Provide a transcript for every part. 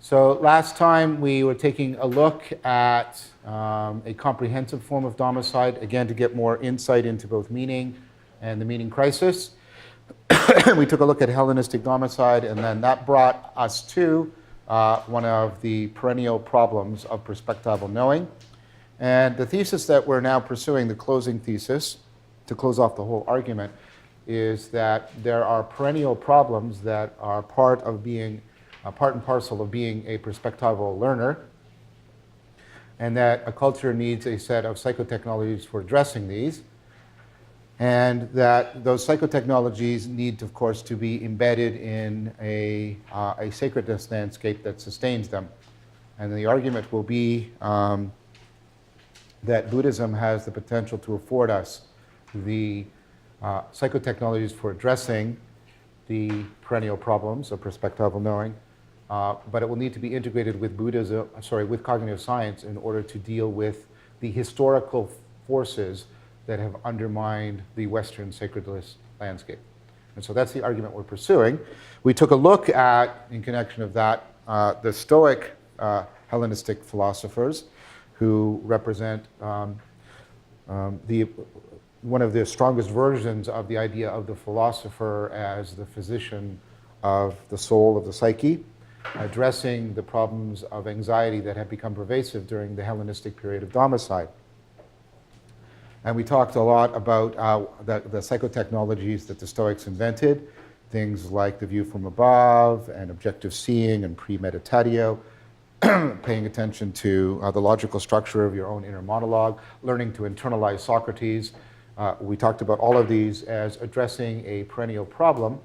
So last time we were taking a look at a comprehensive form of domicide, again to get more insight into both meaning and the meaning crisis. We took a look at Hellenistic domicide, and then that brought us to one of the perennial problems of perspectival knowing. And the thesis that we're now pursuing, the closing thesis, to close off the whole argument, is that there are perennial problems that are part and parcel of being a perspectival learner, and that a culture needs a set of psychotechnologies for addressing these, and that those psychotechnologies need, of course, to be embedded in a sacredness landscape that sustains them. And the argument will be that Buddhism has the potential to afford us the psychotechnologies for addressing the perennial problems of perspectival knowing, but it will need to be integrated with with cognitive science in order to deal with the historical forces that have undermined the Western sacredness landscape. And so that's the argument we're pursuing. We took a look at, in connection of that, the Stoic Hellenistic philosophers who represent one of the strongest versions of the idea of the philosopher as the physician of the soul, of the psyche, addressing the problems of anxiety that have become pervasive during the Hellenistic period of domicide. And we talked a lot about the psychotechnologies that the Stoics invented, things like the view from above and objective seeing and premeditatio, paying attention to the logical structure of your own inner monologue, learning to internalize Socrates. We talked about all of these as addressing a perennial problem,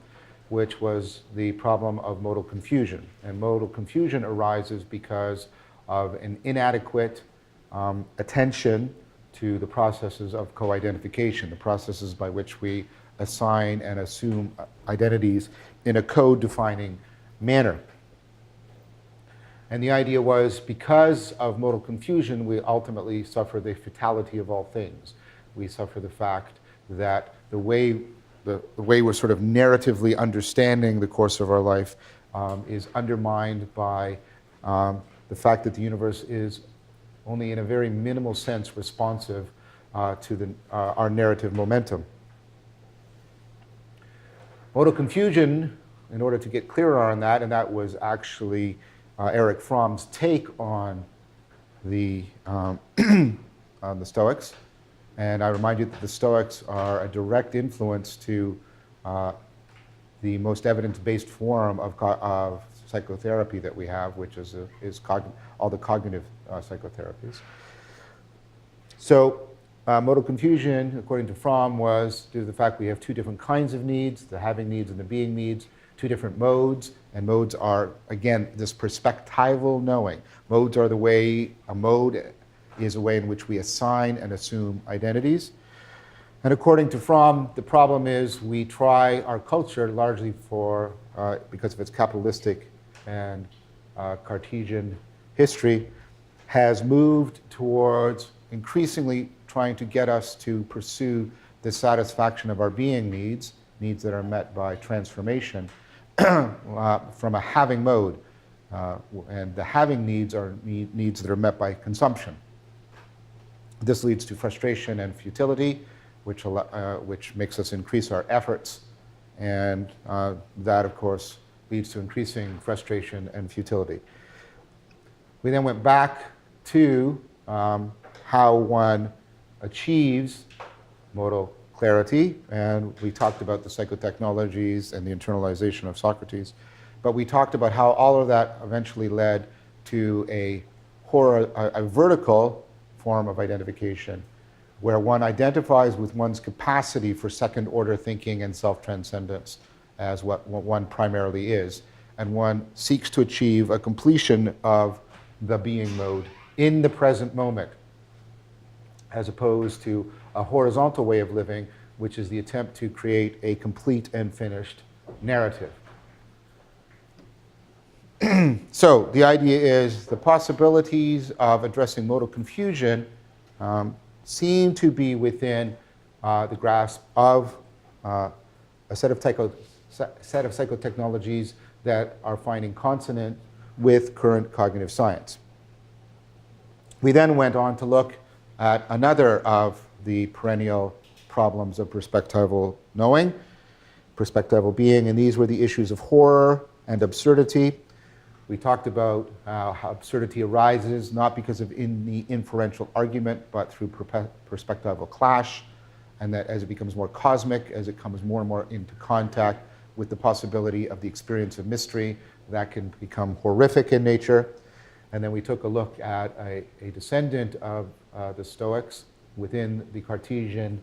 which was the problem of modal confusion. And modal confusion arises because of an inadequate attention to the processes of co-identification, the processes by which we assign and assume identities in a code-defining manner. And the idea was, because of modal confusion, we ultimately suffer the fatality of all things. We suffer the fact that the way we're sort of narratively understanding the course of our life is undermined by the fact that the universe is only in a very minimal sense responsive to our narrative momentum. Modal confusion, in order to get clearer on that, and that was actually Erich Fromm's take on the Stoics. And I remind you that the Stoics are a direct influence to the most evidence-based form of psychotherapy that we have, which is all the cognitive psychotherapies. So modal confusion, according to Fromm, was due to the fact we have two different kinds of needs, the having needs and the being needs, two different modes, and modes are, again, this perspectival knowing. Modes are a mode is a way in which we assign and assume identities. And according to Fromm, the problem is we try our culture largely because of its capitalistic and Cartesian history, has moved towards increasingly trying to get us to pursue the satisfaction of our being needs that are met by transformation, from a having mode. And the having needs are needs that are met by consumption. This leads to frustration and futility, which makes us increase our efforts. And that, of course, leads to increasing frustration and futility. We then went back to how one achieves modal clarity, and we talked about the psychotechnologies and the internalization of Socrates. But we talked about how all of that eventually led to a vertical form of identification, where one identifies with one's capacity for second-order thinking and self-transcendence as what one primarily is, and one seeks to achieve a completion of the being mode in the present moment, as opposed to a horizontal way of living, which is the attempt to create a complete and finished narrative. So the idea is the possibilities of addressing modal confusion seem to be within the grasp of a set of psychotechnologies that are finding consonant with current cognitive science. We then went on to look at another of the perennial problems of perspectival knowing, perspectival being, and these were the issues of horror and absurdity. We talked about how absurdity arises not because of the inferential argument, but through perspectival clash, and that as it becomes more cosmic, as it comes more and more into contact with the possibility of the experience of mystery, that can become horrific in nature. And then we took a look at a descendant of the Stoics within the Cartesian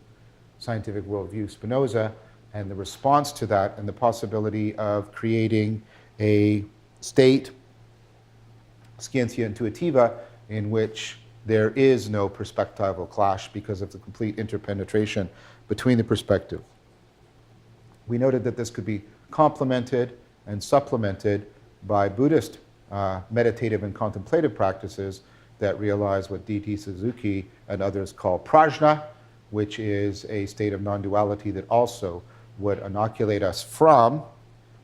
scientific worldview, Spinoza, and the response to that and the possibility of creating a state, scientia intuitiva, in which there is no perspectival clash because of the complete interpenetration between the perspective. We noted that this could be complemented and supplemented by Buddhist meditative and contemplative practices that realize what D.T. Suzuki and others call prajna, which is a state of non-duality that also would inoculate us from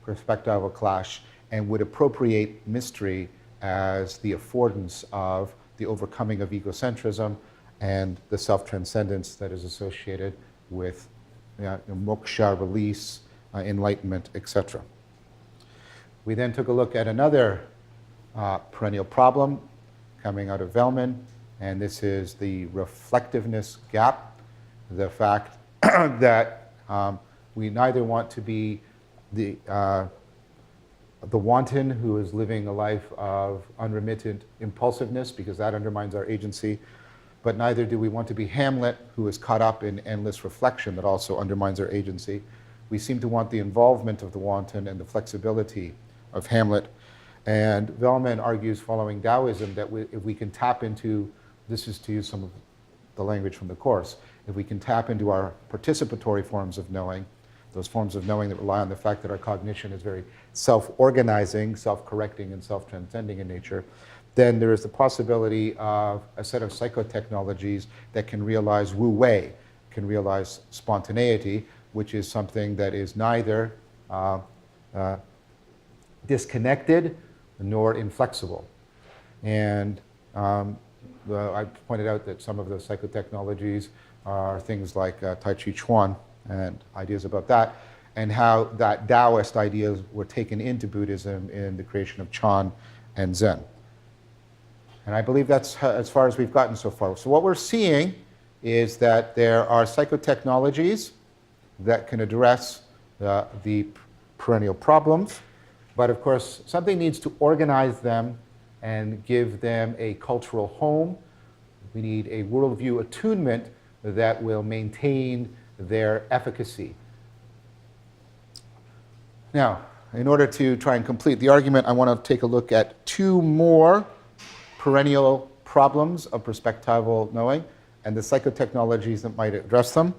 perspectival clash and would appropriate mystery as the affordance of the overcoming of egocentrism and the self-transcendence that is associated with moksha, release, enlightenment, etc. We then took a look at another perennial problem coming out of Vellman, and this is the reflectiveness gap, the fact that we neither want to be the wanton who is living a life of unremittent impulsiveness, because that undermines our agency, but neither do we want to be Hamlet who is caught up in endless reflection that also undermines our agency. We seem to want the involvement of the wanton and the flexibility of Hamlet. And Vellman argues, following Taoism, that if we can tap into, this is to use some of the language from the Course, if we can tap into our participatory forms of knowing, those forms of knowing that rely on the fact that our cognition is very self-organizing, self-correcting, and self-transcending in nature, then there is the possibility of a set of psychotechnologies that can realize wu wei, can realize spontaneity, which is something that is neither disconnected nor inflexible. And I pointed out that some of the psychotechnologies are things like Tai Chi Chuan and ideas about that, and how that Taoist ideas were taken into Buddhism in the creation of Chan and Zen. And I believe that's as far as we've gotten so far. So what we're seeing is that there are psychotechnologies that can address the perennial problems, but of course something needs to organize them and give them a cultural home. We need a worldview attunement that will maintain their efficacy. Now, in order to try and complete the argument, I want to take a look at two more perennial problems of perspectival knowing and the psychotechnologies that might address them.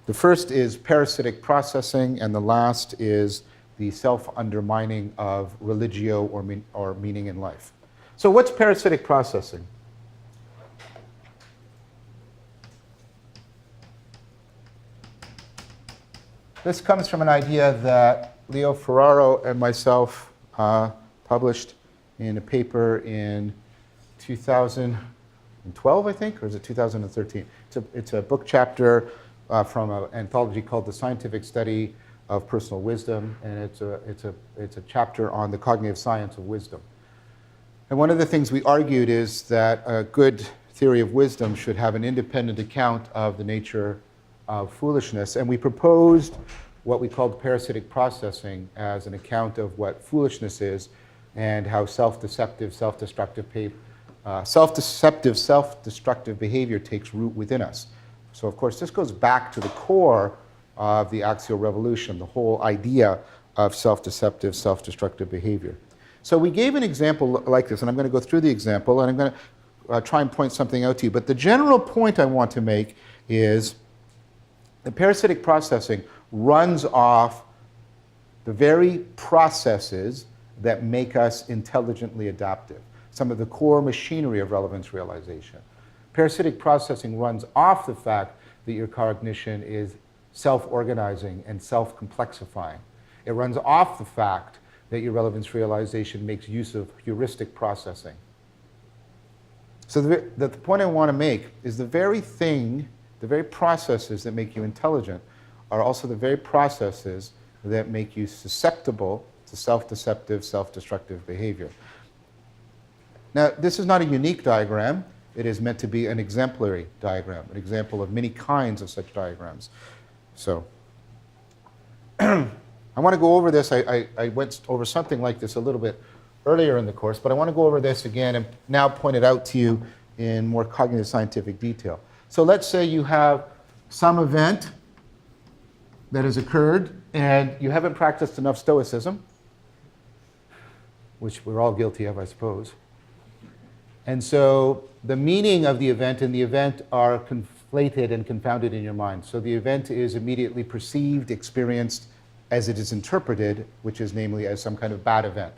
The first is parasitic processing, and the last is the self-undermining of religio or meaning in life. So what's parasitic processing? This comes from an idea that Leo Ferraro and myself published in a paper in 2012, I think, or is it 2013? It's a book chapter from an anthology called The Scientific Study of Personal Wisdom, and it's a chapter on the cognitive science of wisdom. And one of the things we argued is that a good theory of wisdom should have an independent account of the nature of foolishness, and we proposed what we called parasitic processing as an account of what foolishness is and how self-deceptive, self-destructive behavior takes root within us. So of course this goes back to the core of the axial revolution, the whole idea of self-deceptive, self-destructive behavior. So we gave an example like this, and I'm going to go through the example, and I'm going to try and point something out to you. But the general point I want to make is the parasitic processing runs off the very processes that make us intelligently adaptive, some of the core machinery of relevance realization. Parasitic processing runs off the fact that your cognition is self-organizing and self-complexifying. It runs off the fact that your relevance realization makes use of heuristic processing. So the point I want to make is the very processes that make you intelligent are also the very processes that make you susceptible to self-deceptive, self-destructive behavior. Now, this is not a unique diagram. It is meant to be an exemplary diagram, an example of many kinds of such diagrams. So, I want to go over this. I went over something like this a little bit earlier in the course, but I want to go over this again and now point it out to you in more cognitive scientific detail. So let's say you have some event that has occurred and you haven't practiced enough stoicism, which we're all guilty of, I suppose. And so the meaning of the event and the event are conflated and confounded in your mind. So the event is immediately perceived, experienced as it is interpreted, which is namely as some kind of bad event.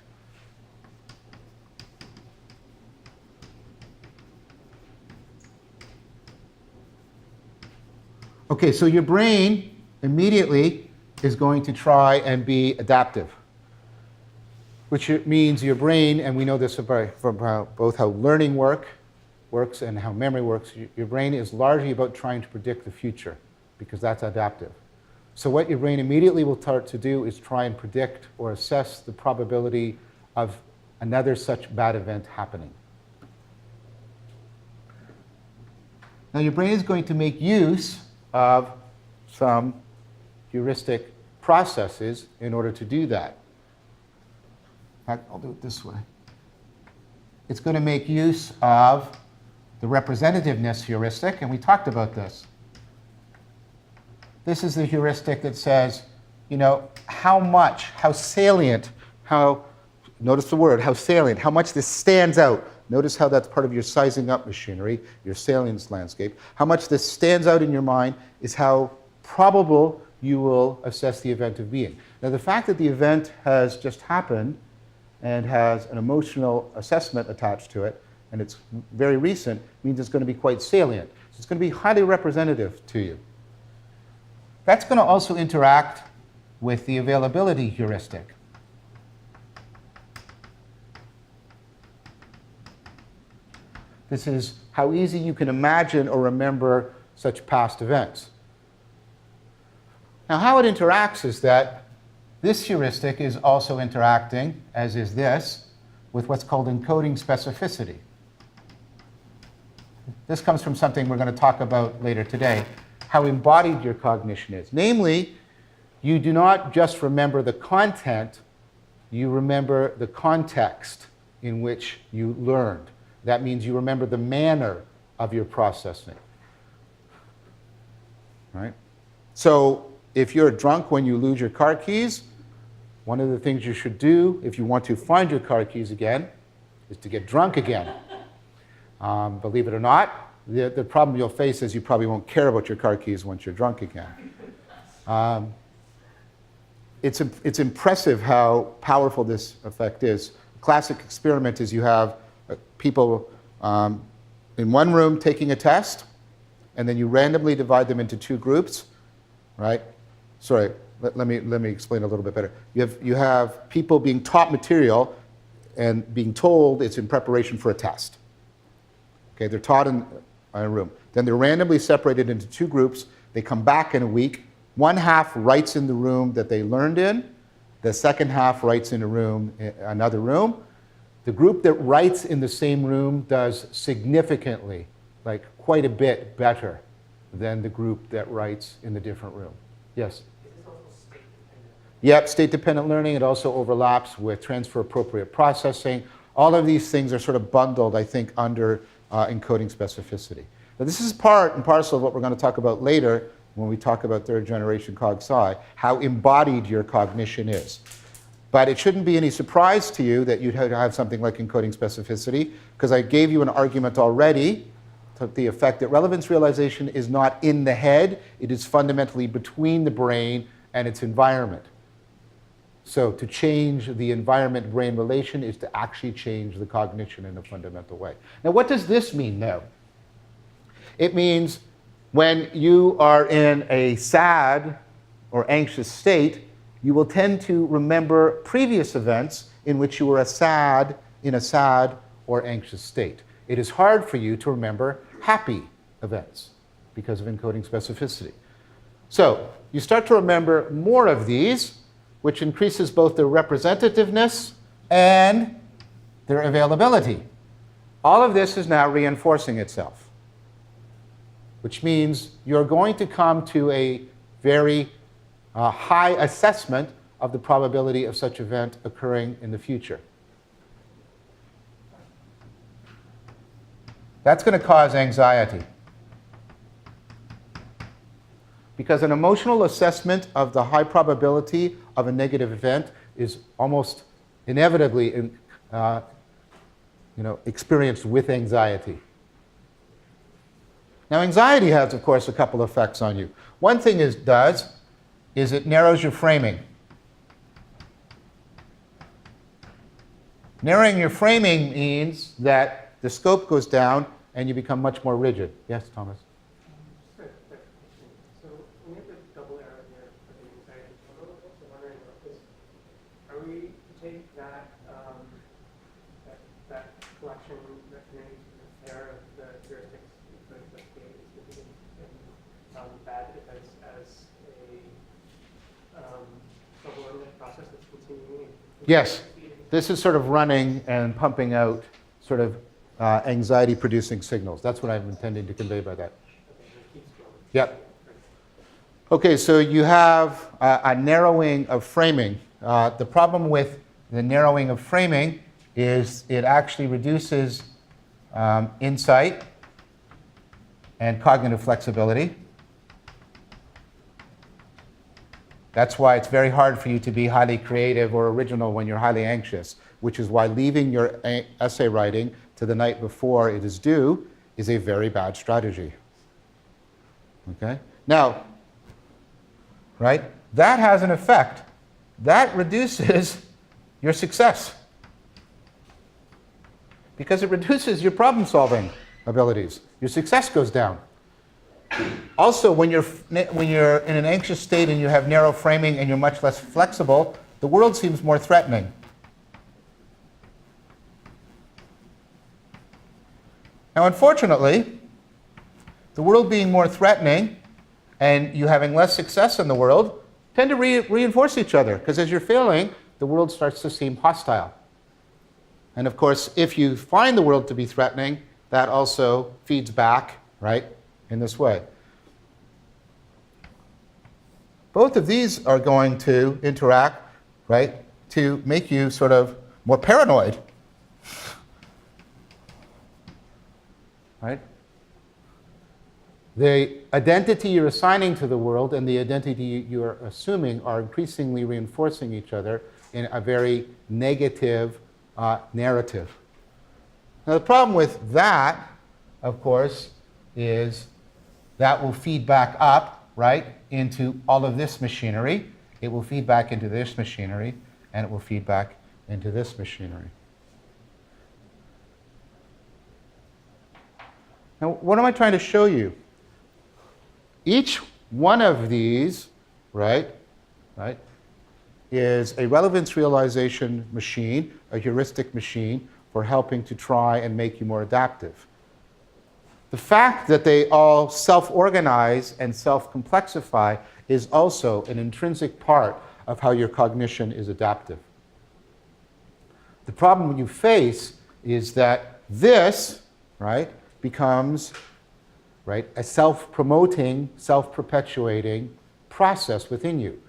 Okay, so your brain immediately is going to try and be adaptive, which means your brain, and we know this from both how learning works and how memory works, your brain is largely about trying to predict the future because that's adaptive. So what your brain immediately will start to do is try and predict or assess the probability of another such bad event happening. Now your brain is going to make use of some heuristic processes in order to do that. In fact, I'll do it this way. It's going to make use of the representativeness heuristic, and we talked about this. This is the heuristic that says, how salient, notice the word, how salient, how much this stands out. Notice how that's part of your sizing up machinery, your salience landscape. How much this stands out in your mind is how probable you will assess the event of being. Now, the fact that the event has just happened and has an emotional assessment attached to it, and it's very recent, means it's going to be quite salient. So it's going to be highly representative to you. That's going to also interact with the availability heuristic. This is how easy you can imagine or remember such past events. Now, how it interacts is that this heuristic is also interacting, as is this, with what's called encoding specificity. This comes from something we're going to talk about later today, how embodied your cognition is. Namely, you do not just remember the content, you remember the context in which you learned. That means you remember the manner of your processing. Right? So if you're drunk when you lose your car keys, one of the things you should do if you want to find your car keys again is to get drunk again. Believe it or not, the problem you'll face is you probably won't care about your car keys once you're drunk again. It's impressive how powerful this effect is. A classic experiment is you have people in one room taking a test, and then you randomly divide them into two groups, right? Sorry, let me explain a little bit better. You have people being taught material and being told it's in preparation for a test. Okay, they're taught in a room. Then they're randomly separated into two groups. They come back in a week. One half writes in the room that they learned in. The second half writes in another room. The group that writes in the same room does significantly, like quite a bit better than the group that writes in the different room. Yes? Is this also state-dependent? Yep, state-dependent learning. It also overlaps with transfer-appropriate processing. All of these things are sort of bundled, I think, under encoding specificity. Now, this is part and parcel of what we're going to talk about later when we talk about third-generation cog-sci, how embodied your cognition is. But it shouldn't be any surprise to you that you'd have something like encoding specificity, because I gave you an argument already to the effect that relevance realization is not in the head, it is fundamentally between the brain and its environment. So to change the environment-brain relation is to actually change the cognition in a fundamental way. Now, what does this mean, though? It means when you are in a sad or anxious state, you will tend to remember previous events in which you were in a sad or anxious state. It is hard for you to remember happy events because of encoding specificity. So you start to remember more of these, which increases both their representativeness and their availability. All of this is now reinforcing itself, which means you're going to come to a very high assessment of the probability of such event occurring in the future. That's going to cause anxiety. Because an emotional assessment of the high probability of a negative event is almost inevitably experienced with anxiety. Now, anxiety has, of course, a couple of effects on you. One thing it does is it narrows your framing. Narrowing your framing means that the scope goes down and you become much more rigid. Yes, Thomas? Just a quick question. So we have the double arrow here for the anxiety. I'm also wondering about this. Are we to take that that collection that connects to the pair of the heuristics, the significant and bad events as a double-ended process that's continuing? Yes. This is sort of running and pumping out sort of anxiety-producing signals. That's what I'm intending to convey by that. Yep. Okay, so you have a narrowing of framing. The problem with the narrowing of framing is it actually reduces insight and cognitive flexibility. That's why it's very hard for you to be highly creative or original when you're highly anxious, which is why leaving your essay writing to the night before it is due is a very bad strategy. Okay? Now, right, that has an effect. That reduces your success because it reduces your problem-solving abilities. Your success goes down. Also, when you're in an anxious state and you have narrow framing and you're much less flexible, the world seems more threatening. Now, unfortunately, the world being more threatening and you having less success in the world tend to reinforce each other, because as you're failing, the world starts to seem hostile. And of course, if you find the world to be threatening, that also feeds back, right, in this way. Both of these are going to interact, right, to make you sort of more paranoid. Right? The identity you're assigning to the world and the identity you're assuming are increasingly reinforcing each other in a very negative narrative. Now, the problem with that, of course, is that will feed back up, right, into all of this machinery. It will feed back into this machinery, and it will feed back into this machinery. Now, what am I trying to show you? Each one of these, right, is a relevance realization machine, a heuristic machine for helping to try and make you more adaptive. The fact that they all self-organize and self-complexify is also an intrinsic part of how your cognition is adaptive. The problem you face is that this, right, becomes, right, a self-promoting, self-perpetuating process within you.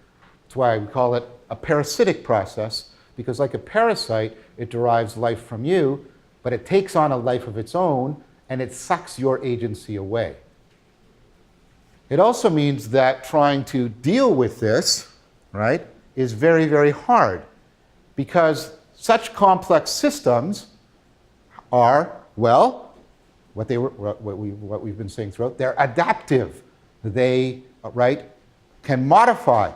That's why we call it a parasitic process, because like a parasite, it derives life from you, but it takes on a life of its own, and it sucks your agency away. It also means that trying to deal with this, right, is very, very hard, because such complex systems are, well, what we've been saying throughout, they're adaptive. They, right, can modify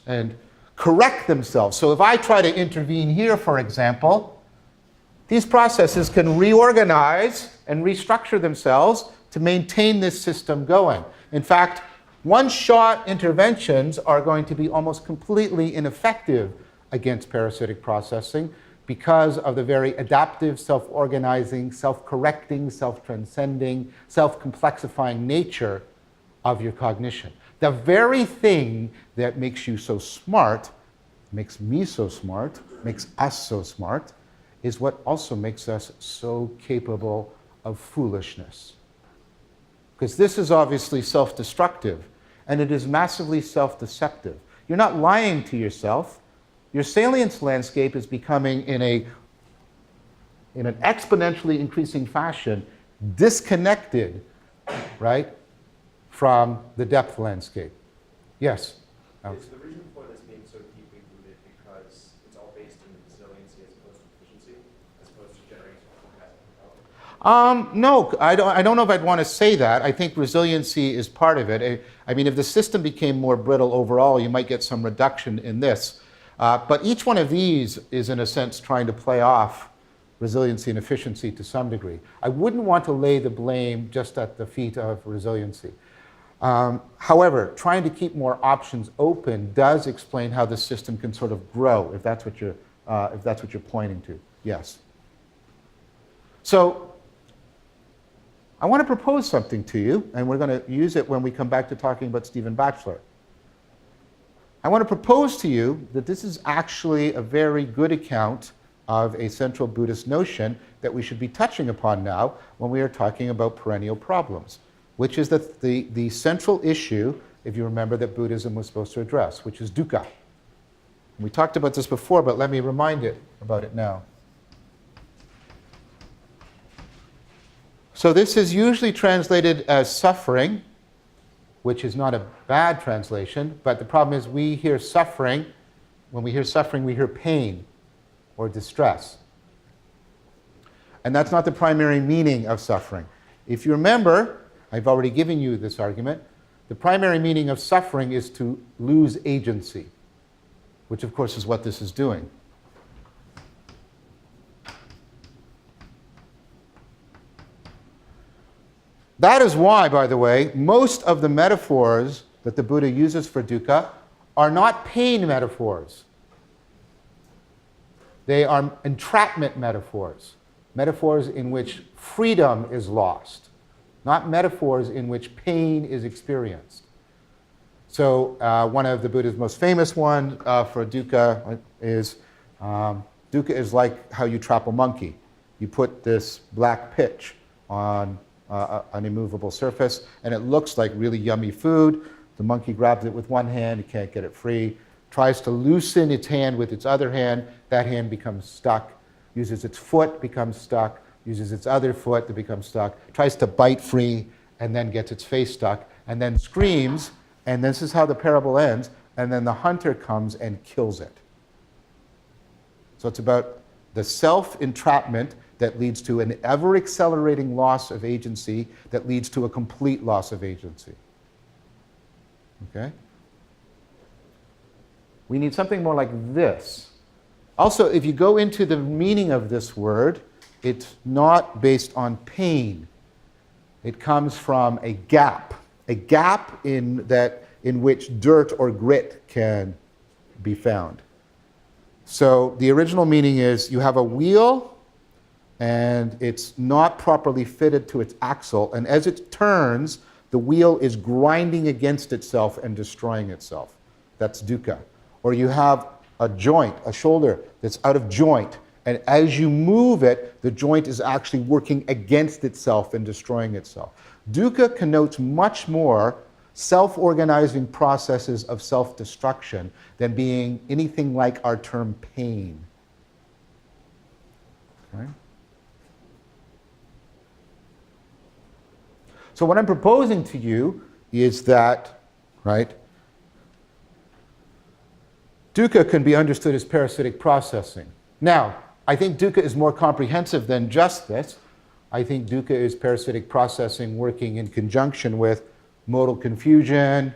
and correct themselves. So if I try to intervene here, for example, these processes can reorganize and restructure themselves to maintain this system going. In fact, One-shot interventions are going to be almost completely ineffective against parasitic processing because of the very adaptive, self-organizing, self-correcting, self-transcending, self-complexifying nature of your cognition. The very thing that makes you so smart, makes me so smart, makes us so smart, is what also makes us so capable of foolishness. Because this is obviously self-destructive, and it is massively self-deceptive. You're not lying to yourself. Your salience landscape is becoming, in an exponentially increasing fashion, disconnected, right, from the depth landscape. Yes? Alex? Is the reason for this being so deeply rooted because it's all based in resiliency as opposed to efficiency, as opposed to generating power? No, I don't know if I'd want to say that. I think resiliency is part of it. I mean, if the system became more brittle overall, you might get some reduction in this. But each one of these is, in a sense, trying to play off resiliency and efficiency to some degree. I wouldn't want to lay the blame just at the feet of resiliency. However, trying to keep more options open does explain how the system can sort of grow, if that's what you're pointing to. Yes. So I want to propose something to you, and we're going to use it when we come back to talking about Stephen Batchelor. I want to propose to you that this is actually a very good account of a central Buddhist notion that we should be touching upon now when we are talking about perennial problems, which is the central issue, if you remember, that Buddhism was supposed to address, which is dukkha. We talked about this before, but let me remind it about it now. So this is usually translated as suffering, which is not a bad translation, but the problem is we hear suffering. When we hear suffering, we hear pain or distress. And that's not the primary meaning of suffering. If you remember, I've already given you this argument, the primary meaning of suffering is to lose agency, which of course is what this is doing. That is why, by the way, most of the metaphors that the Buddha uses for dukkha are not pain metaphors. They are entrapment metaphors, metaphors in which freedom is lost, not metaphors in which pain is experienced. So one of the Buddha's most famous one for dukkha is like how you trap a monkey. You put this black pitch on an immovable surface, and it looks like really yummy food. The monkey grabs it with one hand, it can't get it free, tries to loosen its hand with its other hand, that hand becomes stuck, uses its foot, becomes stuck, uses its other foot to become stuck, tries to bite free, and then gets its face stuck, and then screams, and this is how the parable ends, and then the hunter comes and kills it. So it's about the self-entrapment that leads to an ever-accelerating loss of agency that leads to a complete loss of agency. Okay? We need something more like this. Also, if you go into the meaning of this word, it's not based on pain. It comes from a gap in which dirt or grit can be found. So the original meaning is you have a wheel and it's not properly fitted to its axle, and as it turns, the wheel is grinding against itself and destroying itself. That's dukkha. Or you have a joint, a shoulder that's out of joint, and as you move it, the joint is actually working against itself and destroying itself. Dukkha connotes much more self-organizing processes of self-destruction than being anything like our term pain. Okay? So what I'm proposing to you is that, right, dukkha can be understood as parasitic processing. Now, I think dukkha is more comprehensive than just this. I think dukkha is parasitic processing working in conjunction with modal confusion,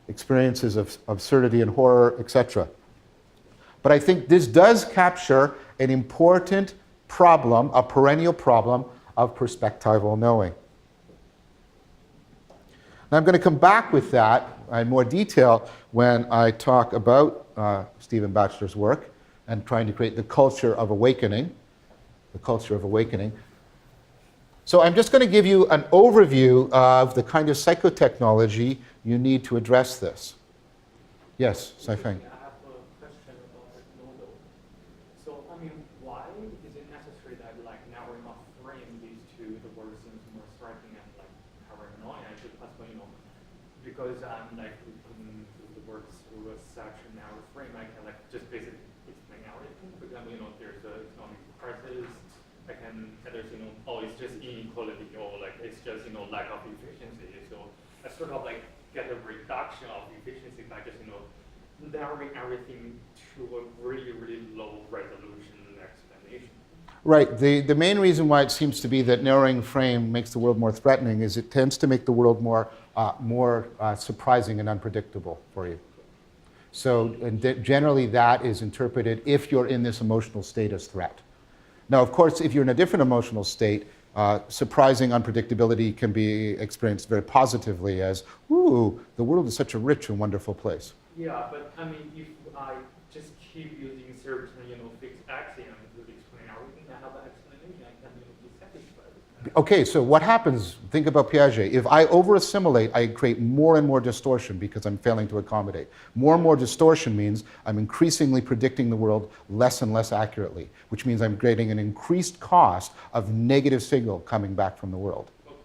experiences of absurdity and horror, etc. But I think this does capture an important problem, a perennial problem of perspectival knowing. And I'm going to come back with that in more detail when I talk about Stephen Batchelor's work and trying to create the culture of awakening, the culture of awakening. So I'm just going to give you an overview of the kind of psychotechnology you need to address this. Yes, Saifeng. I have a question about the nodal. So, I mean, why is it necessary that like narrowing off frame leads to the word seems more striking and like paranoia? I should possibly, because I'm like looking through the words through such a narrow frame, I can like just basically explain everything. For example, there's the economic crisis. There's it's just inequality or like it's just lack of efficiency. So I sort of like get a reduction of efficiency by just narrowing everything to a really, really low resolution explanation. Right. The main reason why it seems to be that narrowing frame makes the world more threatening is it tends to make the world more surprising and unpredictable for you. So generally that is interpreted if you're in this emotional state as threat. Now, of course, if you're in a different emotional state, surprising unpredictability can be experienced very positively as, ooh, the world is such a rich and wonderful place. Yeah, but I mean, if I just keep using certain, fixed axioms to explain everything, I have an explanation, I can, be satisfied. Okay, so what happens, think about Piaget. If I over-assimilate, I create more and more distortion because I'm failing to accommodate. More and more distortion means I'm increasingly predicting the world less and less accurately, which means I'm creating an increased cost of negative signal coming back from the world. Okay.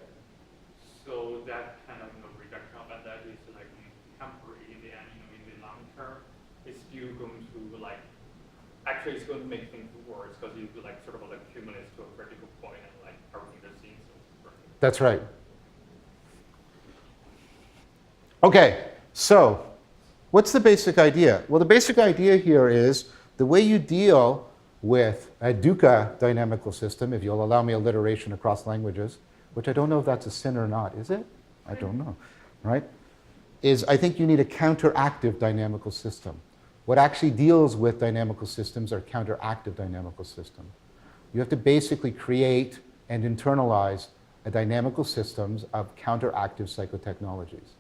So that kind of reduction of that is like temporary in the end, in the long term, it's still going to like, actually it's going to make things worse because you like sort of like accumulates to a critical point and like everything that's seen. That's right. Okay, so what's the basic idea? Well, the basic idea here is the way you deal with a Dukkha dynamical system, if you'll allow me alliteration across languages, which I don't know if that's a sin or not, is it? I don't know, right? Is I think you need a counteractive dynamical system. What actually deals with dynamical systems are counteractive dynamical systems. You have to basically create and internalize a dynamical systems of counteractive psychotechnologies.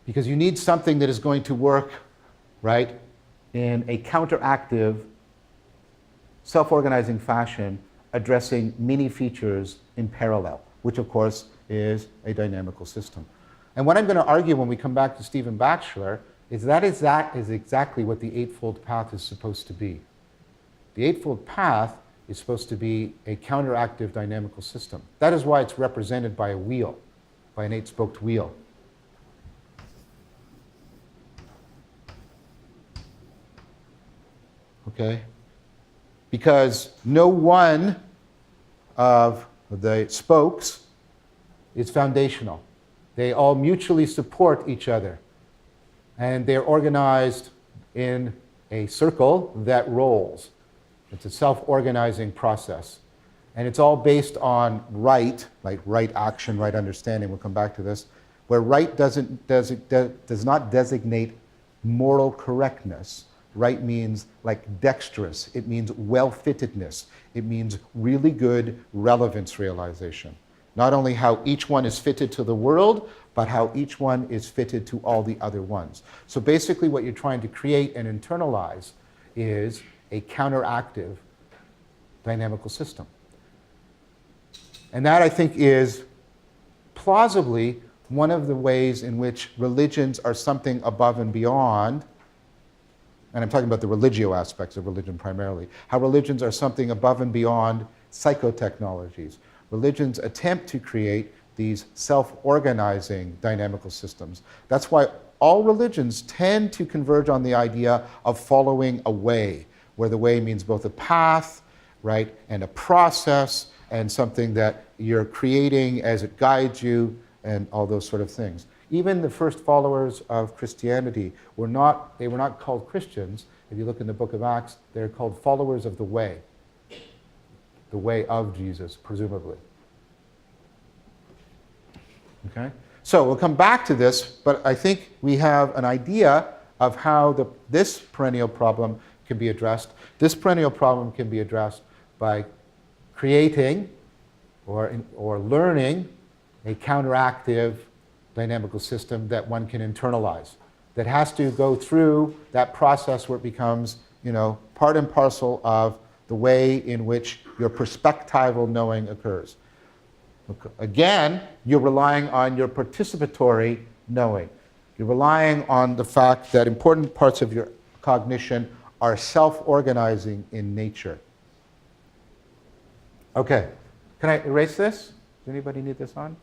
Because you need something that is going to work, right, in a counteractive, self-organizing fashion, addressing many features in parallel, which of course is a dynamical system. And what I'm going to argue when we come back to Stephen Batchelor is that is exactly what the Eightfold Path is supposed to be. The Eightfold Path is supposed to be a counteractive dynamical system. That is why it's represented by a wheel, by an eight-spoked wheel. Okay? Because no one of the spokes is foundational. They all mutually support each other. And they're organized in a circle that rolls. It's a self-organizing process. And it's all based on right, like right action, right understanding, we'll come back to this, where right does not designate moral correctness. Right means like dexterous, it means well-fittedness, it means really good relevance realization. Not only how each one is fitted to the world, but how each one is fitted to all the other ones. So basically what you're trying to create and internalize is a counteractive dynamical system. And that, I think, is plausibly one of the ways in which religions are something above and beyond, and I'm talking about the religio aspects of religion primarily, how religions are something above and beyond psychotechnologies. Religions attempt to create these self-organizing dynamical systems. That's why all religions tend to converge on the idea of following a way, where the way means both a path, right, and a process, and something that you're creating as it guides you, and all those sort of things. Even the first followers of Christianity were not called Christians. If you look in the book of Acts, they're called followers of the way of Jesus, presumably. Okay? So we'll come back to this, but I think we have an idea of how this perennial problem can be addressed. This perennial problem can be addressed by creating or learning a counteractive dynamical system that one can internalize, that has to go through that process where it becomes, part and parcel of the way in which your perspectival knowing occurs. Again, you're relying on your participatory knowing. You're relying on the fact that important parts of your cognition are self-organizing in nature. Okay, can I erase this? Does anybody need this on?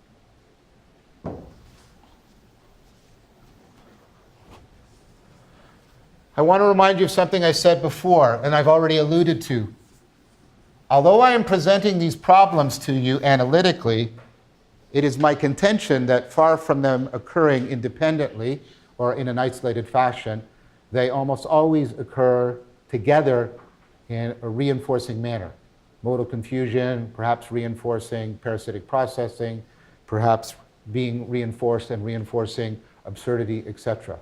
I want to remind you of something I said before, and I've already alluded to. Although I am presenting these problems to you analytically, it is my contention that far from them occurring independently or in an isolated fashion, they almost always occur together in a reinforcing manner. Modal confusion, perhaps reinforcing parasitic processing, perhaps being reinforced and reinforcing absurdity, etc.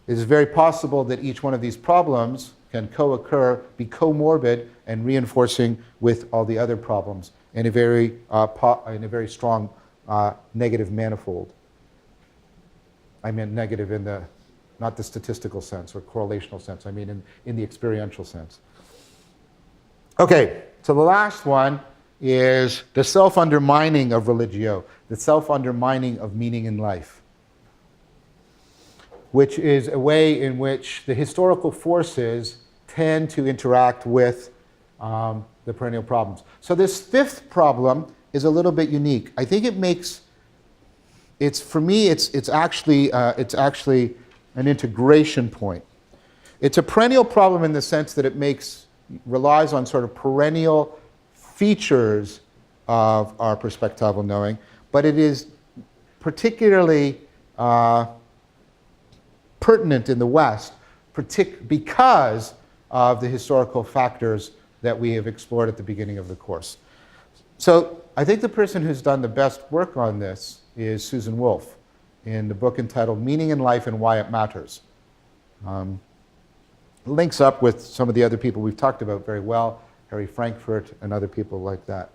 It is very possible that each one of these problems can co-occur, be comorbid, and reinforcing with all the other problems in a very strong negative manifold. I mean negative in the, not the statistical sense or correlational sense, I mean in the experiential sense. Okay, so the last one is the self-undermining of religio, the self-undermining of meaning in life, which is a way in which the historical forces tend to interact with the perennial problems. So this fifth problem is a little bit unique. I think it makes, for me, it's actually an integration point. It's a perennial problem in the sense that it relies on sort of perennial features of our perspectival knowing, but it is particularly pertinent in the West because of the historical factors that we have explored at the beginning of the course. So I think the person who's done the best work on this is Susan Wolf in the book entitled Meaning in Life and Why It Matters. Links up with some of the other people we've talked about very well, Harry Frankfurt and other people like that.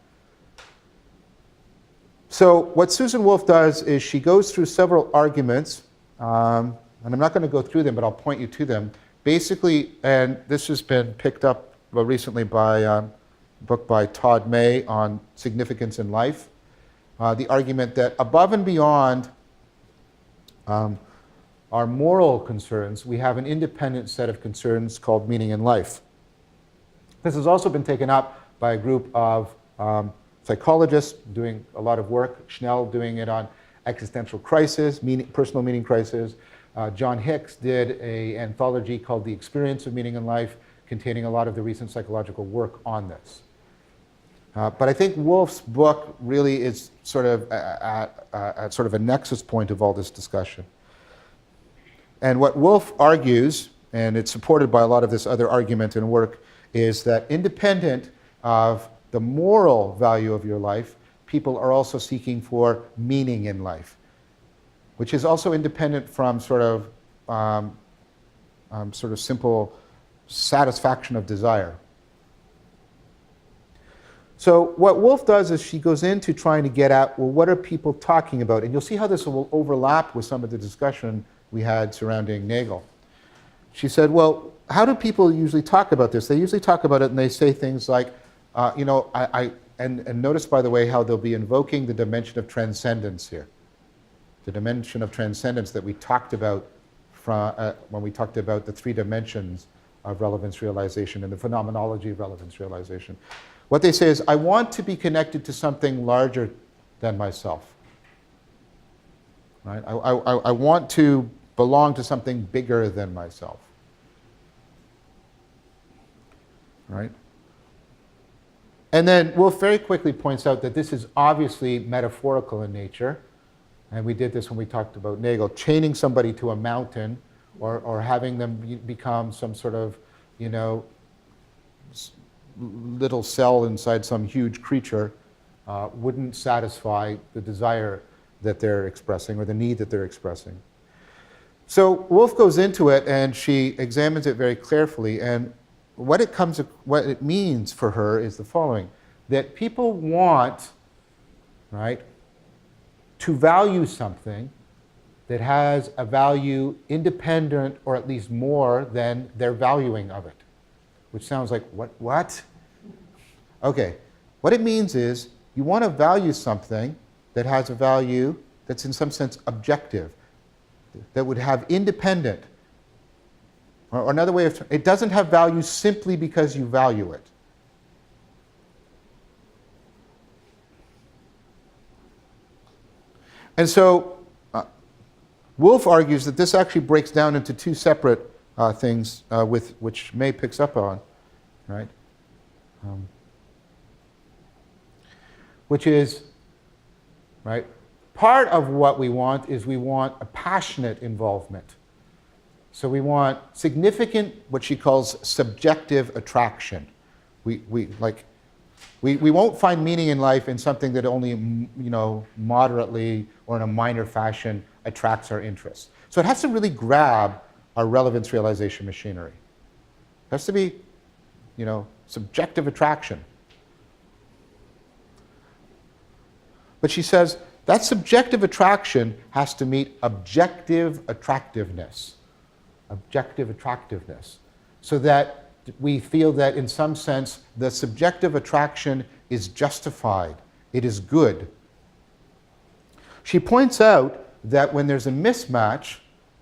So what Susan Wolf does is she goes through several arguments, and I'm not going to go through them, but I'll point you to them. Basically, and this has been picked up recently by a book by Todd May on significance in life, the argument that above and beyond our moral concerns, we have an independent set of concerns called meaning in life. This has also been taken up by a group of psychologists doing a lot of work, Schnell doing it on existential crisis, personal meaning crisis. John Hicks did an anthology called The Experience of Meaning in Life, containing a lot of the recent psychological work on this. But I think Wolf's book really is sort of at sort of a nexus point of all this discussion. And what Wolf argues, and it's supported by a lot of this other argument and work, is that independent of the moral value of your life, people are also seeking for meaning in life, which is also independent from sort of simple satisfaction of desire. So what Wolf does is she goes into trying to get at, well, what are people talking about? And you'll see how this will overlap with some of the discussion we had surrounding Nagel. She said, well, how do people usually talk about this? They usually talk about it and they say things like, and notice, by the way, how they'll be invoking the dimension of transcendence here. The dimension of transcendence that we talked about when we talked about the three dimensions of relevance realization and the phenomenology of relevance realization. What they say is, I want to be connected to something larger than myself. Right? I want to belong to something bigger than myself. Right? And then Wolf very quickly points out that this is obviously metaphorical in nature. And we did this when we talked about Nagel, chaining somebody to a mountain or having them become some sort of, little cell inside some huge creature wouldn't satisfy the desire that they're expressing or the need that they're expressing. So Wolf goes into it and she examines it very carefully, and what it means for her is the following: that people want, right, to value something that has a value independent or at least more than their valuing of it. Which sounds like, what? Okay, what it means is you want to value something that has a value that's in some sense objective, that would have independent, or another way of, it doesn't have value simply because you value it. And so Wolff argues that this actually breaks down into two separate things with which May picks up on, right? Which is, right, part of what we want is we want a passionate involvement. So we want significant, what she calls subjective attraction. We won't find meaning in life in something that only, moderately or in a minor fashion attracts our interest. So it has to really grab our relevance realization machinery. It has to be, subjective attraction. But she says that subjective attraction has to meet objective attractiveness. Objective attractiveness. So that we feel that in some sense the subjective attraction is justified. It is good. She points out that when there's a mismatch,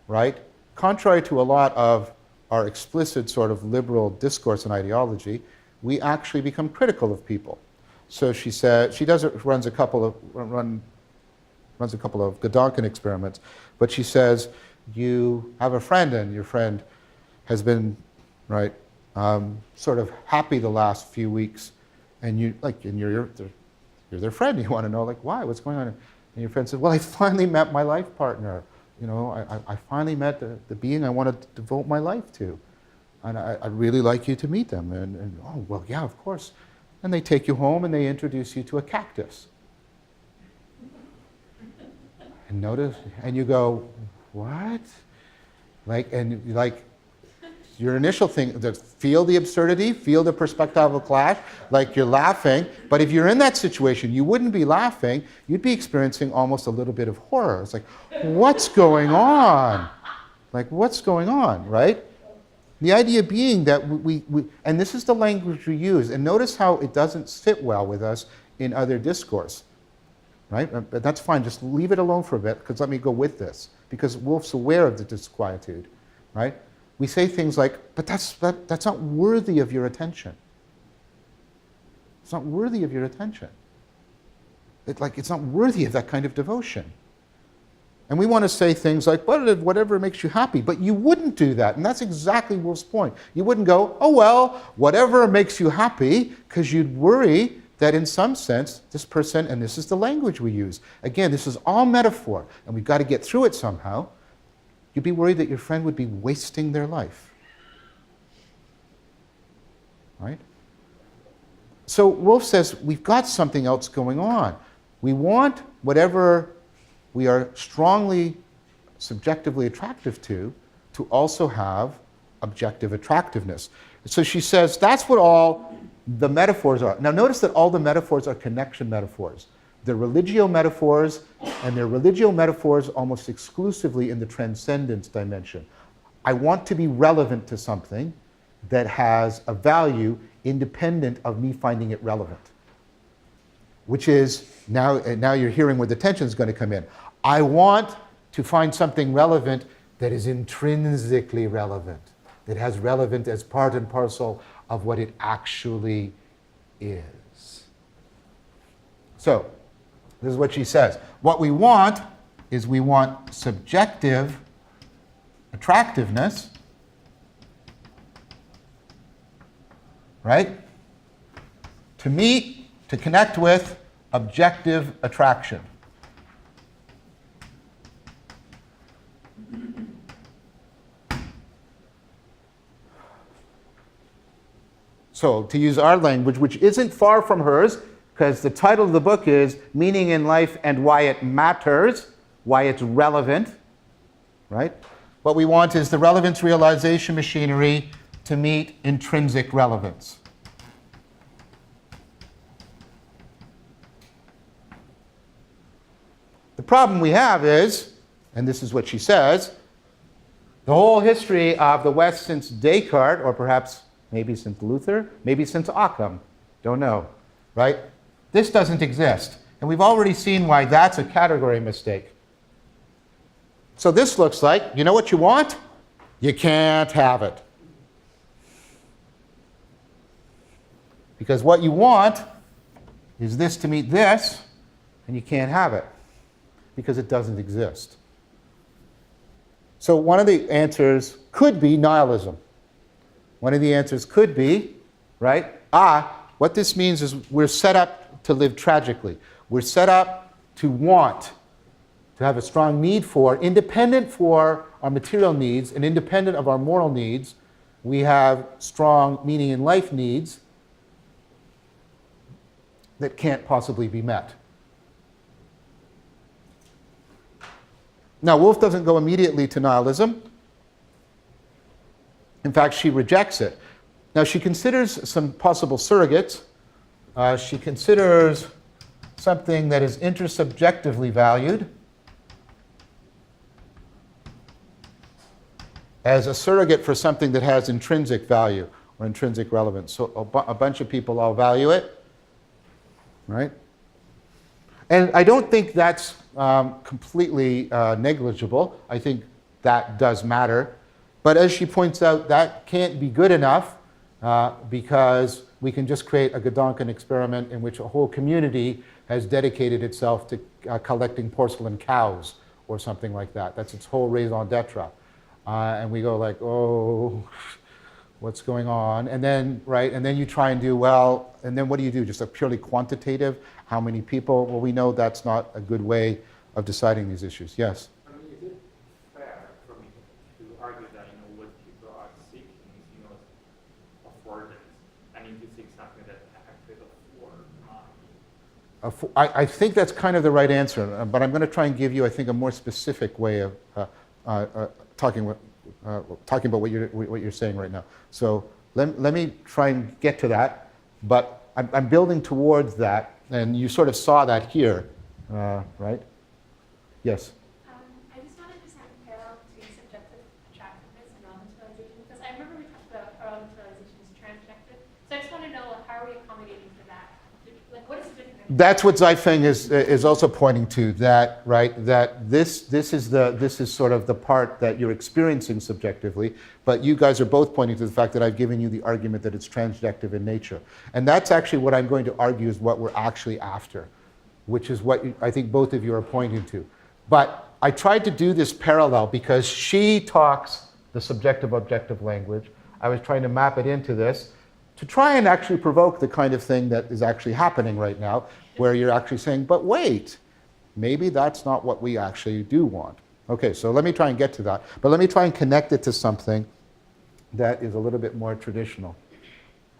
right, contrary to a lot of our explicit sort of liberal discourse and ideology, we actually become critical of people. So she said, runs a couple of Gedanken experiments, but she says, you have a friend and your friend has been, right, sort of happy the last few weeks, and you're their friend. You want to know, why? What's going on? And your friend says, well, I finally met my life partner. I finally met the being I want to devote my life to, and I'd really like you to meet them. And oh, well, yeah, of course. And they take you home and they introduce you to a cactus. And notice, and you go, what? Your initial thing, feel the absurdity, feel the perspectival clash, you're laughing. But if you're in that situation, you wouldn't be laughing. You'd be experiencing almost a little bit of horror. It's what's going on? What's going on, right? The idea being that we and this is the language we use, and notice how it doesn't fit well with us in other discourse, right? But that's fine, just leave it alone for a bit, because let me go with this, because Wolff's aware of the disquietude, right? We say things like, but that's not worthy of your attention. It's not worthy of your attention. It's not worthy of that kind of devotion. And we want to say things like, whatever makes you happy, but you wouldn't do that. And that's exactly Wolff's point. You wouldn't go, oh, well, whatever makes you happy, because you'd worry that in some sense, this person, and this is the language we use. Again, this is all metaphor, and we've got to get through it somehow. You'd be worried that your friend would be wasting their life. Right? So Wolff says, we've got something else going on. We want whatever we are strongly subjectively attractive to also have objective attractiveness. So she says that's what all the metaphors are. Now notice that all the metaphors are connection metaphors. They're religio metaphors, and they're religio metaphors almost exclusively in the transcendence dimension. I want to be relevant to something that has a value independent of me finding it relevant. Which is, now you're hearing where the tension is going to come in. I want to find something relevant that is intrinsically relevant, that has relevance as part and parcel of what it actually is. So, this is what she says. What we want is we want subjective attractiveness, right? To connect with objective attraction. So, to use our language, which isn't far from hers, because the title of the book is Meaning in Life and Why It Matters, Why It's Relevant, right? What we want is the relevance realization machinery to meet intrinsic relevance. The problem we have is, and this is what she says, the whole history of the West since Descartes, or perhaps maybe since Luther, maybe since Occam, don't know, right? This doesn't exist. And we've already seen why that's a category mistake. So this looks like, you know what you want? You can't have it. Because what you want is this to meet this, and you can't have it because it doesn't exist. So one of the answers could be nihilism. One of the answers could be, right? What this means is we're set up to live tragically. We're set up to want, to have a strong need for, independent for our material needs and independent of our moral needs, we have strong meaning in life needs that can't possibly be met. Now, Woolf doesn't go immediately to nihilism. In fact, she rejects it. Now, she considers some possible surrogates. She considers something that is intersubjectively valued as a surrogate for something that has intrinsic value or intrinsic relevance. So a bunch of people all value it, right? And I don't think that's completely negligible. I think that does matter. But as she points out, that can't be good enough because we can just create a Gedanken experiment in which a whole community has dedicated itself to collecting porcelain cows or something like that. That's its whole raison d'etre. And we go like, oh, what's going on? And then, right, and then you try and do, well, and then what do you do? Just a purely quantitative? How many people? Well, we know that's not a good way of deciding these issues. Yes? I mean, is it fair for me to argue that, what people are seeking is, affordance, and if you seek something that actually affords money? I think that's kind of the right answer, but I'm going to try and give you, I think, a more specific way of talking about what you're saying right now. So let me try and get to that, but I'm building towards that, and you sort of saw that here, right? Yes? I just wanted to sort of parallel between subjective attractiveness and relativization, because I remember we talked about relativization as transjective. So I just want to know, how are we accommodating for that? Like, what is the difference? That's what Zeifeng is also pointing to. That right. That this is sort of the part that you're experiencing subjectively. But you guys are both pointing to the fact that I've given you the argument that it's transjective in nature, and that's actually what I'm going to argue is what we're actually after, which is what I think both of you are pointing to. But I tried to do this parallel because she talks the subjective-objective language. I was trying to map it into this to try and actually provoke the kind of thing that is actually happening right now, where you're actually saying, but wait, maybe that's not what we actually do want. Okay, so let me try and get to that. But let me try and connect it to something that is a little bit more traditional.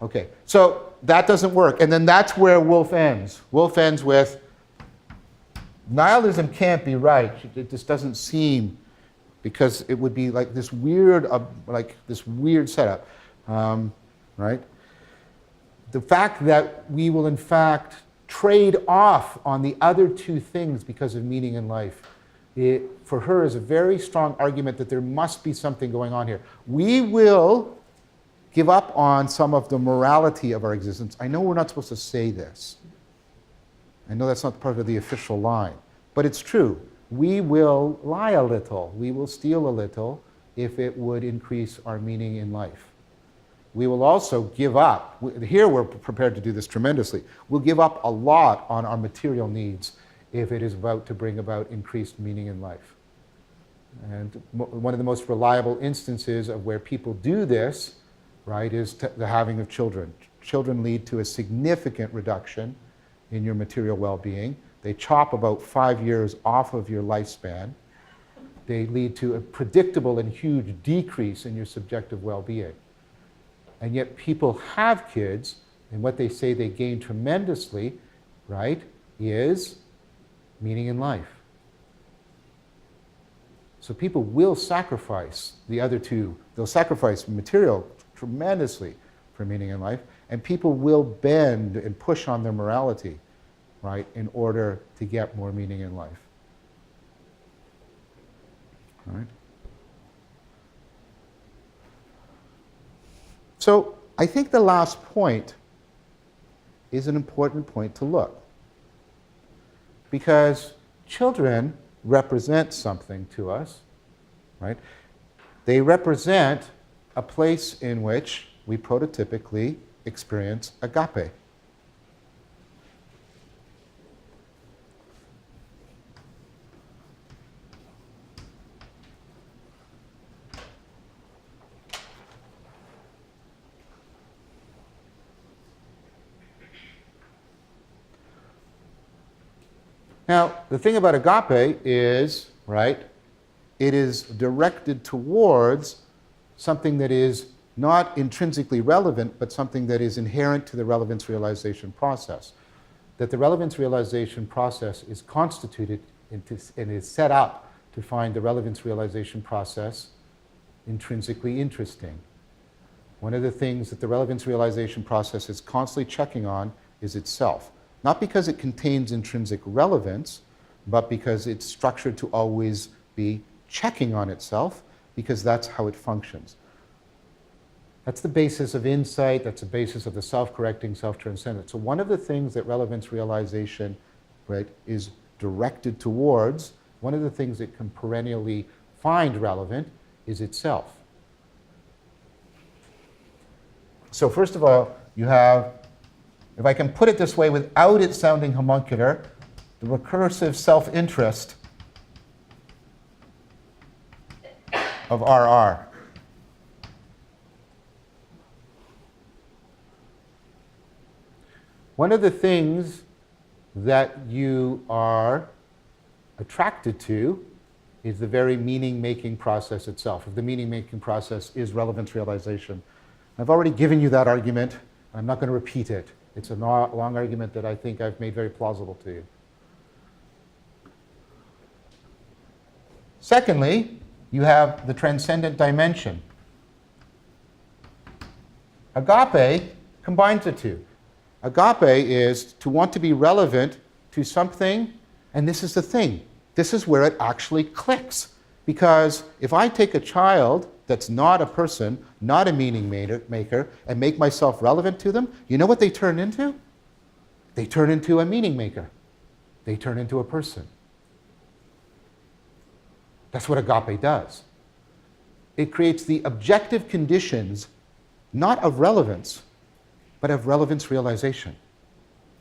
Okay, so that doesn't work. And then that's where Woolf ends. Woolf ends with, nihilism can't be right. It just doesn't seem, because it would be like this weird setup, right? The fact that we will in fact trade off on the other two things because of meaning in life, for her is a very strong argument that there must be something going on here. We will give up on some of the morality of our existence. I know we're not supposed to say this. I know that's not part of the official line, but it's true. We will lie a little. We will steal a little if it would increase our meaning in life. We will also give up. Here we're prepared to do this tremendously. We'll give up a lot on our material needs if it is about to bring about increased meaning in life. And one of the most reliable instances of where people do this, right, is the having of children. Children lead to a significant reduction in your material well-being. They chop about 5 years off of your lifespan. They lead to a predictable and huge decrease in your subjective well-being. And yet people have kids, and what they say they gain tremendously, right, is meaning in life. So people will sacrifice the other two. They'll sacrifice material tremendously for meaning in life, and people will bend and push on their morality, right, in order to get more meaning in life. Right? So I think the last point is an important point to look. Because children represent something to us, right? They represent a place in which we prototypically experience agape. Now, the thing about agape is, right, it is directed towards something that is not intrinsically relevant, but something that is inherent to the relevance realization process. That the relevance realization process is constituted and is set up to find the relevance realization process intrinsically interesting. One of the things that the relevance realization process is constantly checking on is itself. Not because it contains intrinsic relevance, but because it's structured to always be checking on itself, because that's how it functions. That's the basis of insight, that's the basis of the self-correcting, self-transcendent. So one of the things that relevance realization, right, is directed towards, one of the things it can perennially find relevant is itself. So first of all, you have, if I can put it this way without it sounding homuncular, the recursive self-interest of RR. One of the things that you are attracted to is the very meaning-making process itself. If the meaning-making process is relevance realization. I've already given you that argument. I'm not going to repeat it. It's a long argument that I think I've made very plausible to you. Secondly, you have the transcendent dimension. Agape combines the two. Agape is to want to be relevant to something, and this is the thing. This is where it actually clicks. Because if I take a child that's not a person, not a meaning maker, and make myself relevant to them, you know what they turn into? They turn into a meaning maker. They turn into a person. That's what agape does. It creates the objective conditions, not of relevance, but of relevance realization,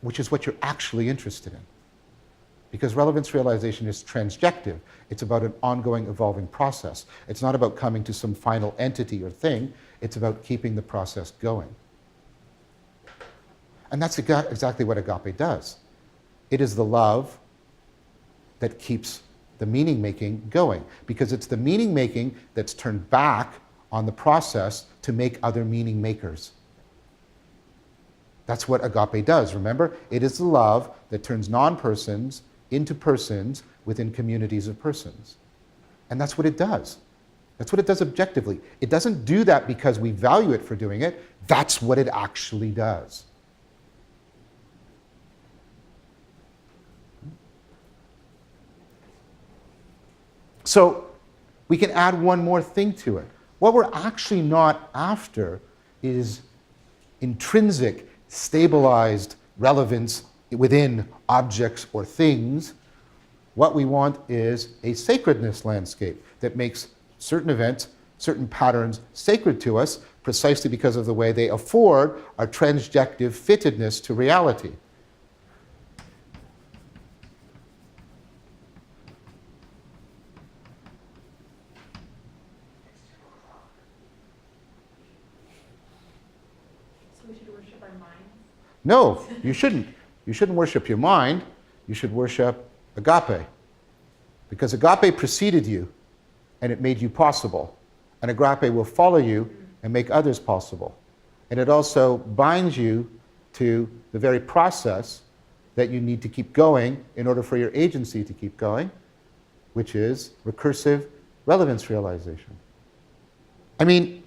which is what you're actually interested in. Because relevance realization is transjective. It's about an ongoing, evolving process. It's not about coming to some final entity or thing. It's about keeping the process going. And that's exactly what agape does. It is the love that keeps the meaning-making going. Because it's the meaning-making that's turned back on the process to make other meaning makers. That's what agape does, remember? It is the love that turns non-persons into persons within communities of persons. And that's what it does. That's what it does objectively. It doesn't do that because we value it for doing it. That's what it actually does. So we can add one more thing to it. What we're actually not after is intrinsic, stabilized relevance within objects or things. What we want is a sacredness landscape that makes certain events, certain patterns sacred to us precisely because of the way they afford our transjective fittedness to reality. So we should worship our minds? No, you shouldn't. You shouldn't worship your mind. You should worship agape. Because agape preceded you, and it made you possible. And agape will follow you and make others possible. And it also binds you to the very process that you need to keep going in order for your agency to keep going, which is recursive relevance realization. I mean,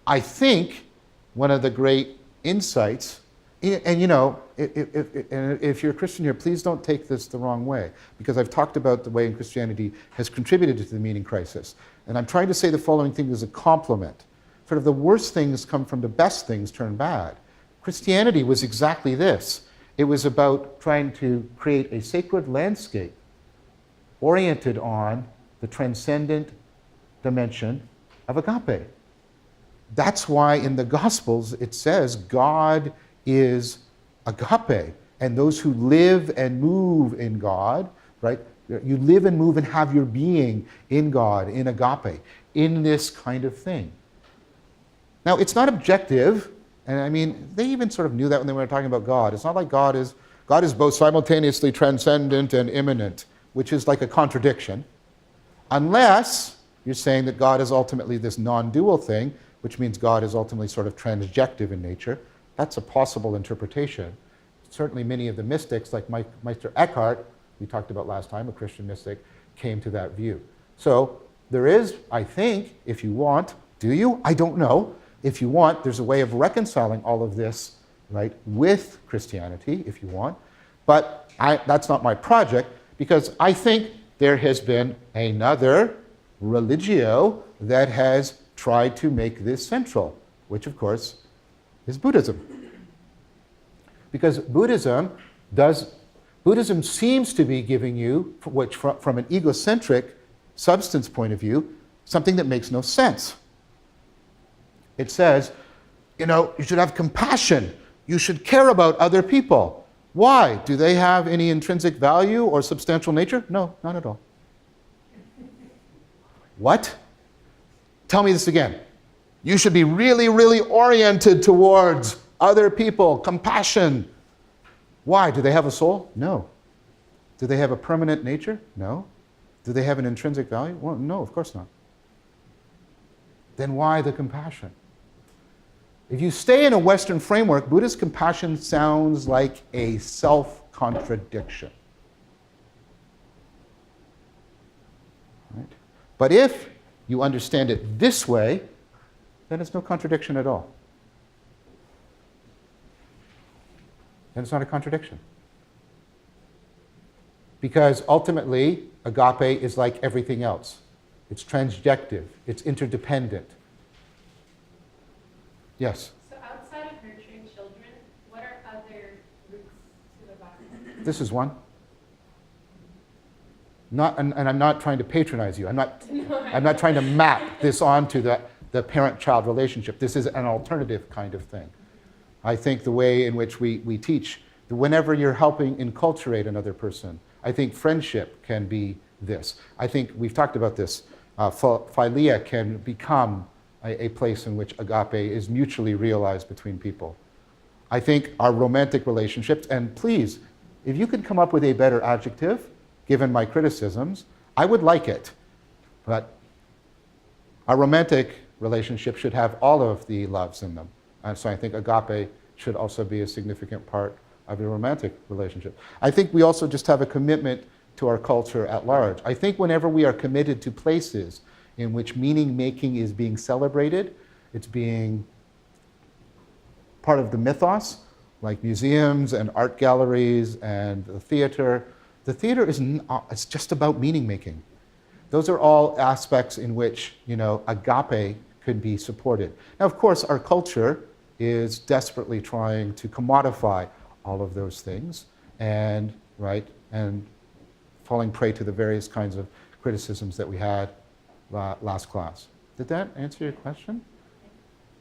I think one of the great insights And you know, if you're a Christian here, please don't take this the wrong way, because I've talked about the way in Christianity has contributed to the meaning crisis. And I'm trying to say the following thing as a compliment. Sort of the worst things come from the best things turn bad. Christianity was exactly this. It was about trying to create a sacred landscape oriented on the transcendent dimension of agape. That's why in the Gospels it says God is agape, and those who live and move in God, right? You live and move and have your being in God, in agape, in this kind of thing. Now, it's not objective, and I mean, they even sort of knew that when they were talking about God. It's not like God is both simultaneously transcendent and immanent, which is like a contradiction, unless you're saying that God is ultimately this non-dual thing, which means God is ultimately sort of transjective in nature. That's a possible interpretation. Certainly many of the mystics, like Meister Eckhart, we talked about last time, a Christian mystic, came to that view. So there is, I think, if you want, do you? I don't know. If you want, there's a way of reconciling all of this, right, with Christianity, if you want. But that's not my project, because I think there has been another religio that has tried to make this central, which of course is Buddhism. Because Buddhism seems to be giving you, which from an egocentric substance point of view, something that makes no sense. It says, you know, you should have compassion. You should care about other people. Why? Do they have any intrinsic value or substantial nature? No, not at all. What? Tell me this again. You should be really, really oriented towards other people, compassion. Why? Do they have a soul? No. Do they have a permanent nature? No. Do they have an intrinsic value? Well, no, of course not. Then why the compassion? If you stay in a Western framework, Buddhist compassion sounds like a self-contradiction. Right? But if you understand it this way, then it's no contradiction at all. Then it's not a contradiction. Because ultimately, agape is like everything else. It's transjective, it's interdependent. Yes? So outside of nurturing children, what are other roots to the Buddha? This is one. And I'm not trying to patronize you. I'm not trying to map this onto the parent-child relationship. This is an alternative kind of thing. I think the way in which we teach, whenever you're helping enculturate another person, I think friendship can be this. I think we've talked about this. Philia can become a place in which agape is mutually realized between people. I think our romantic relationships, and please, if you could come up with a better adjective, given my criticisms, I would like it. But our romantic relationship should have all of the loves in them. And so I think agape should also be a significant part of your romantic relationship. I think we also just have a commitment to our culture at large. I think whenever we are committed to places in which meaning making is being celebrated, it's being part of the mythos, like museums and art galleries and the theater. The theater it's just about meaning making. Those are all aspects in which, you know, agape could be supported. Now, of course, our culture is desperately trying to commodify all of those things and falling prey to the various kinds of criticisms that we had last class. Did that answer your question?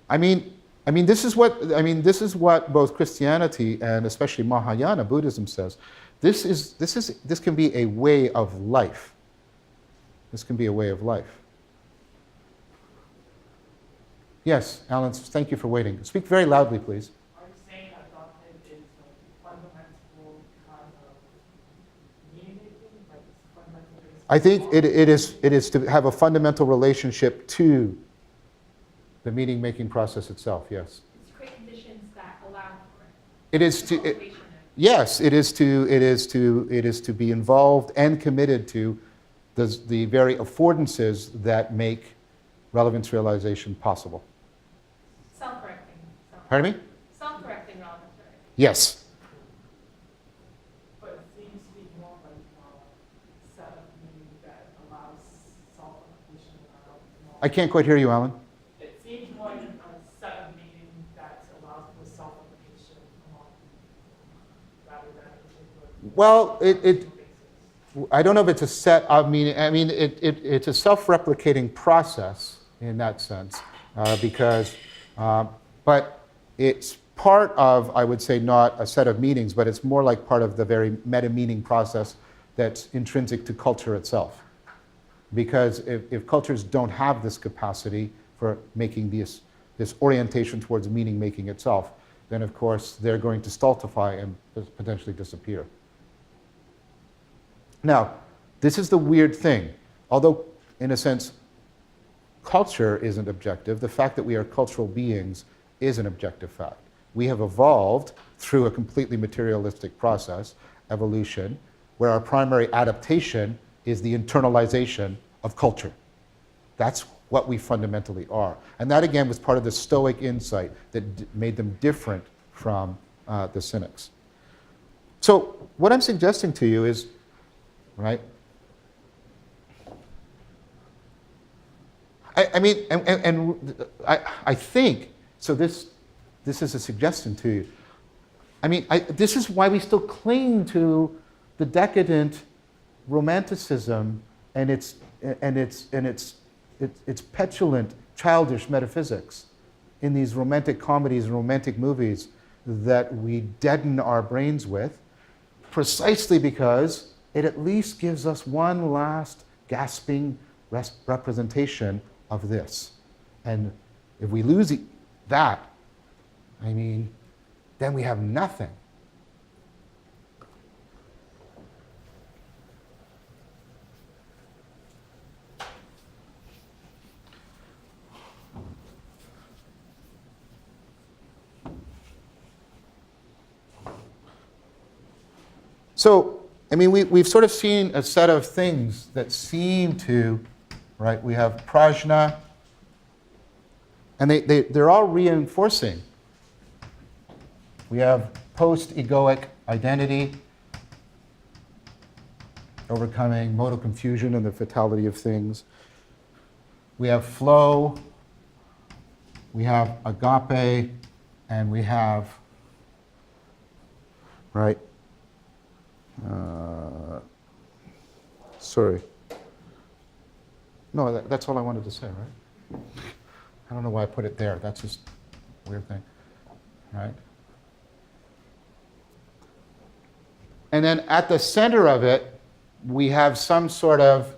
I mean, this is what both Christianity and especially Mahayana Buddhism says. This can be a way of life. This can be a way of life. Yes, Alan, thank you for waiting. Speak very loudly, please. Are you saying agape is a fundamental kind of meaning making? Like it's fundamental? I think it is to have a fundamental relationship to the meaning making process itself, yes. It's create conditions that allow for it. It is to Cultivation of it. yes, it is to be involved and committed to the very affordances that make relevance realization possible. Self-correcting. Pardon me? Self-correcting relevance, right? Yes. But it seems to be more like a set of meaning that allows self-application without more. I can't quite hear you, Alan. It seems more like a set of meaning that allows for self-application among rather than a particular Well, basis. I don't know if it's a set of meaning. I mean, it's a self-replicating process in that sense, but it's part of, I would say, not a set of meanings, but it's more like part of the very meta-meaning process that's intrinsic to culture itself. Because if cultures don't have this capacity for making this orientation towards meaning making itself, then of course they're going to stultify and potentially disappear. Now, this is the weird thing. Although, in a sense, culture isn't objective, the fact that we are cultural beings is an objective fact. We have evolved through a completely materialistic process, evolution, where our primary adaptation is the internalization of culture. That's what we fundamentally are. And that, again, was part of the Stoic insight that made them different from the Cynics. So what I'm suggesting to you is, right? I think, so this is a suggestion to you. I mean, this is why we still cling to the decadent romanticism and its petulant, childish metaphysics in these romantic comedies and romantic movies that we deaden our brains with, precisely because it at least gives us one last gasping representation of this. And if we lose that, I mean, then we have nothing. So, I mean, we've sort of seen a set of things that seem to, right? We have prajna, and they're all reinforcing. We have post-egoic identity, overcoming modal confusion and the fatality of things. We have flow, we have agape, and we have, right? Sorry. No, that's all I wanted to say, right? I don't know why I put it there. That's just a weird thing, right? And then at the center of it, we have some sort of,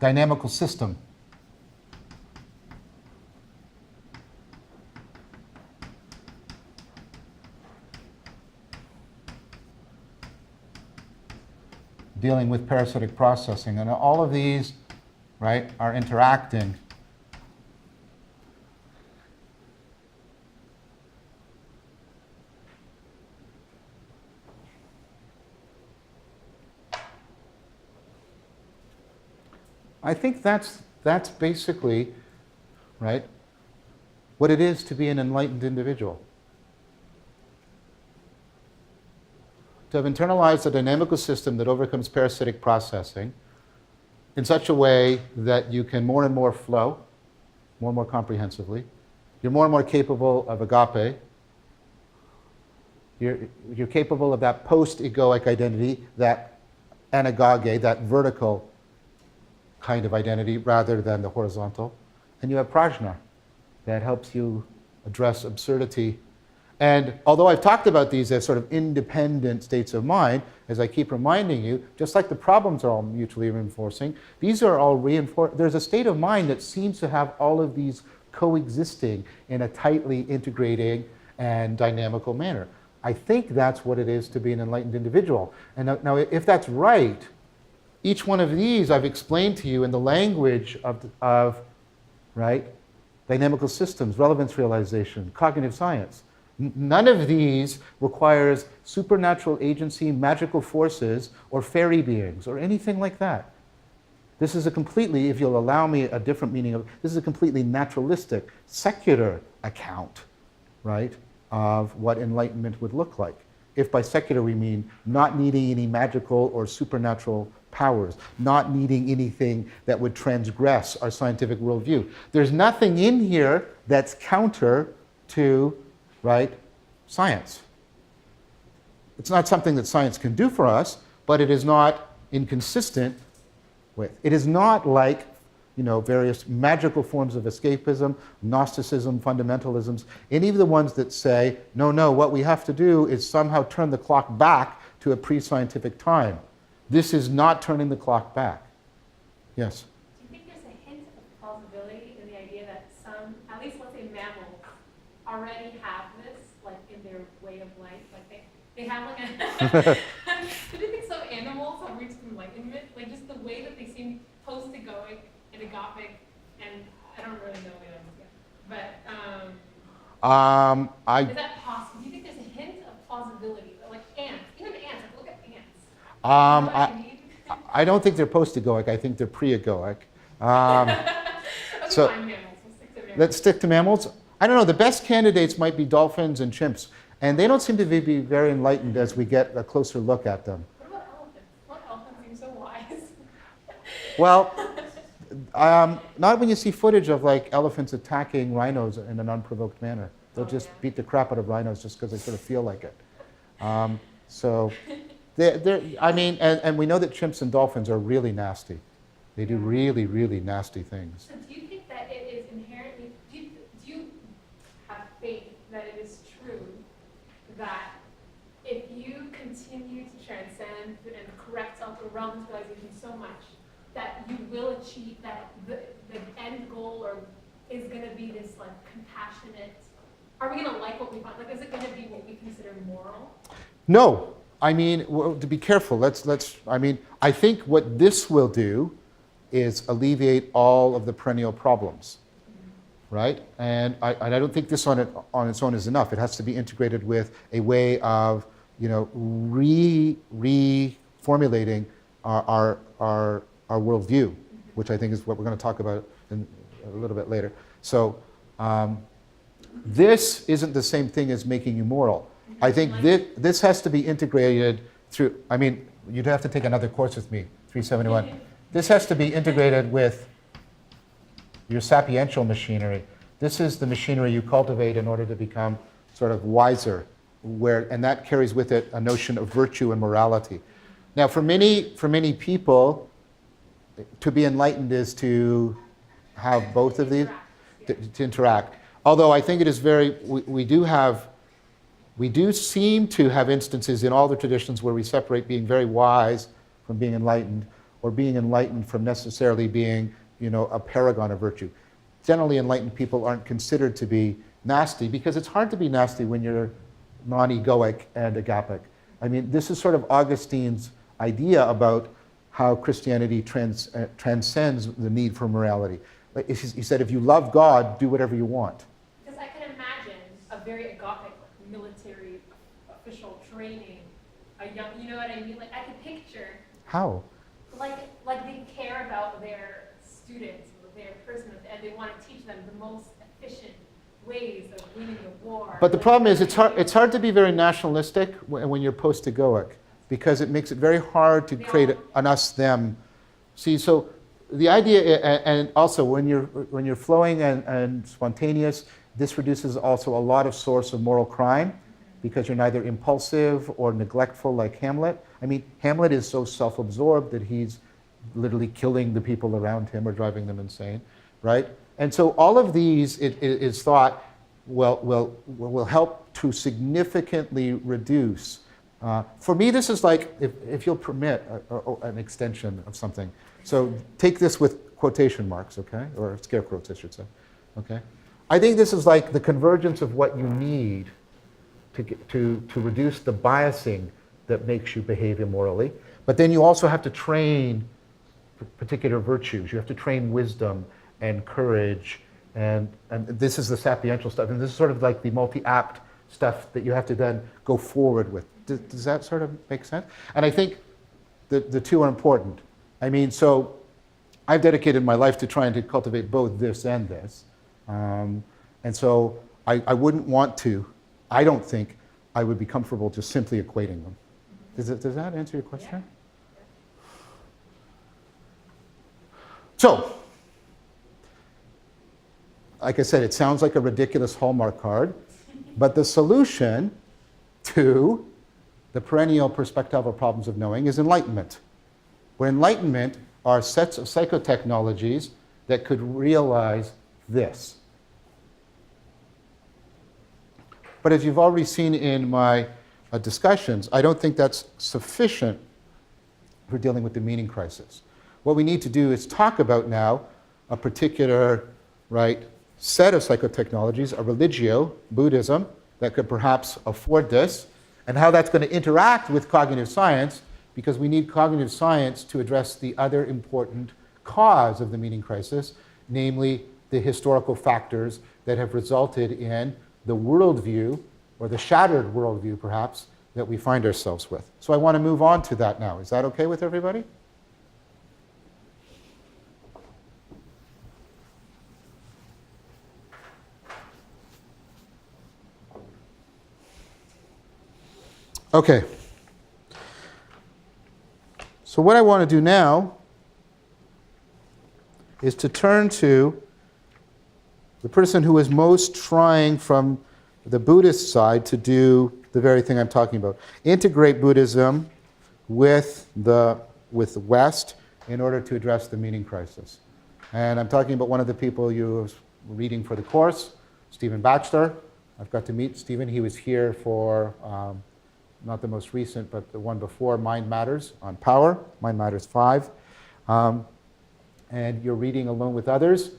dynamical system. Dealing with parasitic processing. And all of these, right, are interacting. I think that's basically, right, what it is to be an enlightened individual. To have internalized a dynamical system that overcomes parasitic processing in such a way that you can more and more flow, more and more comprehensively. You're more and more capable of agape. You're capable of that post-egoic identity, that anagoge, that vertical kind of identity rather than the horizontal. And you have prajna that helps you address absurdity. And although I've talked about these as sort of independent states of mind, as I keep reminding you, just like the problems are all mutually reinforcing, these are all reinforced. There's a state of mind that seems to have all of these coexisting in a tightly integrating and dynamical manner. I think that's what it is to be an enlightened individual. And now if that's right, each one of these I've explained to you in the language of right, dynamical systems, relevance realization, cognitive science. None of these requires supernatural agency, magical forces, or fairy beings, or anything like that. This is a completely, if you'll allow me a different meaning of, this is a completely naturalistic, secular account, right, of what enlightenment would look like. If by secular we mean not needing any magical or supernatural powers, not needing anything that would transgress our scientific worldview. There's nothing in here that's counter to, right, science. It's not something that science can do for us, but it is not inconsistent with. It is not like, various magical forms of escapism, Gnosticism, fundamentalisms, any of the ones that say, no, what we have to do is somehow turn the clock back to a pre-scientific time. This is not turning the clock back. Yes? Do you think there's a hint of plausibility in the idea that some, at least let's say mammals, already have this, like in their way of life? Like they have like a, do you think some animals have reached enlightenment? Like just the way that they seem post-egoic and egoic, and I don't really know the others yet. But is that possible? Do you think there's a hint of plausibility? Like ants, even ants, like look at ants. You know what I mean? I don't think they're post-egoic. I think they're pre-egoic. Okay, so fine, mammals. let's stick to mammals. I don't know. The best candidates might be dolphins and chimps, and they don't seem to be very enlightened as we get a closer look at them. What about elephants? What elephants seem so wise? Well, not when you see footage of like elephants attacking rhinos in an unprovoked manner. They'll just beat the crap out of rhinos just because they sort of feel like it. So, and we know that chimps and dolphins are really nasty. They do really, really nasty things. So do you think that it is inherently, do you have faith that it is true that if you continue to transcend and correct self-realization so much, that you will achieve that the end goal or is going to be this like compassionate, are we going to like what we find? Like, is it going to be what we consider moral? No. I mean, to be careful, I think what this will do is alleviate all of the perennial problems, right? And I don't think this on its own is enough. It has to be integrated with a way of, reformulating our worldview, which I think is what we're going to talk about a little bit later. So this isn't the same thing as making you moral. I think this has to be integrated through, you'd have to take another course with me, 371. This has to be integrated with your sapiential machinery. This is the machinery you cultivate in order to become sort of wiser, and that carries with it a notion of virtue and morality. Now, for many people, to be enlightened is to have both of these, to interact. Although I think it is we do seem to have instances in all the traditions where we separate being very wise from being enlightened, or being enlightened from necessarily being, a paragon of virtue. Generally, enlightened people aren't considered to be nasty because it's hard to be nasty when you're non-egoic and agapic. This is sort of Augustine's idea about how Christianity transcends the need for morality. Like, he said, if you love God, do whatever you want. Because I can imagine a very egoic military official training a young, you know what I mean? Like I could picture. How? Like they care about their students, their person, and they want to teach them the most efficient ways of winning the war. But the problem is, it's hard to be very nationalistic when you're post-egoic, because it makes it very hard to create an us-them. See, so the idea, and also when you're flowing and spontaneous, this reduces also a lot of source of moral crime, because you're neither impulsive or neglectful like Hamlet. Hamlet is so self-absorbed that he's literally killing the people around him or driving them insane, right? And so all of these, it is thought, will help to significantly reduce. For me, this is like, if you'll permit, an extension of something. So take this with quotation marks, okay? Or scare quotes, I should say, okay? I think this is like the convergence of what you need to reduce the biasing that makes you behave immorally. But then you also have to train particular virtues. You have to train wisdom and courage, and this is the sapiential stuff. And this is sort of like the multi-apt stuff that you have to then go forward with. Does that sort of make sense? And I think the two are important. So I've dedicated my life to trying to cultivate both this and this. And so I wouldn't want to I don't think I would be comfortable just simply equating them. Does that answer your question? So, like I said, it sounds like a ridiculous Hallmark card, but the solution to the perennial perspectival problems of knowing is enlightenment. Where enlightenment are sets of psychotechnologies that could realize this. But as you've already seen in my discussions, I don't think that's sufficient for dealing with the meaning crisis. What we need to do is talk about now a particular set of psychotechnologies, a religio, Buddhism, that could perhaps afford this, and how that's going to interact with cognitive science, because we need cognitive science to address the other important cause of the meaning crisis, namely the historical factors that have resulted in the worldview, or the shattered worldview perhaps, that we find ourselves with. So I want to move on to that now. Is that okay with everybody? Okay. So what I want to do now is to turn to the person who is most trying from the Buddhist side to do the very thing I'm talking about. Integrate Buddhism with the West in order to address the meaning crisis. And I'm talking about one of the people you were reading for the course, Stephen Batchelor. I've got to meet Stephen. He was here for not the most recent, but the one before, Mind Matters on Power, Mind Matters 5. And you're reading Alone with Others.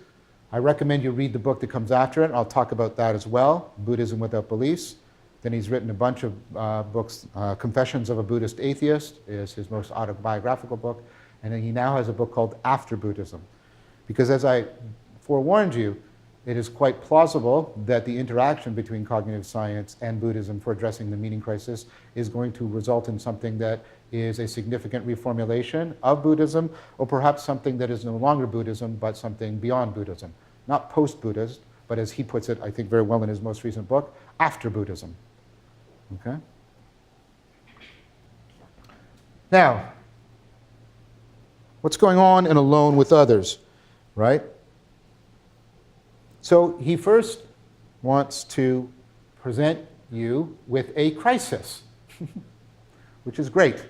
I recommend you read the book that comes after it. I'll talk about that as well, Buddhism Without Beliefs. Then he's written a bunch of books. Confessions of a Buddhist Atheist is his most autobiographical book. And then he now has a book called After Buddhism. Because as I forewarned you, it is quite plausible that the interaction between cognitive science and Buddhism for addressing the meaning crisis is going to result in something that is a significant reformulation of Buddhism, or perhaps something that is no longer Buddhism, but something beyond Buddhism. Not post-Buddhist, but as he puts it, I think very well in his most recent book, after Buddhism. Okay? Now, what's going on in Alone with Others, right? So he first wants to present you with a crisis, which is great,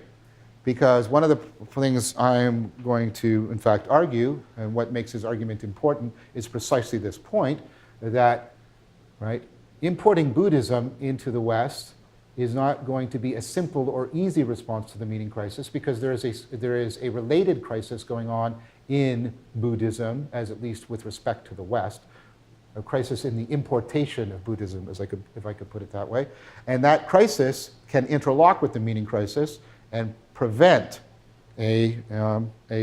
because one of the things I'm going to, in fact, argue, and what makes his argument important, is precisely this point, that importing Buddhism into the West is not going to be a simple or easy response to the meaning crisis, because there is a related crisis going on in Buddhism, as at least with respect to the West, a crisis in the importation of Buddhism, if I could put it that way. And that crisis can interlock with the meaning crisis and prevent a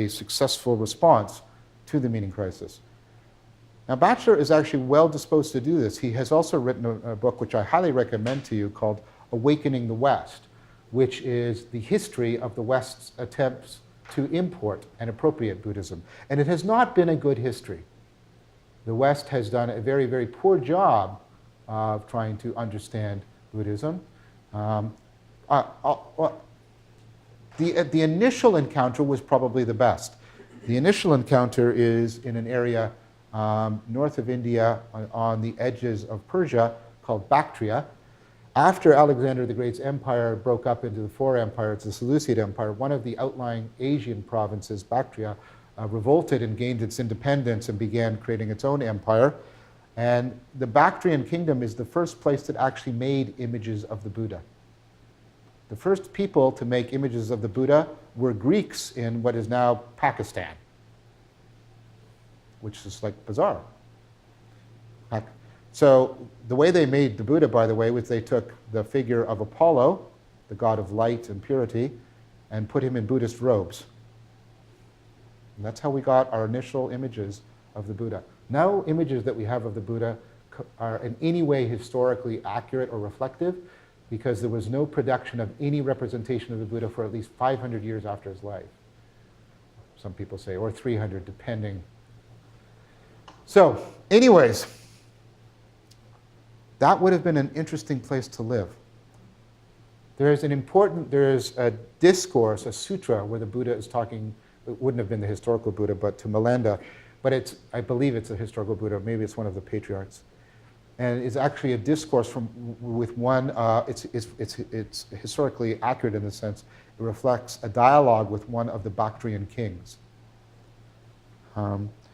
successful response to the meaning crisis. Now, Batchelor is actually well disposed to do this. He has also written a book which I highly recommend to you called Awakening the West, which is the history of the West's attempts to import and appropriate Buddhism. And it has not been a good history. The West has done a very, very poor job of trying to understand Buddhism. The initial encounter was probably the best. The initial encounter is in an area north of India on the edges of Persia called Bactria. After Alexander the Great's empire broke up into the four empires, the Seleucid Empire, one of the outlying Asian provinces, Bactria, revolted and gained its independence and began creating its own empire. And the Bactrian kingdom is the first place that actually made images of the Buddha. The first people to make images of the Buddha were Greeks in what is now Pakistan, which is bizarre. So the way they made the Buddha, by the way, was they took the figure of Apollo, the god of light and purity, and put him in Buddhist robes. And that's how we got our initial images of the Buddha. No images that we have of the Buddha are in any way historically accurate or reflective, because there was no production of any representation of the Buddha for at least 500 years after his life. Some people say, or 300, depending. So, anyways, that would have been an interesting place to live. There's a discourse, a sutra, where the Buddha is talking, it wouldn't have been the historical Buddha, but to Milinda, but I believe it's a historical Buddha, maybe it's one of the patriarchs. And it's actually a discourse with one, it's historically accurate in the sense it reflects a dialogue with one of the Bactrian kings.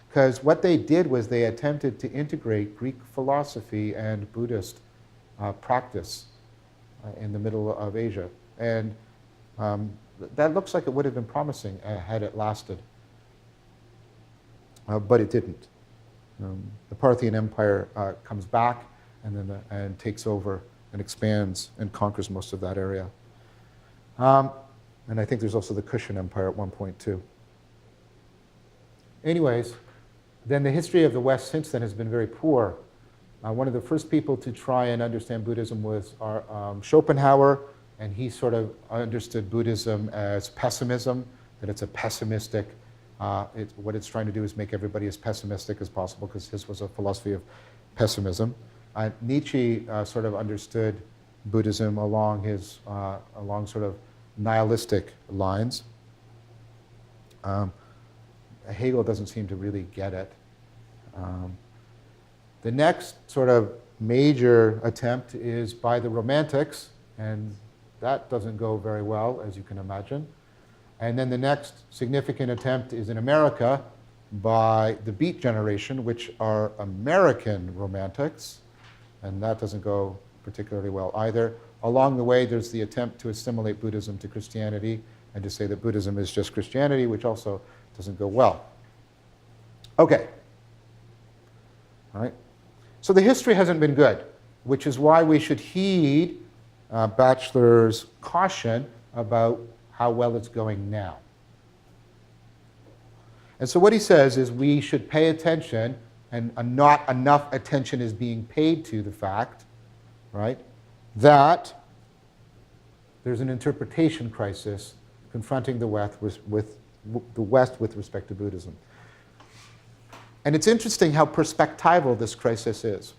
Because what they did was they attempted to integrate Greek philosophy and Buddhist practice in the middle of Asia. And that looks like it would have been promising had it lasted. But it didn't. The Parthian Empire comes back and takes over and expands and conquers most of that area. And I think there's also the Kushan Empire at one point too. Anyways, then the history of the West since then has been very poor. One of the first people to try and understand Buddhism was Schopenhauer, and he sort of understood Buddhism as pessimism, that it's a pessimistic, what it's trying to do is make everybody as pessimistic as possible, because his was a philosophy of pessimism. Nietzsche sort of understood Buddhism along sort of nihilistic lines. Hegel doesn't seem to really get it. The next sort of major attempt is by the Romantics, and that doesn't go very well, as you can imagine. And then the next significant attempt is in America by the Beat generation, which are American Romantics, and that doesn't go particularly well either. Along the way, there's the attempt to assimilate Buddhism to Christianity and to say that Buddhism is just Christianity, which also doesn't go well. Okay. All right. So the history hasn't been good, which is why we should heed Batchelor's caution about how well it's going now. And so what he says is we should pay attention, and not enough attention is being paid to the fact, right, that there's an interpretation crisis confronting the West with respect to Buddhism. And it's interesting how perspectival this crisis is.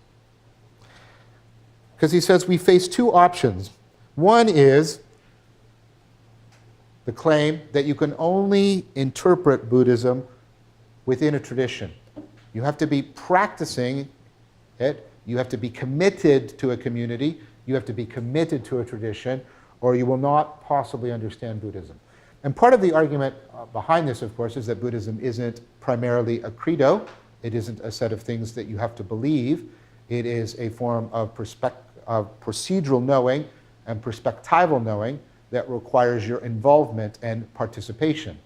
Because he says we face two options. One is the claim that you can only interpret Buddhism within a tradition. You have to be practicing it, you have to be committed to a community, you have to be committed to a tradition, or you will not possibly understand Buddhism. And part of the argument behind this, of course, is that Buddhism isn't primarily a credo. It isn't a set of things that you have to believe. It is a form of procedural knowing and perspectival knowing that requires your involvement and participation,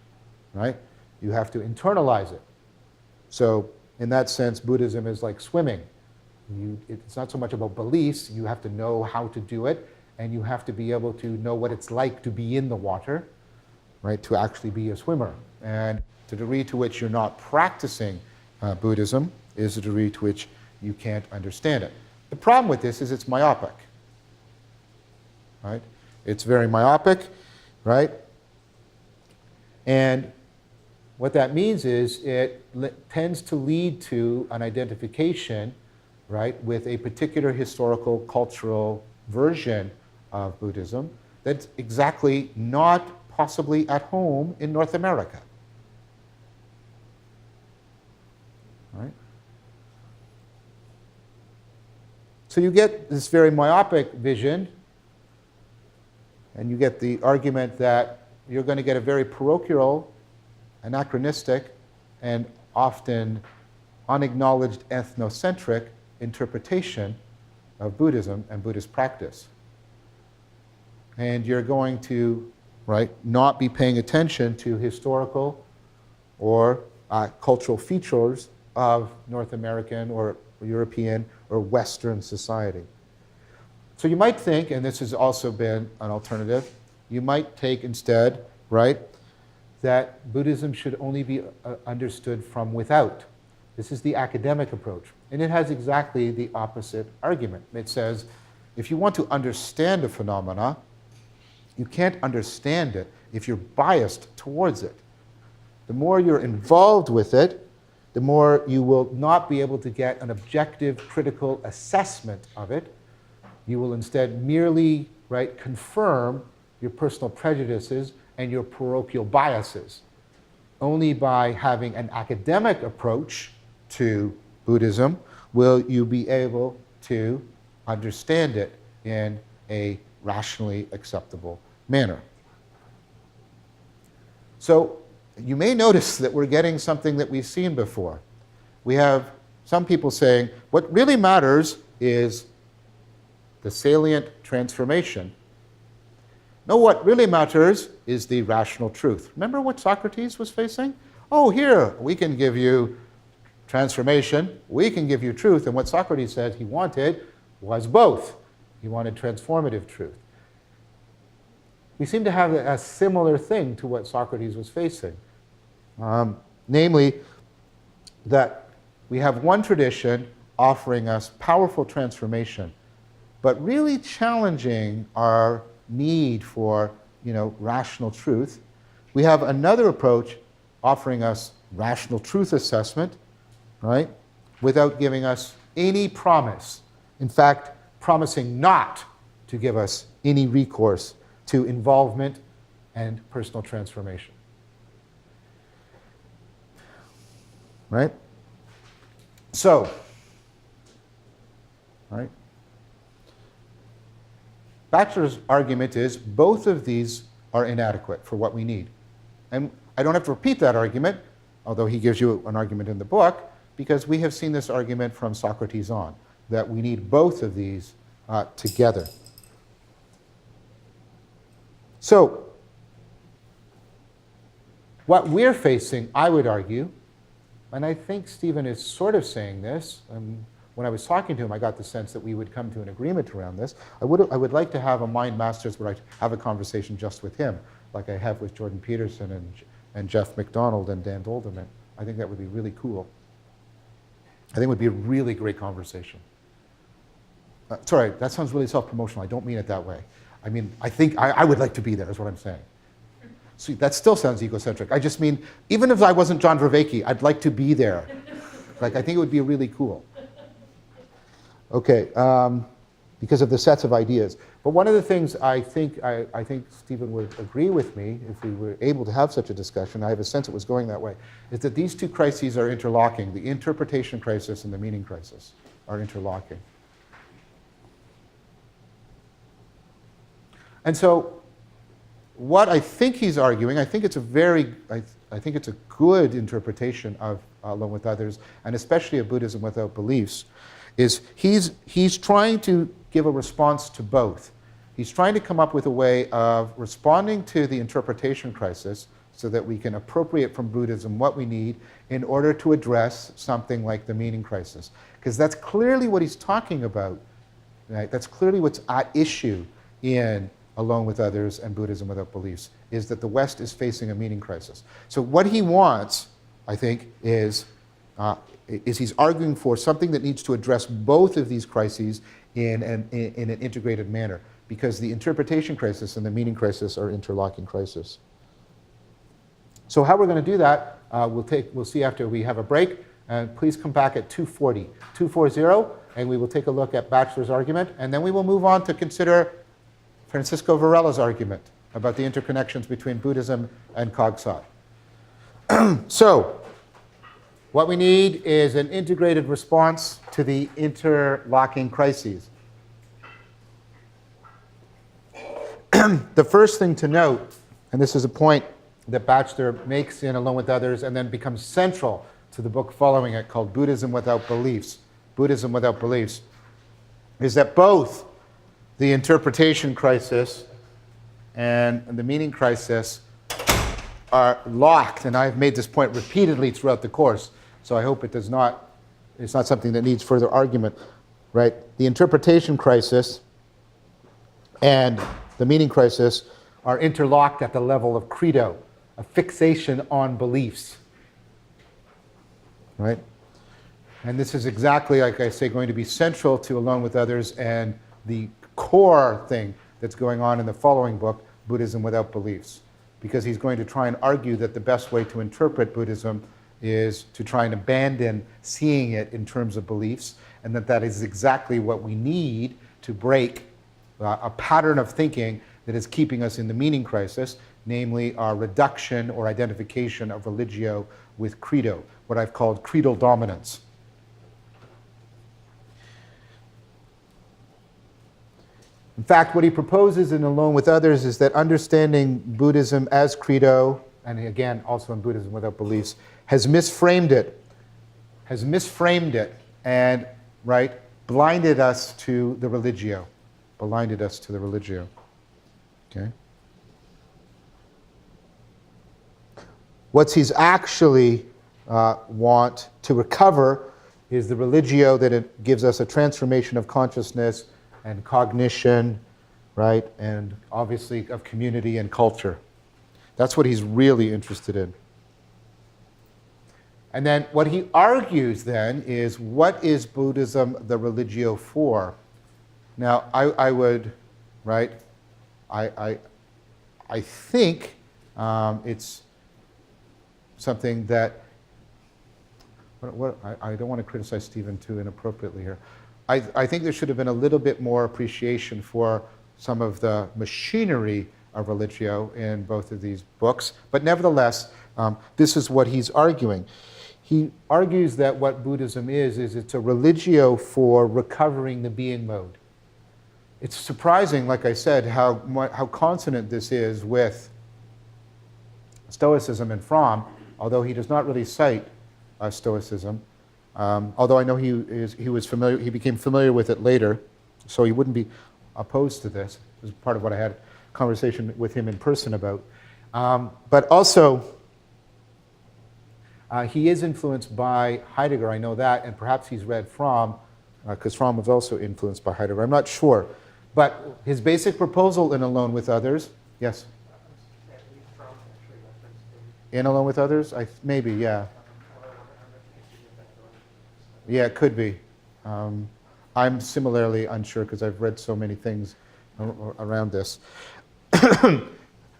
right? You have to internalize it. So in that sense, Buddhism is like swimming. It's not so much about beliefs. You have to know how to do it, and you have to be able to know what it's like to be in the water, right, to actually be a swimmer. And the degree to which you're not practicing Buddhism is the degree to which you can't understand it. The problem with this is it's myopic, right? It's very myopic, right? And what that means is it tends to lead to an identification, right, with a particular historical, cultural version of Buddhism that's exactly not possibly at home in North America. Right? So you get this very myopic vision, and you get the argument that you're going to get a very parochial, anachronistic, and often unacknowledged ethnocentric interpretation of Buddhism and Buddhist practice. And you're going to, right, not be paying attention to historical or cultural features of North American or European or Western society. So you might think, and this has also been an alternative, you might take instead, right, that Buddhism should only be understood from without. This is the academic approach. And it has exactly the opposite argument. It says, if you want to understand a phenomena, you can't understand it if you're biased towards it. The more you're involved with it, the more you will not be able to get an objective, critical assessment of it. You will instead merely, right, confirm your personal prejudices and your parochial biases. Only by having an academic approach to Buddhism will you be able to understand it in a rationally acceptable manner. So you may notice that we're getting something that we've seen before. We have some people saying, what really matters is the salient transformation. No, what really matters is the rational truth. Remember what Socrates was facing? Oh, here, we can give you transformation, we can give you truth. And what Socrates said he wanted was both. He wanted transformative truth. We seem to have a similar thing to what Socrates was facing. Namely, that we have one tradition offering us powerful transformation, but really challenging our need for, rational truth. We have another approach offering us rational truth assessment, right, without giving us any promise. In fact, promising not to give us any recourse to involvement and personal transformation. Right? So, right? Batchelor's argument is both of these are inadequate for what we need. And I don't have to repeat that argument, although he gives you an argument in the book, because we have seen this argument from Socrates on, that we need both of these together. So, what we're facing, I would argue, and I think Stephen is sort of saying this, when I was talking to him, I got the sense that we would come to an agreement around this. I would like to have a Mind Masters where I have a conversation just with him, like I have with Jordan Peterson and Jeff McDonald and Dan Dolderman. I think that would be really cool. I think it would be a really great conversation. Sorry, that sounds really self-promotional. I don't mean it that way. I mean, I think I would like to be there, is what I'm saying. See, that still sounds egocentric. I just mean, even if I wasn't John Vervaeke, I'd like to be there. Like, I think it would be really cool. Okay, because of the sets of ideas. But one of the things I think Stephen would agree with me, if we were able to have such a discussion, I have a sense it was going that way, is that these two crises are interlocking. The interpretation crisis and the meaning crisis are interlocking. And so, what I think he's arguing, I think it's a good interpretation of Alone with Others, and especially of Buddhism without beliefs, is he's trying to give a response to both. He's trying to come up with a way of responding to the interpretation crisis so that we can appropriate from Buddhism what we need in order to address something like the meaning crisis. Because that's clearly what he's talking about, right? That's clearly what's at issue in Alone with Others and Buddhism without beliefs, is that the West is facing a meaning crisis. So what he wants, I think, is he's arguing for something that needs to address both of these crises in an integrated manner, because the interpretation crisis and the meaning crisis are interlocking crises. So how we're going to do that, we'll see after we have a break. And please come back at 2:40, and we will take a look at Batchelor's argument, and then we will move on to consider Francisco Varela's argument about the interconnections between Buddhism and Cogsod. So, what we need is an integrated response to the interlocking crises. The first thing to note, and this is a point that Batchelor makes in Alone with Others and then becomes central to the book following it, called Buddhism Without Beliefs, is that both the interpretation crisis and the meaning crisis are locked, and I've made this point repeatedly throughout the course, so I hope it's not something that needs further argument, right? The interpretation crisis and the meaning crisis are interlocked at the level of credo, a fixation on beliefs, right? And this is exactly, like I say, going to be central to Alone with Others and the core thing that's going on in the following book, Buddhism Without Beliefs, because he's going to try and argue that the best way to interpret Buddhism is to try and abandon seeing it in terms of beliefs, and that is exactly what we need to break a pattern of thinking that is keeping us in the meaning crisis, namely our reduction or identification of religio with credo, what I've called creedal dominance. In fact, what he proposes in Alone with Others is that understanding Buddhism as credo, and again, also in Buddhism without beliefs, has misframed it, and, right, blinded us to the religio, okay? What he's actually want to recover is the religio that it gives us a transformation of consciousness and cognition, right, and obviously of community and culture. That's what he's really interested in. And then what he argues then is, what is Buddhism the religio for? Now, I would, right, I think it's something that, I don't want to criticize Stephen too inappropriately here. I think there should have been a little bit more appreciation for some of the machinery of religio in both of these books, but nevertheless, this is what he's arguing. He argues that what Buddhism is it's a religio for recovering the being mode. It's surprising, like I said, how consonant this is with Stoicism and Fromm, although he does not really cite Stoicism. Although I know he became familiar with it later, so he wouldn't be opposed to this. This is part of what I had a conversation with him in person about. But also, he is influenced by Heidegger, I know that, and perhaps he's read Fromm, because Fromm was also influenced by Heidegger. I'm not sure. But his basic proposal in Alone with Others, yes? In Alone with Others? Maybe, yeah. Yeah, it could be. I'm similarly unsure because I've read so many things around this.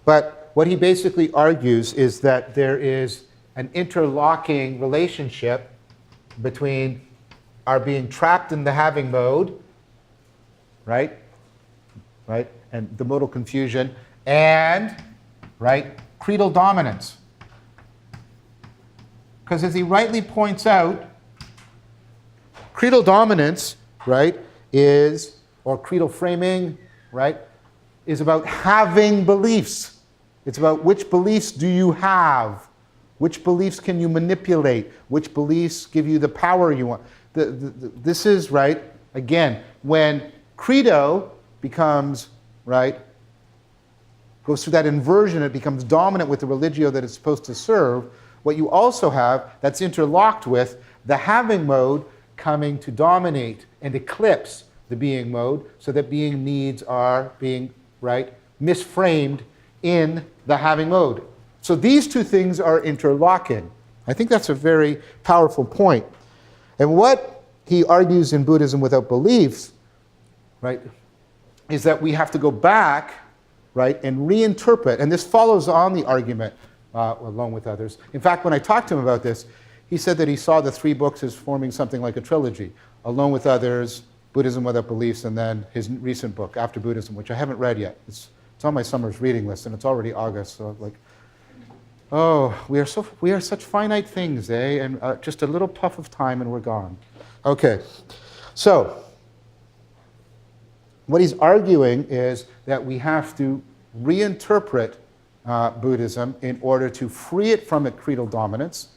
But what he basically argues is that there is an interlocking relationship between our being trapped in the having mode, right, and the modal confusion, and, right, creedal dominance. Because as he rightly points out, creedal dominance, right, or creedal framing, right, is about having beliefs. It's about which beliefs do you have? Which beliefs can you manipulate? Which beliefs give you the power you want? This is, right, again, when credo becomes, right, goes through that inversion, it becomes dominant with the religio that it's supposed to serve, what you also have that's interlocked with the having mode coming to dominate and eclipse the being mode, so that being needs are being, right, misframed in the having mode. So these two things are interlocking. I think that's a very powerful point. And what he argues in Buddhism without beliefs, right, is that we have to go back, right, and reinterpret, and this follows on the argument Alone with Others. In fact, when I talked to him about this, he said that he saw the three books as forming something like a trilogy: Alone with Others, Buddhism Without Beliefs, and then his recent book, After Buddhism, which I haven't read yet. It's on my summer's reading list, and it's already August, so like, oh, we are such finite things, eh? And just a little puff of time and we're gone. Okay, so what he's arguing is that we have to reinterpret Buddhism in order to free it from its creedal dominance,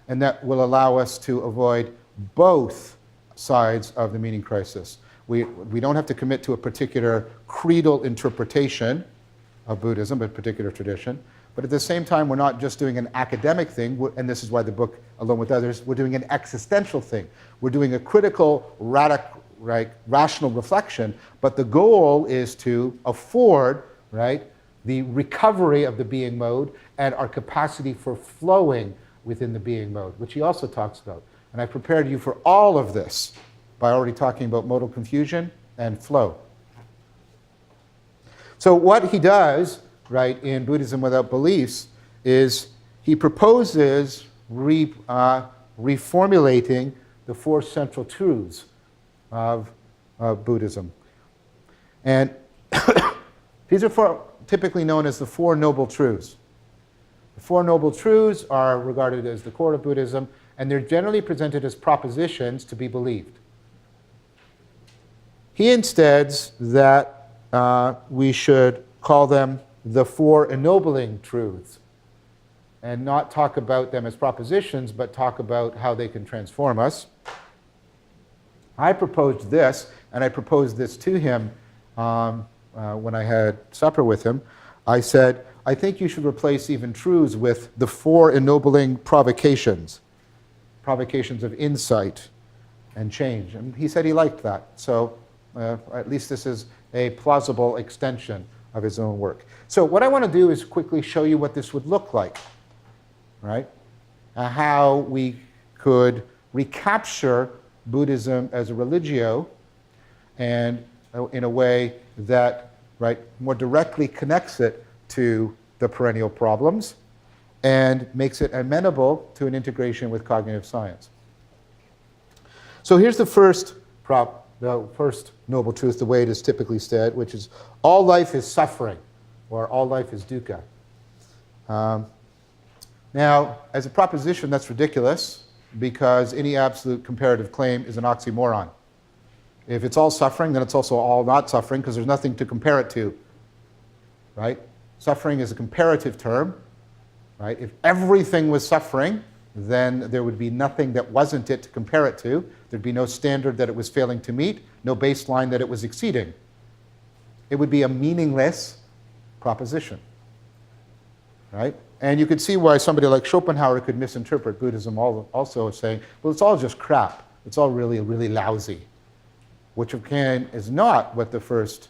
and that will allow us to avoid both sides of the meaning crisis. We don't have to commit to a particular creedal interpretation of Buddhism, a particular tradition, but at the same time, we're not just doing an academic thing, and this is why the book Alone with Others, we're doing an existential thing. We're doing a critical, rational reflection, but the goal is to afford, right, the recovery of the being mode and our capacity for flowing within the being mode, which he also talks about. And I prepared you for all of this by already talking about modal confusion and flow. So what he does, right, in Buddhism Without Beliefs is he proposes, reformulating the four central truths of Buddhism. And these are typically known as the Four Noble Truths. The Four Noble Truths are regarded as the core of Buddhism, and they're generally presented as propositions to be believed. He instead that we should call them the Four Ennobling Truths, and not talk about them as propositions, but talk about how they can transform us. I proposed this, and I proposed this to him when I had supper with him. I said, I think you should replace even truths with the four ennobling provocations of insight and change. And he said he liked that. So at least this is a plausible extension of his own work. So what I want to do is quickly show you what this would look like, right? How we could recapture Buddhism as a religio, and in a way that, right, more directly connects it to the perennial problems and makes it amenable to an integration with cognitive science. So here's the first noble truth, the way it is typically said, which is all life is suffering, or all life is dukkha. Now, as a proposition, that's ridiculous, because any absolute comparative claim is an oxymoron. If it's all suffering, then it's also all not suffering, because there's nothing to compare it to, right? Suffering is a comparative term, right? If everything was suffering, then there would be nothing that wasn't it to compare it to. There'd be no standard that it was failing to meet, no baseline that it was exceeding. It would be a meaningless proposition, right? And you could see why somebody like Schopenhauer could misinterpret Buddhism also as saying, well, it's all just crap. It's all really, really lousy. Which again is not what the first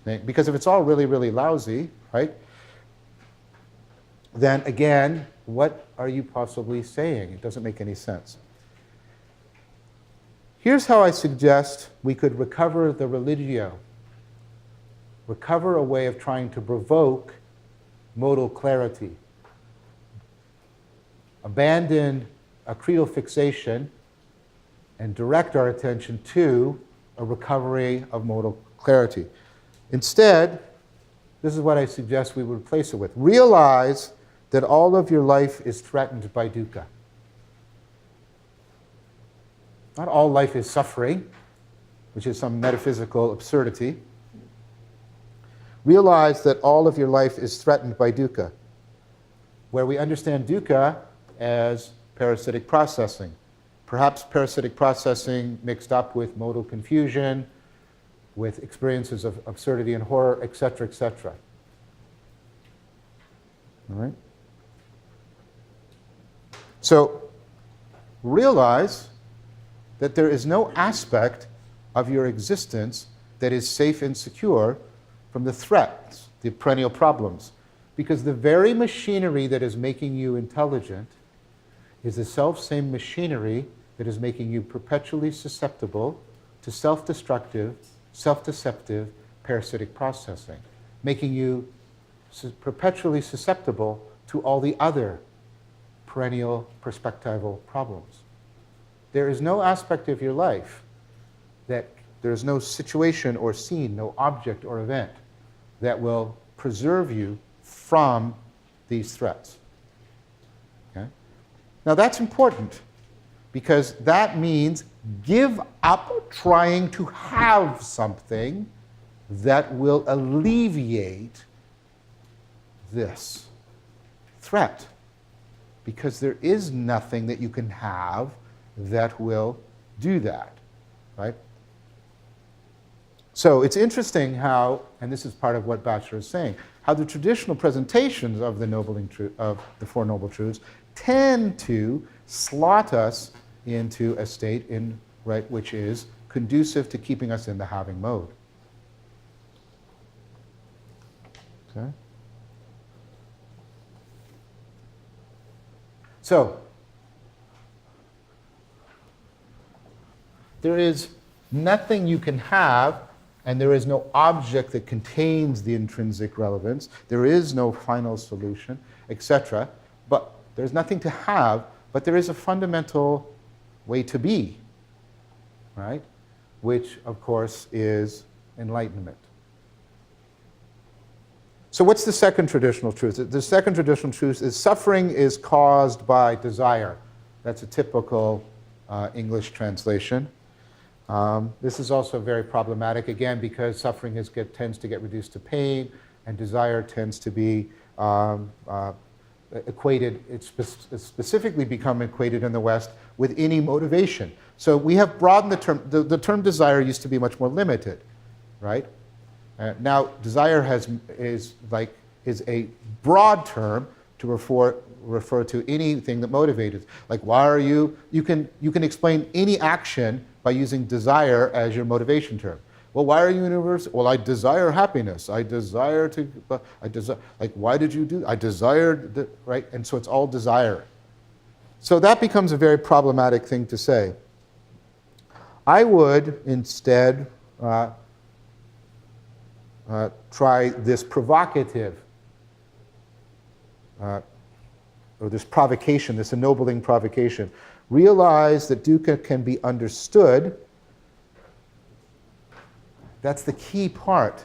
thing, because if it's all really, really lousy, right, then again, what are you possibly saying? It doesn't make any sense. Here's how I suggest we could recover the religio, recover a way of trying to provoke modal clarity, abandon a creedal fixation, and direct our attention to a recovery of modal clarity. Instead, this is what I suggest we would replace it with. Realize that all of your life is threatened by dukkha. Not all life is suffering, which is some metaphysical absurdity. Realize that all of your life is threatened by dukkha, where we understand dukkha as parasitic processing. Perhaps parasitic processing mixed up with modal confusion, with experiences of absurdity and horror, etc., etc. All right? So, realize that there is no aspect of your existence that is safe and secure from the threats, the perennial problems. Because the very machinery that is making you intelligent is the self-same machinery that is making you perpetually susceptible to self-destructive, self-deceptive, parasitic processing, making you perpetually susceptible to all the other perennial perspectival problems. There is no aspect of your life that there is no situation or scene, no object or event that will preserve you from these threats. Okay? Now that's important, because that means give up trying to have something that will alleviate this threat. Because there is nothing that you can have that will do that, right? So it's interesting how, and this is part of what Batchelor is saying, how the traditional presentations of the Four Noble Truths tend to slot us into a state which is conducive to keeping us in the having mode. Okay? So, there is nothing you can have, and there is no object that contains the intrinsic relevance. There is no final solution, etc. But there's nothing to have But there is a fundamental way to be, right? Which, of course, is enlightenment. So what's the second traditional truth? The second traditional truth is suffering is caused by desire. That's a typical English translation. This is also very problematic, again, because suffering tends to get reduced to pain, and desire tends to be equated, it's specifically become equated in the West with any motivation. So we have broadened the term. The term desire used to be much more limited, right? Now, desire is a broad term to refer to anything that motivates. Like, why are you? You can explain any action by using desire as your motivation term. Well, why are you in university? Well, I desire happiness. I desire. Like, why did you do? I desired, right? And so it's all desire. So that becomes a very problematic thing to say. I would instead try this provocative, or this provocation, this ennobling provocation. Realize that dukkha can be understood. That's the key part.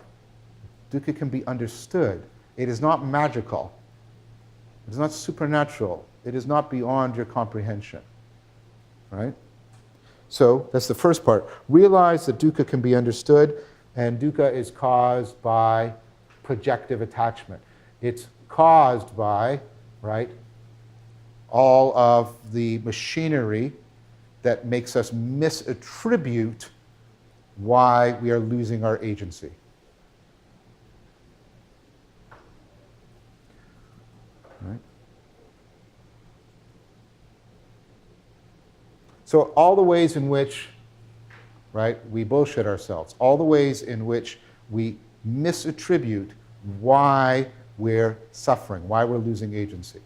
Dukkha can be understood. It is not magical. It is not supernatural. It is not beyond your comprehension. Right? So that's the first part. Realize that dukkha can be understood. And dukkha is caused by projective attachment. It's caused by, right, all of the machinery that makes us misattribute why we are losing our agency. Right? So all the ways in which, right, we bullshit ourselves, all the ways in which we misattribute why we're suffering, why we're losing agency.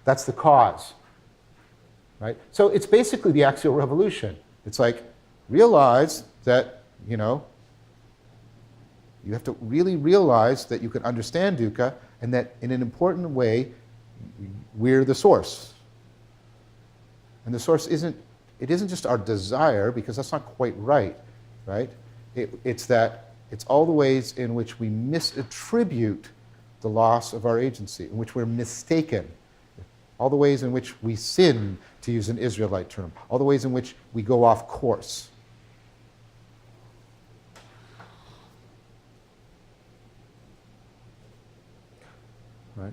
That's the cause, right? So it's basically the axial revolution. It's like, realize that, you have to really realize that you can understand dukkha, and that in an important way, we're the source. And the source isn't just our desire, because that's not quite right? It's all the ways in which we misattribute the loss of our agency, in which we're mistaken. All the ways in which we sin, to use an Israelite term. All the ways in which we go off course. Right?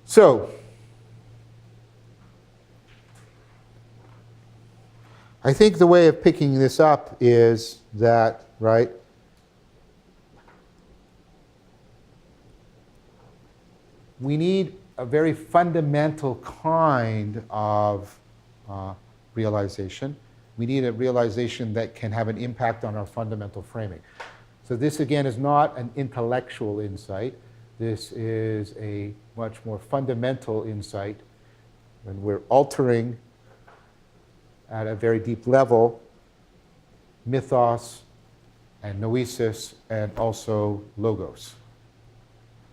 So, I think the way of picking this up is that, right, we need a very fundamental kind of realization. We need a realization that can have an impact on our fundamental framing. So this, again, is not an intellectual insight. This is a much more fundamental insight, and we're altering at a very deep level mythos and noesis and also logos.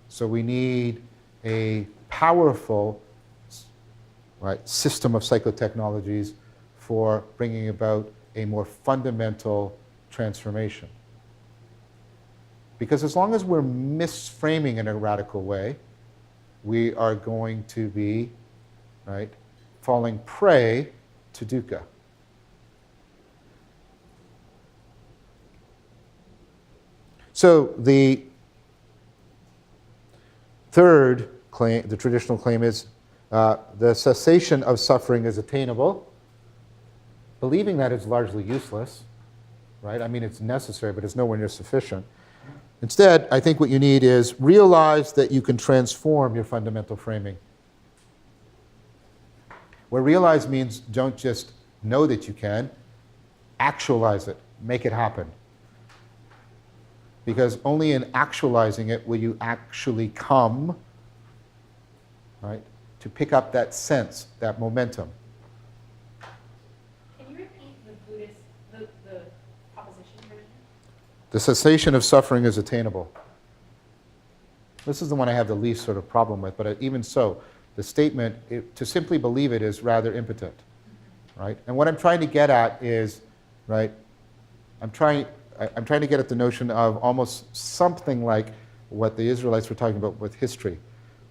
So we need a powerful, right, system of psychotechnologies for bringing about a more fundamental transformation. Because as long as we're misframing in a radical way, we are going to be, right, falling prey to dukkha. So the third claim, the traditional claim, is the cessation of suffering is attainable. Believing that is largely useless, right? I mean, it's necessary, but it's nowhere near sufficient. Instead, I think what you need is realize that you can transform your fundamental framing. Where realize means don't just know that you can, actualize it, make it happen. Because only in actualizing it will you actually come, right, to pick up that sense, that momentum. Can you repeat the proposition version? The cessation of suffering is attainable. This is the one I have the least sort of problem with, but even so, the statement, to simply believe it is rather impotent, right? And what I'm trying to get at is, right, I'm trying to get at the notion of almost something like what the Israelites were talking about with history.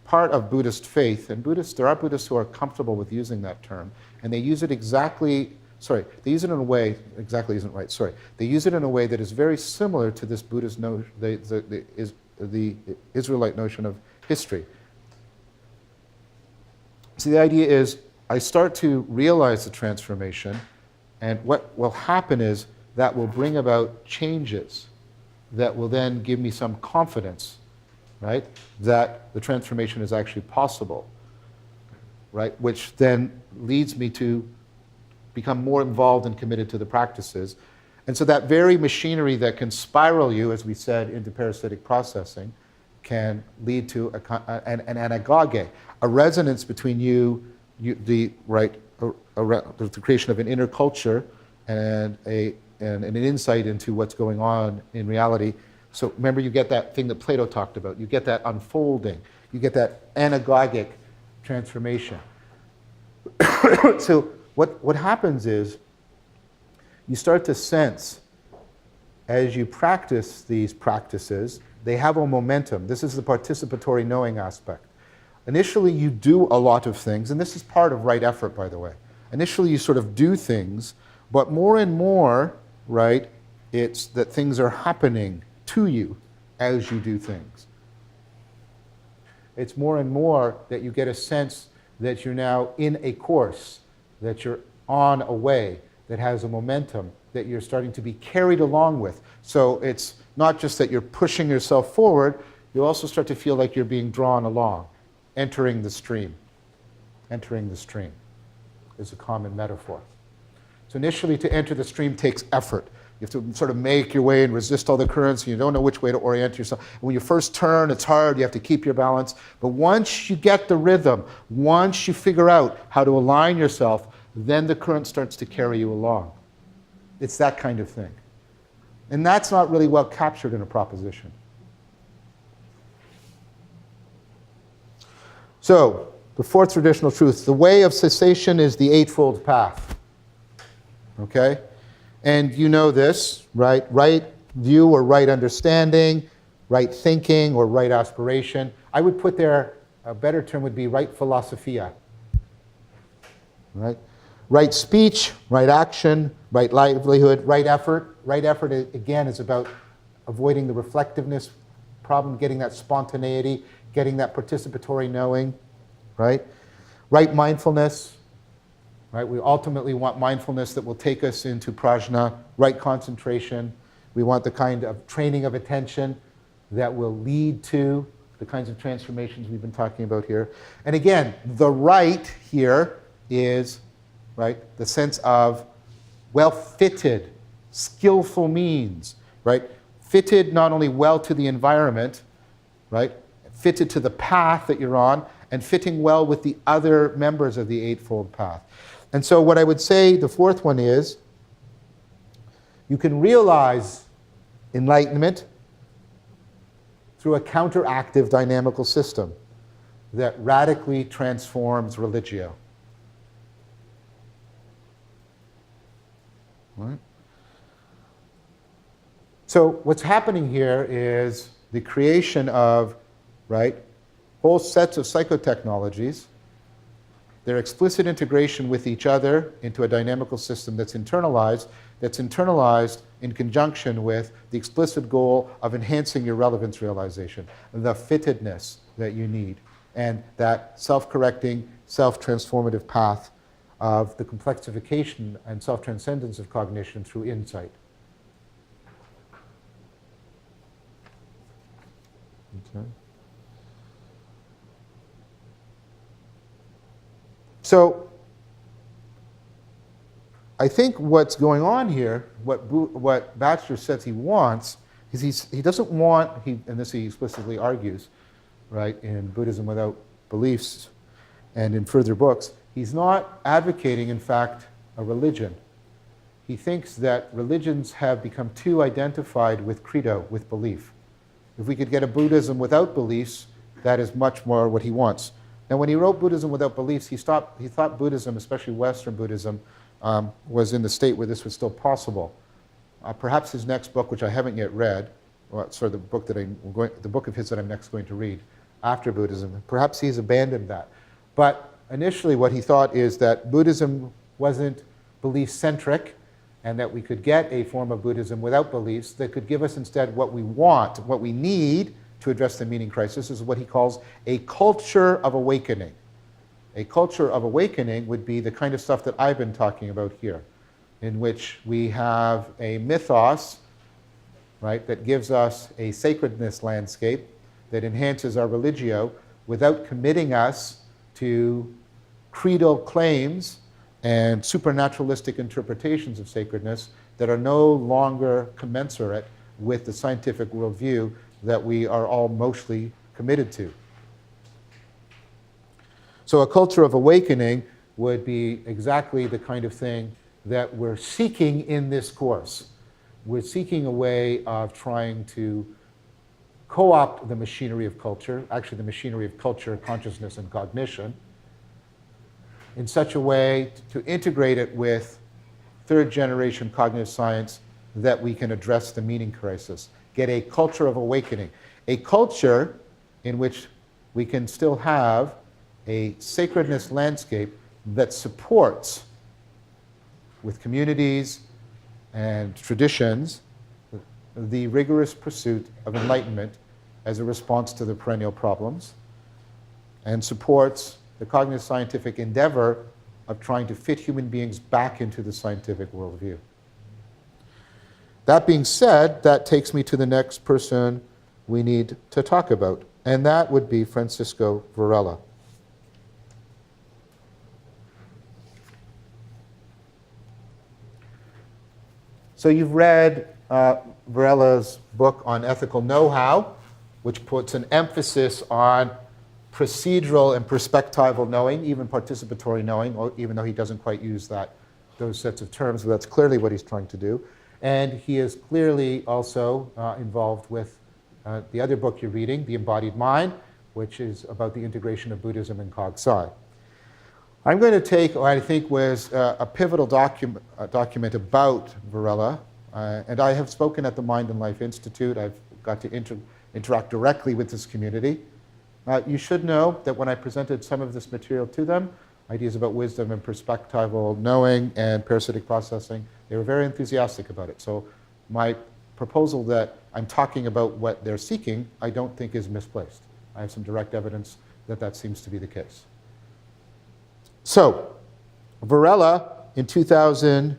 Part of Buddhist faith, and there are Buddhists who are comfortable with using that term, and they use it they use it in a way, exactly isn't right, sorry. They use it in a way that is very similar to this Buddhist notion, the Israelite notion of history. So the idea is, I start to realize the transformation, and what will happen is that will bring about changes that will then give me some confidence, right, that the transformation is actually possible, right, which then leads me to become more involved and committed to the practices. And so that very machinery that can spiral you, as we said, into parasitic processing, can lead to an anagoge, a resonance between the creation of an inner culture and an insight into what's going on in reality. So remember, you get that thing that Plato talked about. You get that unfolding. You get that anagogic transformation. So what happens is you start to sense, as you practice these practices, they have a momentum. This is the participatory knowing aspect. Initially, you do a lot of things, and this is part of right effort, by the way. Initially, you sort of do things, but more and more, right, it's that things are happening to you as you do things. It's more and more that you get a sense that you're now in a course, that you're on a way that has a momentum that you're starting to be carried along with. So it's not just that you're pushing yourself forward, you also start to feel like you're being drawn along, entering the stream. Entering the stream is a common metaphor. So initially, to enter the stream takes effort. You have to sort of make your way and resist all the currents, and you don't know which way to orient yourself. And when you first turn, it's hard, you have to keep your balance. But once you get the rhythm, once you figure out how to align yourself, then the current starts to carry you along. It's that kind of thing. And that's not really well captured in a proposition. So, the fourth traditional truth, the way of cessation is the Eightfold Path. Okay? And you know this, right? Right view or right understanding, right thinking or right aspiration. I would put there, a better term would be right philosophia. Right? Right speech, right action, right livelihood, right effort. Right effort, again, is about avoiding the reflectiveness problem, getting that spontaneity, getting that participatory knowing, right? Right mindfulness, right? We ultimately want mindfulness that will take us into prajna, right concentration. We want the kind of training of attention that will lead to the kinds of transformations we've been talking about here. And again, the right here is, right, the sense of well-fitted, skillful means, right? Fitted not only well to the environment, right? Fitted to the path that you're on, and fitting well with the other members of the Eightfold Path. And so what I would say, the fourth one is, you can realize enlightenment through a counteractive dynamical system that radically transforms religio. Right? So what's happening here is the creation of, right, whole sets of psychotechnologies, their explicit integration with each other into a dynamical system that's internalized in conjunction with the explicit goal of enhancing your relevance realization, the fittedness that you need, and that self-correcting, self-transformative path of the complexification and self-transcendence of cognition through insight. Okay. So, I think what's going on here, what Batchelor says he wants, is he doesn't want, and this he explicitly argues, right, in Buddhism Without Beliefs and in further books, he's not advocating, in fact, a religion. He thinks that religions have become too identified with credo, with belief. If we could get a Buddhism without beliefs, that is much more what he wants. Now, when he wrote Buddhism without beliefs, he thought Buddhism, especially Western Buddhism, was in the state where this was still possible. Perhaps his next book, which I haven't yet read, the book of his that I'm next going to read after Buddhism, perhaps he's abandoned that. But initially what he thought is that Buddhism wasn't belief-centric, and that we could get a form of Buddhism without beliefs that could give us instead what we want, what we need to address the meaning crisis, is what he calls a culture of awakening. A culture of awakening would be the kind of stuff that I've been talking about here, in which we have a mythos, right, that gives us a sacredness landscape that enhances our religio without committing us to creedal claims and supernaturalistic interpretations of sacredness that are no longer commensurate with the scientific worldview that we are all mostly committed to. So a culture of awakening would be exactly the kind of thing that we're seeking in this course. We're seeking a way of trying to co-opt the machinery of culture, actually the machinery of culture, consciousness, and cognition, in such a way to integrate it with third-generation cognitive science that we can address the meaning crisis. Get a culture of awakening. A culture in which we can still have a sacredness landscape that supports, with communities and traditions, the rigorous pursuit of enlightenment as a response to the perennial problems, and supports the cognitive scientific endeavor of trying to fit human beings back into the scientific worldview. That being said, that takes me to the next person we need to talk about, and that would be Francisco Varela. So you've read Varela's book on ethical know-how, which puts an emphasis on procedural and perspectival knowing, even participatory knowing, even though he doesn't quite use those sets of terms, but that's clearly what he's trying to do. And he is clearly also involved with the other book you're reading, The Embodied Mind, which is about the integration of Buddhism and Cog-Sci. I'm going to take what I think was a pivotal document about Varela, and I have spoken at the Mind and Life Institute. I've got to interact directly with this community. You should know that when I presented some of this material to them, ideas about wisdom and perspectival knowing and parasitic processing, they were very enthusiastic about it. So my proposal that I'm talking about what they're seeking, I don't think is misplaced. I have some direct evidence that that seems to be the case. So Varela in 2000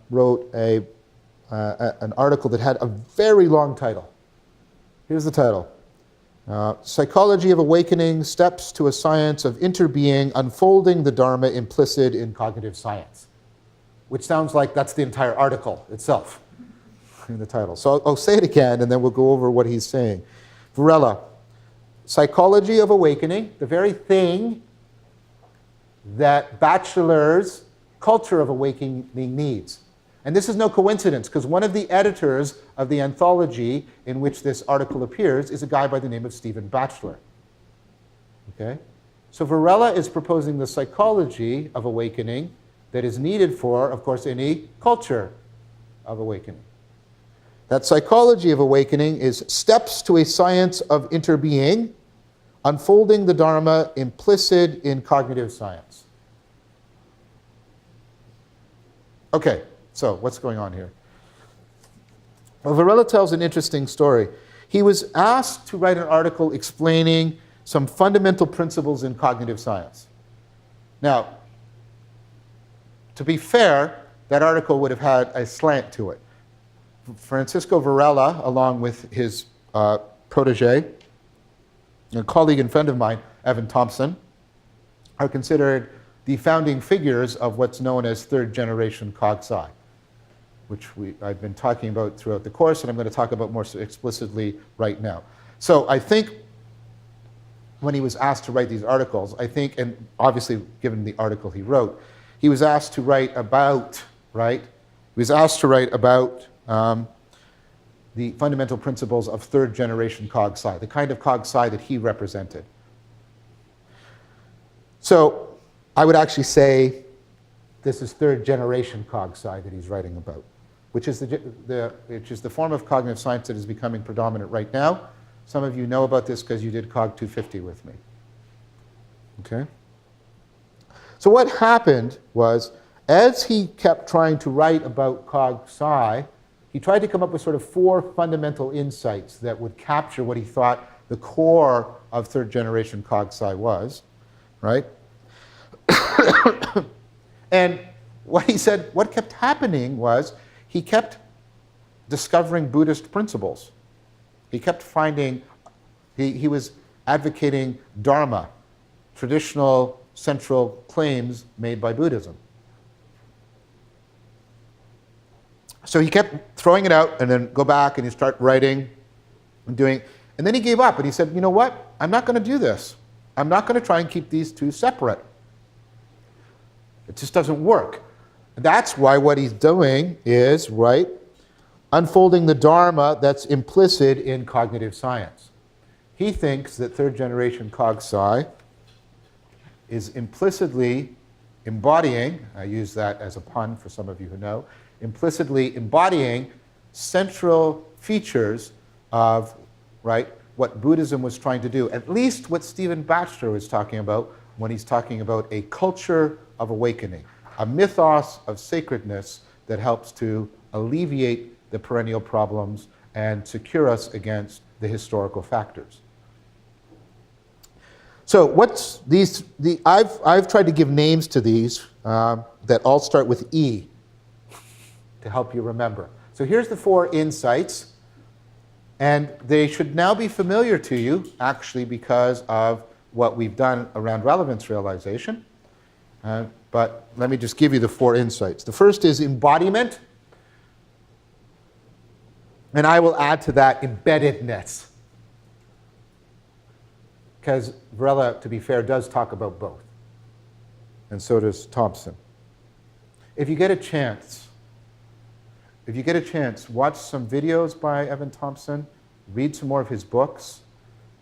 wrote an article that had a very long title. Here's the title. Psychology of Awakening, Steps to a Science of Interbeing, Unfolding the Dharma Implicit in Cognitive Science, which sounds like that's the entire article itself in the title. So I'll say it again, and then we'll go over what he's saying. Varela, Psychology of Awakening, the very thing that bachelor's culture of awakening needs. And this is no coincidence, because one of the editors of the anthology in which this article appears is a guy by the name of Stephen Batchelor. Okay? So Varela is proposing the psychology of awakening that is needed for, of course, any culture of awakening. That psychology of awakening is steps to a science of interbeing, unfolding the Dharma implicit in cognitive science. Okay. So, what's going on here? Well, Varela tells an interesting story. He was asked to write an article explaining some fundamental principles in cognitive science. Now, to be fair, that article would have had a slant to it. Francisco Varela, along with his protege, a colleague and friend of mine, Evan Thompson, are considered the founding figures of what's known as third-generation Cog-Sci, which I've been talking about throughout the course, and I'm going to talk about more explicitly right now. So I think when he was asked to write these articles, and obviously given the article he wrote, he was asked to write about, the fundamental principles of third generation cog sci, the kind of cog sci that he represented. So I would actually say this is third generation cog sci that he's writing about, which is the form of cognitive science that is becoming predominant right now. Some of you know about this because you did Cog 250 with me. Okay? So what happened was, as he kept trying to write about cog sci, he tried to come up with sort of 4 fundamental insights that would capture what he thought the core of third generation cog sci was, right? And what he said, what kept happening was he kept discovering Buddhist principles. He kept finding, he was advocating Dharma, traditional central claims made by Buddhism. So he kept throwing it out and then go back and he start writing and doing, and then he gave up and he said, you know what, I'm not going to do this. I'm not going to try and keep these two separate. It just doesn't work. That's why what he's doing is, right, unfolding the Dharma that's implicit in cognitive science. He thinks that third generation cog sci is implicitly embodying, I use that as a pun for some of you who know, implicitly embodying central features of, right, what Buddhism was trying to do, at least what Stephen Batchelor was talking about when he's talking about a culture of awakening, a mythos of sacredness that helps to alleviate the perennial problems and secure us against the historical factors. So what's these? I've tried to give names to these that all start with E to help you remember. So here's the 4 insights, and they should now be familiar to you, actually, because of what we've done around relevance realization. But let me just give you the 4 insights. The first is embodiment. And I will add to that embeddedness. Because Varela, to be fair, does talk about both. And so does Thompson. If you get a chance, watch some videos by Evan Thompson, read some more of his books.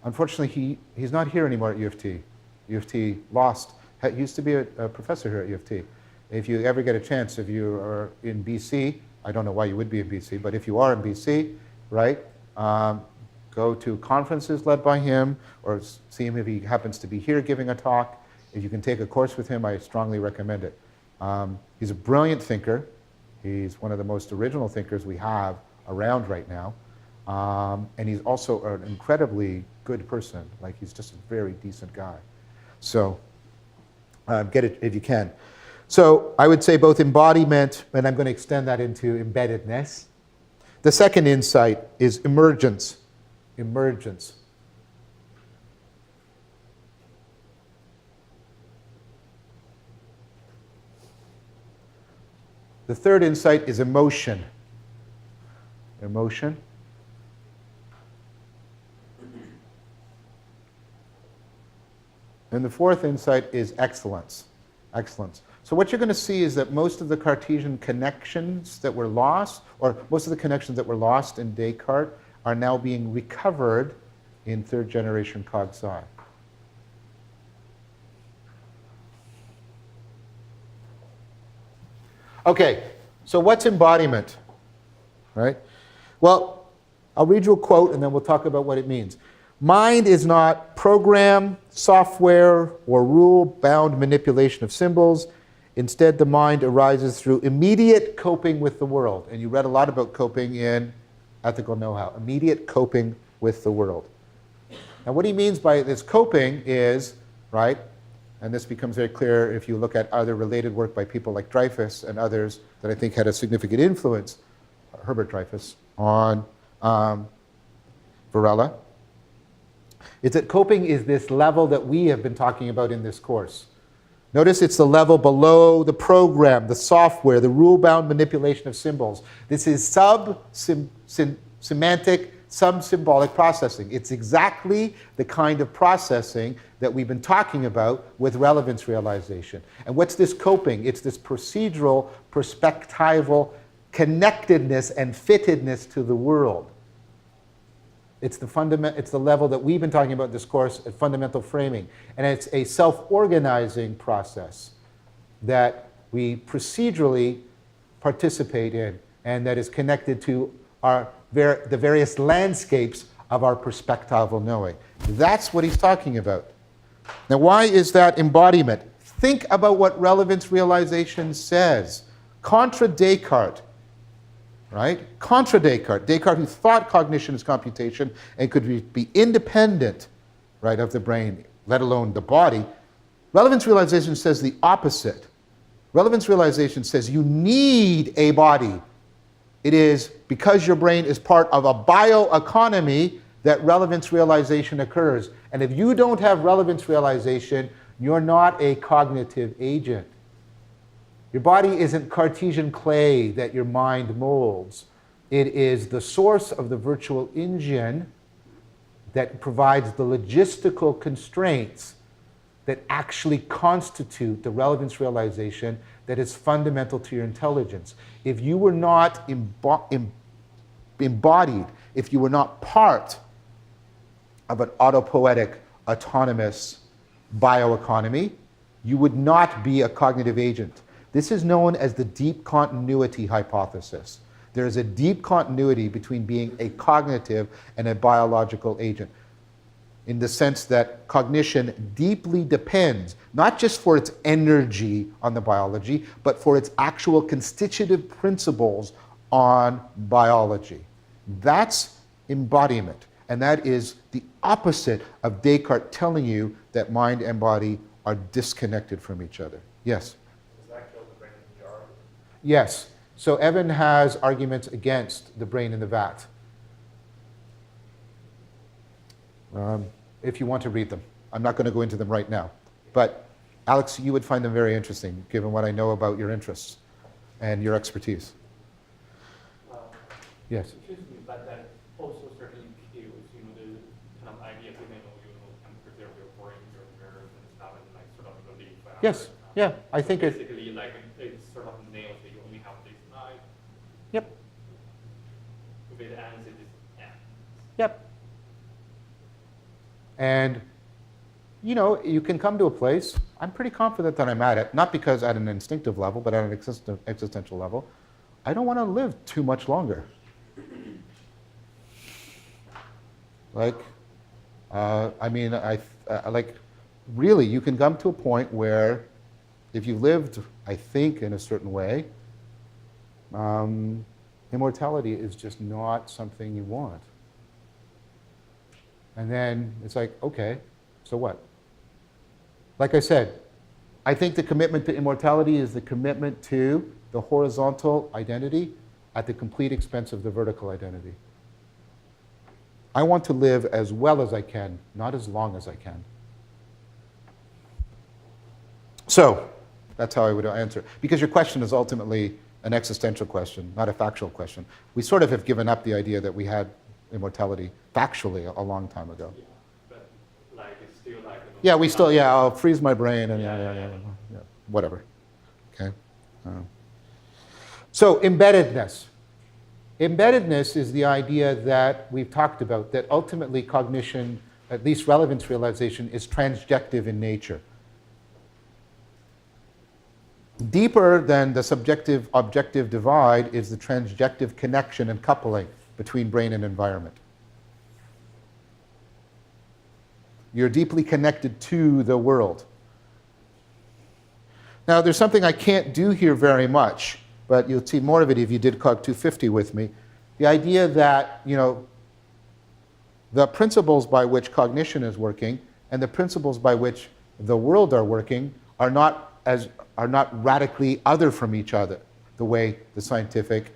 Unfortunately, he's not here anymore at U of T. U of T lost. He used to be a professor here at U of T. If you ever get a chance, if you are in BC, I don't know why you would be in BC, but if you are in BC, right, go to conferences led by him or see him if he happens to be here giving a talk. If you can take a course with him, I strongly recommend it. He's a brilliant thinker. He's one of the most original thinkers we have around right now. And he's also an incredibly good person. Like, he's just a very decent guy. So get it if you can. So I would say both embodiment, and I'm going to extend that into embeddedness. The second insight is emergence. Emergence. The third insight is emotion. Emotion. And the fourth insight is excellence. Excellence. So what you're going to see is that most of the Cartesian connections that were lost, or most of the connections that were lost in Descartes, are now being recovered in third generation cog sci. Okay, so what's embodiment? Right? Well, I'll read you a quote and then we'll talk about what it means. Mind is not program, software, or rule-bound manipulation of symbols. Instead, the mind arises through immediate coping with the world. And you read a lot about coping in Ethical Know-How. Immediate coping with the world. Now, what he means by this coping is, right, and this becomes very clear if you look at other related work by people like Dreyfus and others that I think had a significant influence, Herbert Dreyfus, on Varela. It's that coping is this level that we have been talking about in this course. Notice it's the level below the program, the software, the rule-bound manipulation of symbols. This is sub-semantic, sub-symbolic processing. It's exactly the kind of processing that we've been talking about with relevance realization. And what's this coping? It's this procedural, perspectival connectedness and fittedness to the world. It's the level that we've been talking about in this course at fundamental framing. And it's a self-organizing process that we procedurally participate in and that is connected to the various landscapes of our perspectival knowing. That's what he's talking about. Now, why is that embodiment? Think about what relevance realization says. Contra Descartes, right? Contra Descartes. Descartes, who thought cognition is computation and could be independent, right, of the brain, let alone the body. Relevance realization says the opposite. Relevance realization says you need a body. It is because your brain is part of a bioeconomy that relevance realization occurs. And if you don't have relevance realization, you're not a cognitive agent. Your body isn't Cartesian clay that your mind molds. It is the source of the virtual engine that provides the logistical constraints that actually constitute the relevance realization that is fundamental to your intelligence. If you were not embodied, if you were not part of an autopoietic, autonomous bioeconomy, you would not be a cognitive agent. This is known as the deep continuity hypothesis. There is a deep continuity between being a cognitive and a biological agent, in the sense that cognition deeply depends, not just for its energy on the biology, but for its actual constitutive principles on biology. That's embodiment. And that is the opposite of Descartes telling you that mind and body are disconnected from each other. Yes? Does that kill the brain in the jar? Yes. So Evan has arguments against the brain in the vat. If you want to read them. I'm not going to go into them right now. But Alex, you would find them very interesting, given what I know about your interests and your expertise. Yes? Excuse me, but that also certainly kills, the kind of idea that, can preserve your brain, your nerves and stuff, and like sort of belief. Yes. Yeah, I think it... Basically, like, it sort of nails that you only have this night. Yep. If it ends, it is ends. Yep. And, you can come to a place, I'm pretty confident that I'm at it, not because at an instinctive level, but at an existential level. I don't want to live too much longer. Really, you can come to a point where if you lived, I think, in a certain way, immortality is just not something you want. And then it's like, okay, so what? Like I said, I think the commitment to immortality is the commitment to the horizontal identity at the complete expense of the vertical identity. I want to live as well as I can, not as long as I can. So, that's how I would answer. Because your question is ultimately an existential question, not a factual question. We sort of have given up the idea that we had immortality factually a long time ago. Yeah, but like it's still like... Yeah, we still, I'll freeze my brain and yeah, whatever. Okay. So embeddedness. Embeddedness is the idea that we've talked about, that ultimately cognition, at least relevance realization, is transjective in nature. Deeper than the subjective-objective divide is the transjective connection and coupling between brain and environment. You're deeply connected to the world. Now, there's something I can't do here very much, but you'll see more of it if you did Cog 250 with me. The idea that, the principles by which cognition is working and the principles by which the world are working are not radically other from each other, the way the scientific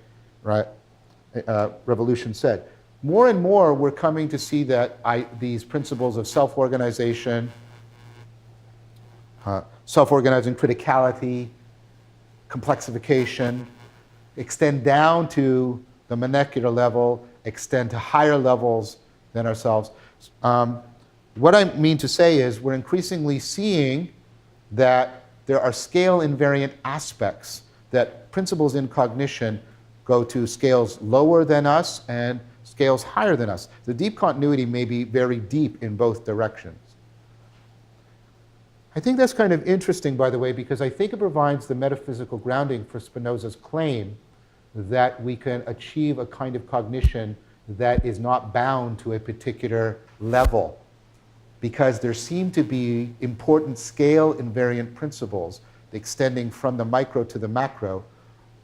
revolution said. More and more, we're coming to see that these principles of self-organization, self-organizing criticality, complexification, extend down to the molecular level, extend to higher levels than ourselves. What I mean to say is we're increasingly seeing that there are scale invariant aspects, that principles in cognition go to scales lower than us and scales higher than us. The deep continuity may be very deep in both directions. I think that's kind of interesting, by the way, because I think it provides the metaphysical grounding for Spinoza's claim that we can achieve a kind of cognition that is not bound to a particular level, because there seem to be important scale invariant principles extending from the micro to the macro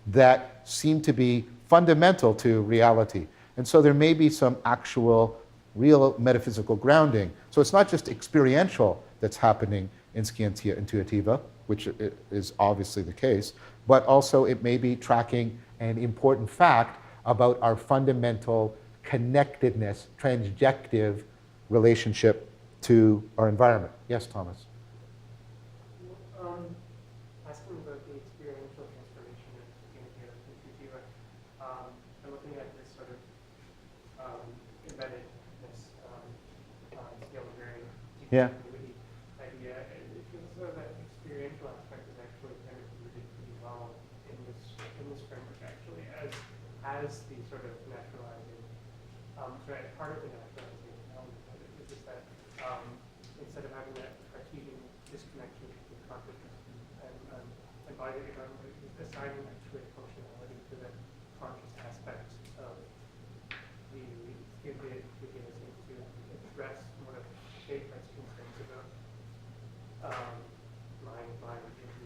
that seem to be fundamental to reality. And so there may be some actual real metaphysical grounding. So it's not just experiential that's happening in Scientia Intuitiva, which is obviously the case, but also it may be tracking an important fact about our fundamental connectedness, transjective relationship to our environment. Yes, Thomas? Asking about the experiential transformation of Scientia Intuitiva, I'm looking at this sort of embeddedness, scale of very deep Yeah. continuity idea. It feels as though that experiential aspect is actually kind of rooted pretty well in this framework, actually, as the sort of naturalizing, part of the naturalizing element of it is just that instead of having that Cartesian disconnection between consciousness and body, assigning actually functionality to the conscious aspects of the idealism to address one of Descartes' concerns about mind, body.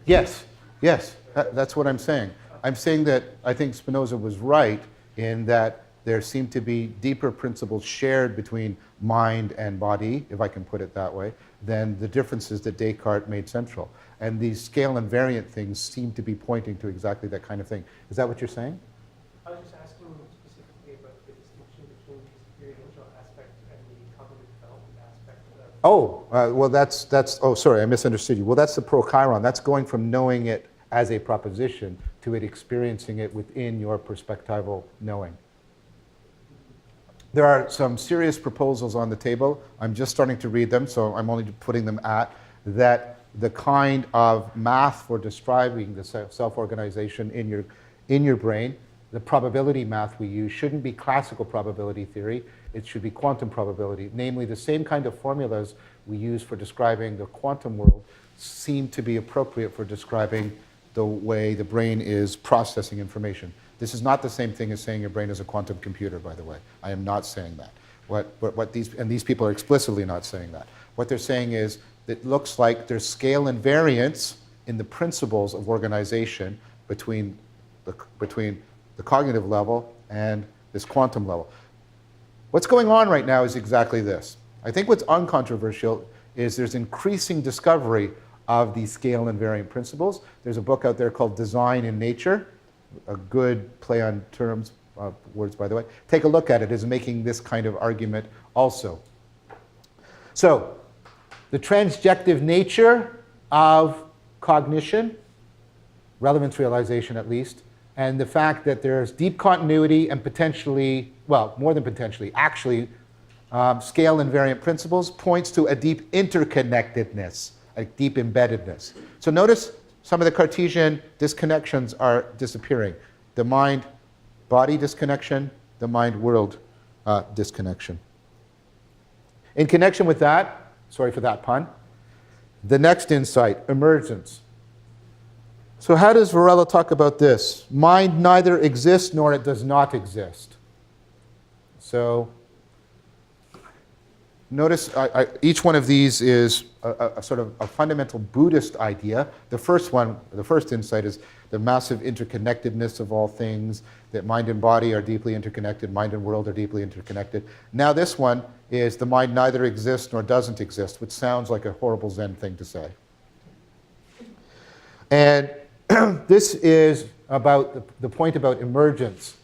Yes, yes, that's what I'm saying. I'm saying that I think Spinoza was right in that there seem to be deeper principles shared between mind and body, if I can put it that way, than the differences that Descartes made central. And these scale invariant things seem to be pointing to exactly that kind of thing. Is that what you're saying? I was just asking specifically about the distinction between the experiential aspect and the cognitive development aspect of. Oh, well, oh, sorry, I misunderstood you. Well, that's the prochiron. That's going from knowing it as a proposition to it experiencing it within your perspectival knowing. There are some serious proposals on the table. I'm just starting to read them, so I'm only putting them at that the kind of math for describing the self-organization in your brain, the probability math we use shouldn't be classical probability theory. It should be quantum probability. Namely, the same kind of formulas we use for describing the quantum world seem to be appropriate for describing the way the brain is processing information. This is not the same thing as saying your brain is a quantum computer, by the way. I am not saying that. These people are explicitly not saying that. What they're saying is it looks like there's scale invariance in the principles of organization between the cognitive level and this quantum level. What's going on right now is exactly this. I think what's uncontroversial is there's increasing discovery of these scale invariant principles. There's a book out there called Design in Nature, a good play on terms, words by the way. Take a look at it. It's making this kind of argument also. So, the transjective nature of cognition, relevance realization at least, and the fact that there's deep continuity and potentially, well, more than potentially, actually, scale invariant principles points to a deep interconnectedness, a deep embeddedness. So notice some of the Cartesian disconnections are disappearing. The mind-body disconnection, the mind-world disconnection. In connection with that, sorry for that pun, the next insight, emergence. So how does Varela talk about this? Mind neither exists nor it does not exist. So notice each one of these is a sort of a fundamental Buddhist idea. The first insight is the massive interconnectedness of all things, that mind and body are deeply interconnected, mind and world are deeply interconnected. Now this one is the mind neither exists nor doesn't exist, which sounds like a horrible Zen thing to say. And this is about the point about emergence.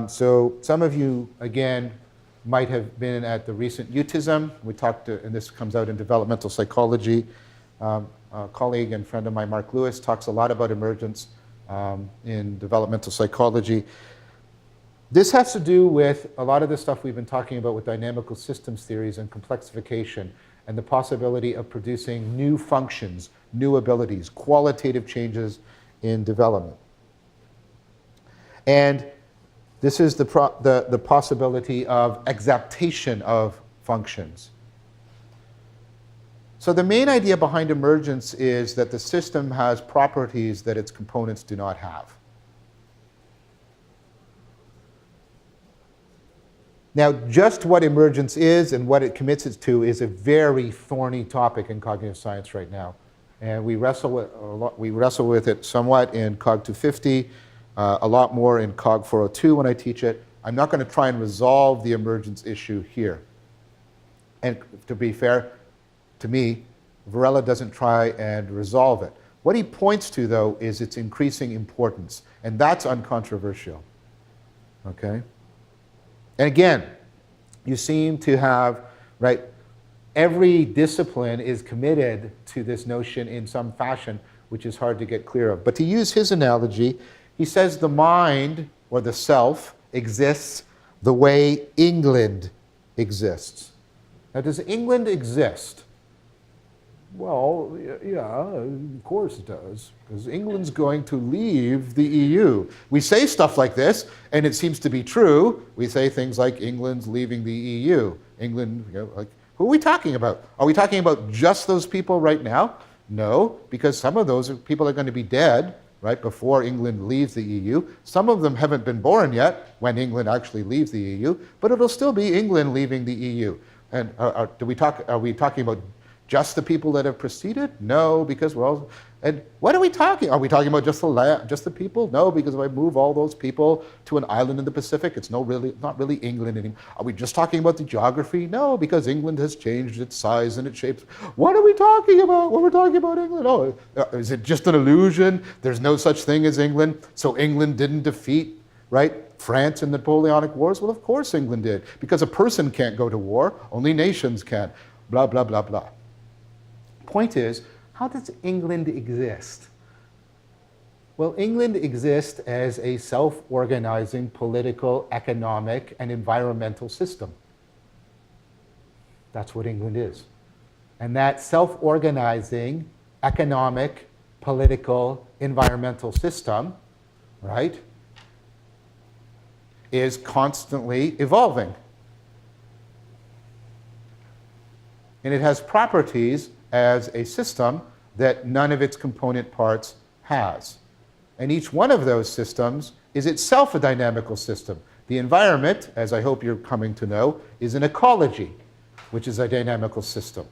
So some of you, again, might have been at the recent Buddhism. We talked, and this comes out in developmental psychology. A colleague and friend of mine, Mark Lewis, talks a lot about emergence in developmental psychology. This has to do with a lot of the stuff we've been talking about with dynamical systems theories and complexification and the possibility of producing new functions, new abilities, qualitative changes in development. And This is the possibility of exaptation of functions. So the main idea behind emergence is that the system has properties that its components do not have. Now, just what emergence is and what it commits it to is a very thorny topic in cognitive science right now. And we wrestle with it somewhat in Cog 250, a lot more in Cog 402 when I teach it. I'm not going to try and resolve the emergence issue here. And to be fair, to me, Varela doesn't try and resolve it. What he points to, though, is its increasing importance. And that's uncontroversial. Okay? And again, you seem to have, right, every discipline is committed to this notion in some fashion, which is hard to get clear of. But to use his analogy, he says the mind, or the self, exists the way England exists. Now, does England exist? Well, yeah, of course it does, because England's going to leave the EU. We say stuff like this, and it seems to be true. We say things like England's leaving the EU. England, like, who are we talking about? Are we talking about just those people right now? No, because some of those people are going to be dead right before England leaves the EU. Some of them haven't been born yet when England actually leaves the EU, but it'll still be England leaving the EU. And are we talking about just the people that have preceded? No, because and what are we talking? Are we talking about just the people? No, because if I move all those people to an island in the Pacific, it's not really England anymore. Are we just talking about the geography? No, because England has changed its size and its shapes. What are we talking about when we're talking about England? Oh, is it just an illusion? There's no such thing as England, so England didn't defeat, right, France in the Napoleonic Wars? Well, of course England did, because a person can't go to war, only nations can, blah, blah, blah, blah. Point is, how does England exist? Well, England exists as a self-organizing political, economic, and environmental system. That's what England is. And that self-organizing economic, political, environmental system, right, is constantly evolving. And it has properties as a system that none of its component parts has. And each one of those systems is itself a dynamical system. The environment, as I hope you're coming to know, is an ecology, which is a dynamical system.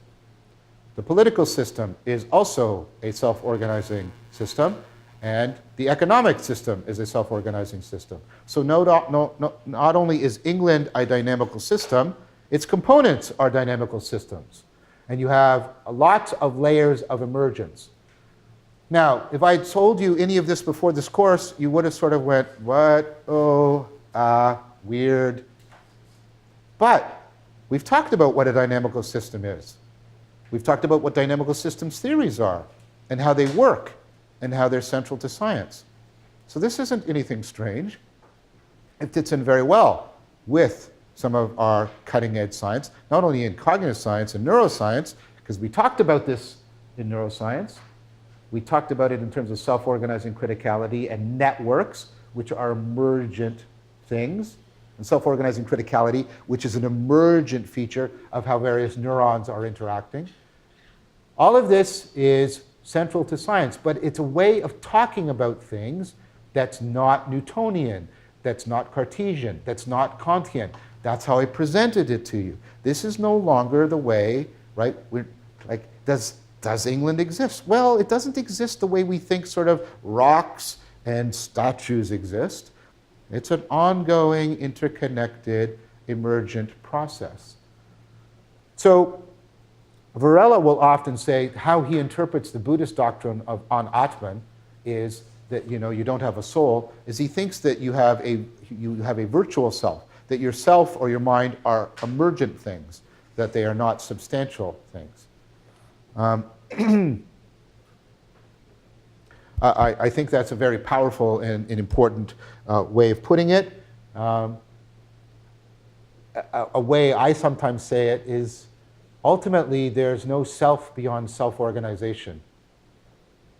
The political system is also a self-organizing system, and the economic system is a self-organizing system. So not only is England a dynamical system, its components are dynamical systems. And you have lots of layers of emergence. Now, if I told you any of this before this course, you would have sort of went, what? Oh, weird. But we've talked about what a dynamical system is. We've talked about what dynamical systems theories are, and how they work, and how they're central to science. So this isn't anything strange. It fits in very well with some of our cutting-edge science, not only in cognitive science and neuroscience, because we talked about this in neuroscience. We talked about it in terms of self-organizing criticality and networks, which are emergent things, and self-organizing criticality, which is an emergent feature of how various neurons are interacting. All of this is central to science, but it's a way of talking about things that's not Newtonian, that's not Cartesian, that's not Kantian. That's how I presented it to you. This is no longer the way, right? Does England exist? Well, it doesn't exist the way we think sort of rocks and statues exist. It's an ongoing, interconnected, emergent process. So Varela will often say how he interprets the Buddhist doctrine on Atman is that you don't have a soul, is he thinks that you have a virtual self, that your self or your mind are emergent things, that they are not substantial things. I think that's a very powerful and important way of putting it. A way I sometimes say it is, ultimately, there's no self beyond self-organization.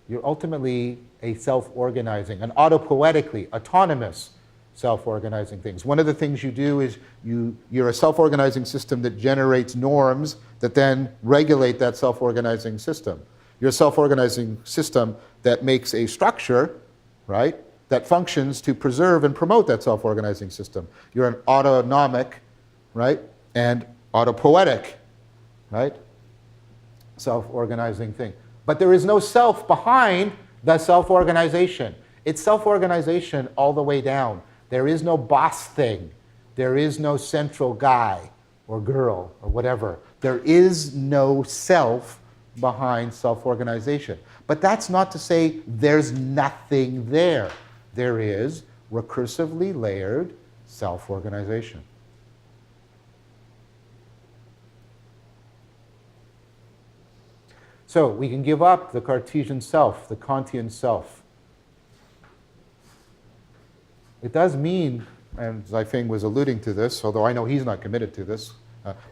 You're ultimately a self-organizing, an autopoetically autonomous self-organizing things. One of the things you do is you're a self-organizing system that generates norms that then regulate that self-organizing system. You're a self-organizing system that makes a structure, right, that functions to preserve and promote that self-organizing system. You're an autonomic, right, and autopoietic, right, self-organizing thing. But there is no self behind the self-organization. It's self-organization all the way down. There is no boss thing. There is no central guy or girl or whatever. There is no self behind self-organization. But that's not to say there's nothing there. There is recursively layered self-organization. So we can give up the Cartesian self, the Kantian self. It does mean, and Zai-Feng was alluding to this, although I know he's not committed to this,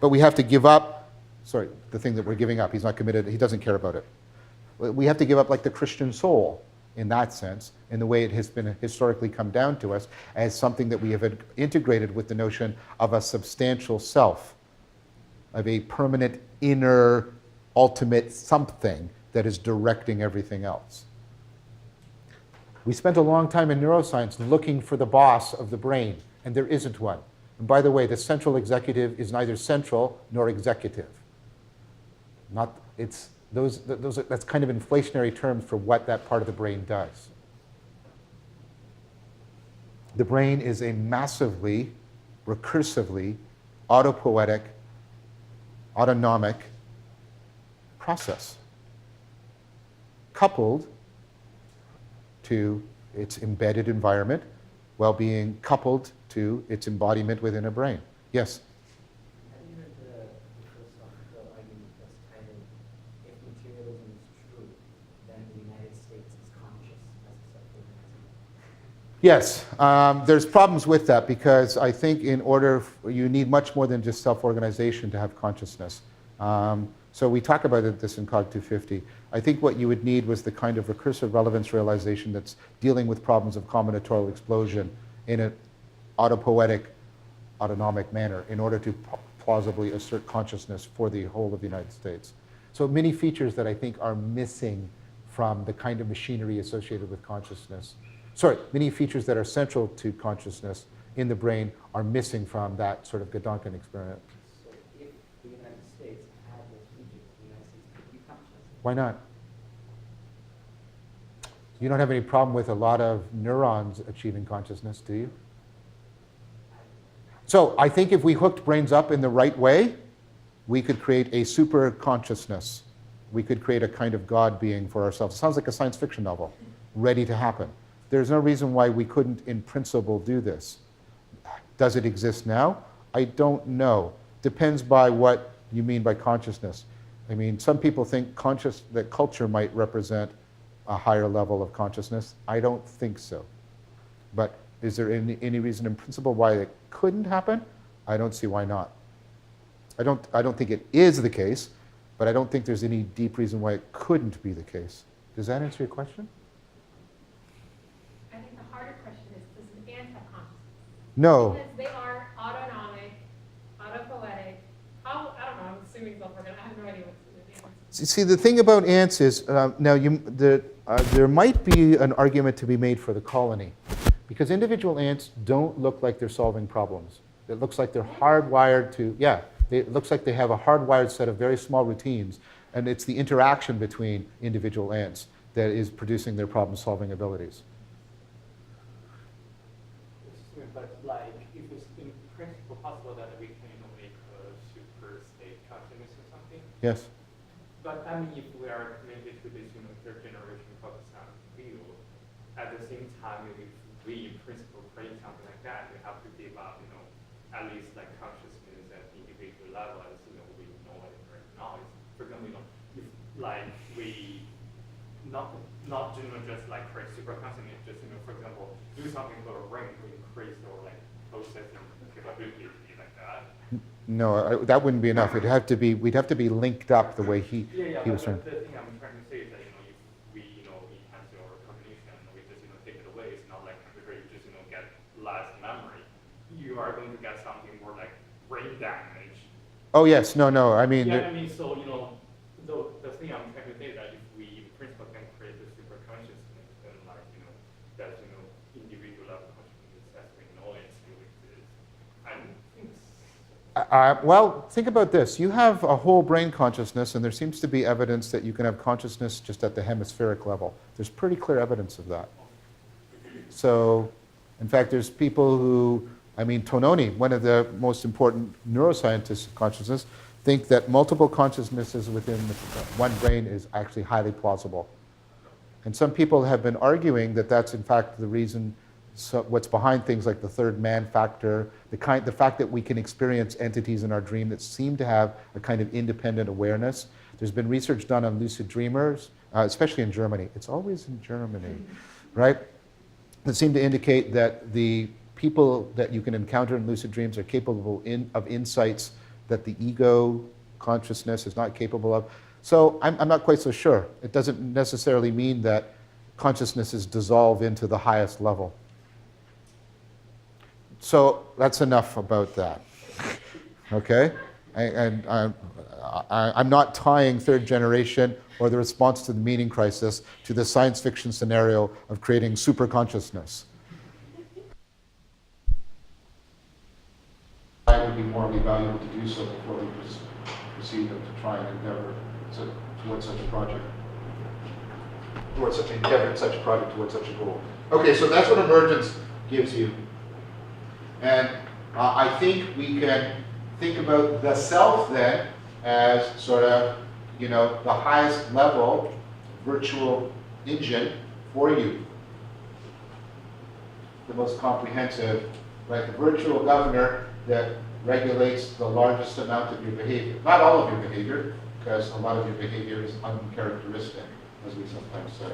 but we have to give up, sorry, the thing that we're giving up. He's not committed, he doesn't care about it. We have to give up like the Christian soul in that sense, in the way it has been historically come down to us as something that we have integrated with the notion of a substantial self, of a permanent inner ultimate something that is directing everything else. We spent a long time in neuroscience looking for the boss of the brain, and there isn't one. And by the way, the central executive is neither central nor executive. That's kind of inflationary terms for what that part of the brain does. The brain is a massively, recursively, autopoietic, autonomic process, coupled to its embedded environment while being coupled to its embodiment within a brain. Yes? Have you heard the philosophical argument that's kind of, if materialism is true, then the United States is conscious as a self-organizing? Yes, there's problems with that because I think you need much more than just self-organization to have consciousness. So we talk about this in Cog 250. I think what you would need was the kind of recursive relevance realization that's dealing with problems of combinatorial explosion in an autopoietic, autonomic manner in order to plausibly assert consciousness for the whole of the United States. So many features that I think are missing from the kind of machinery associated with consciousness. Many features that are central to consciousness in the brain are missing from that sort of Gedanken experiment. So if the United States had those features, the United States could be conscious. Why not? You don't have any problem with a lot of neurons achieving consciousness, do you? So I think if we hooked brains up in the right way, we could create a super consciousness. We could create a kind of God being for ourselves. It sounds like a science fiction novel, ready to happen. There's no reason why we couldn't, in principle, do this. Does it exist now? I don't know. Depends by what you mean by consciousness. I mean, some people think that culture might represent a higher level of consciousness. I don't think so. But is there any reason in principle why it couldn't happen? I don't see why not. I don't think it is the case, but I don't think there's any deep reason why it couldn't be the case. Does that answer your question? I think the harder question is, does an ant have consciousness? No. Because they are autonomic, autopoietic. I don't know, I'm assuming self-organized. I have no idea what's in it. See, the thing about ants is, there might be an argument to be made for the colony, because individual ants don't look like they're solving problems. It looks like they're hardwired to, it looks like they have a hardwired set of very small routines, and it's the interaction between individual ants that is producing their problem-solving abilities. But like, if it's in principle possible that we can make a super state consciousness or something. Yes. But I mean, if we are committed to this, third generation focus on field, at the same time, if we in principle create something like that, we have to give up, at least like consciousness at the individual level, as we know it or knowledge. For example, if like we not just like create super consciousness, just for example, do something for a brain to increase or like processing capability like that. No, that wouldn't be enough. We'd have to be linked up the way he was trying. The thing I'm trying to say is that if we enhance our cognition, we just take it away. It's not like we just get less memory, you are going to get something more like brain damage. Oh yes, no, I mean, Yeah, I mean, so, you know, the thing I'm trying to say is that if we, in principle, can create the super consciousness, then, like, you know, that, you know, individual level consciousness as we know it still exists. I think well, think about this. You have a whole brain consciousness, and there seems to be evidence that you can have consciousness just at the hemispheric level. There's pretty clear evidence of that. So, in fact, there's people who, I mean, Tononi, one of the most important neuroscientists of consciousness, think that multiple consciousnesses within one brain is actually highly plausible. And some people have been arguing that that's in fact the reason, what's behind things like the third man factor, the fact that we can experience entities in our dream that seem to have a kind of independent awareness. There's been research done on lucid dreamers, especially in Germany. It's always in Germany, right? That seem to indicate that the people that you can encounter in lucid dreams are capable of insights that the ego consciousness is not capable of. So I'm not quite so sure. It doesn't necessarily mean that consciousnesses dissolve into the highest level. So that's enough about that, okay? I'm not tying third generation or the response to the meaning crisis to the science fiction scenario of creating super consciousness. It would be morally valuable to do so before we proceed to try and endeavor towards such a project. Towards such a goal. Okay, so that's what emergence gives you. And I think we can think about the self then as sort of, you know, the highest level virtual engine for you. The most comprehensive, right? The virtual governor that regulates the largest amount of your behavior. Not all of your behavior, because a lot of your behavior is uncharacteristic, as we sometimes say.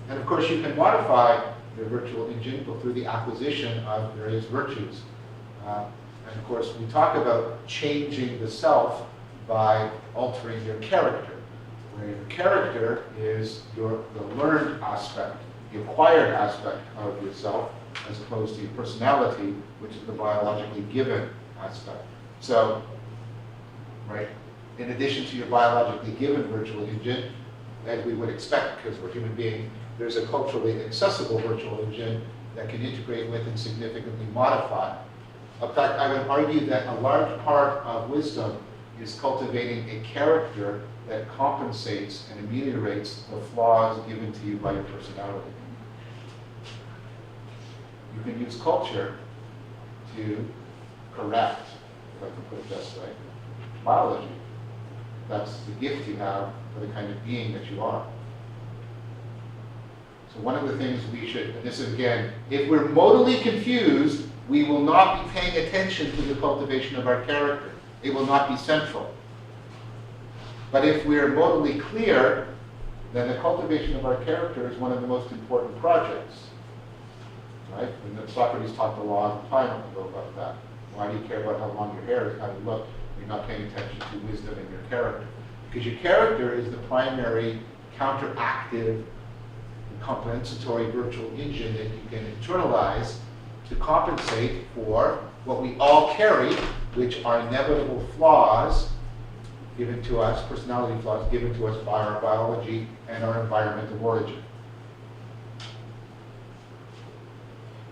And of course, you can modify the virtual engine through the acquisition of various virtues. And of course, we talk about changing the self by altering your character, where your character is the learned aspect, the acquired aspect of yourself, as opposed to your personality, which is the biologically given aspect. So, right, in addition to your biologically given virtual engine, as we would expect, because we're human beings, there's a culturally accessible virtual engine that can integrate with and significantly modify. In fact, I would argue that a large part of wisdom is cultivating a character that compensates and ameliorates the flaws given to you by your personality. You can use culture to correct, if I can put it this way, biology. That's the gift you have for the kind of being that you are. So one of the things we should, and this is again, if we're modally confused, we will not be paying attention to the cultivation of our character. It will not be central. But if we're modally clear, then the cultivation of our character is one of the most important projects. Right? And Socrates talked a long time ago about that. Why do you care about how long your hair is, how you look? You're not paying attention to wisdom in your character. Because your character is the primary counteractive, compensatory virtual engine that you can internalize to compensate for what we all carry, which are inevitable flaws given to us, personality flaws given to us by our biology and our environmental origin.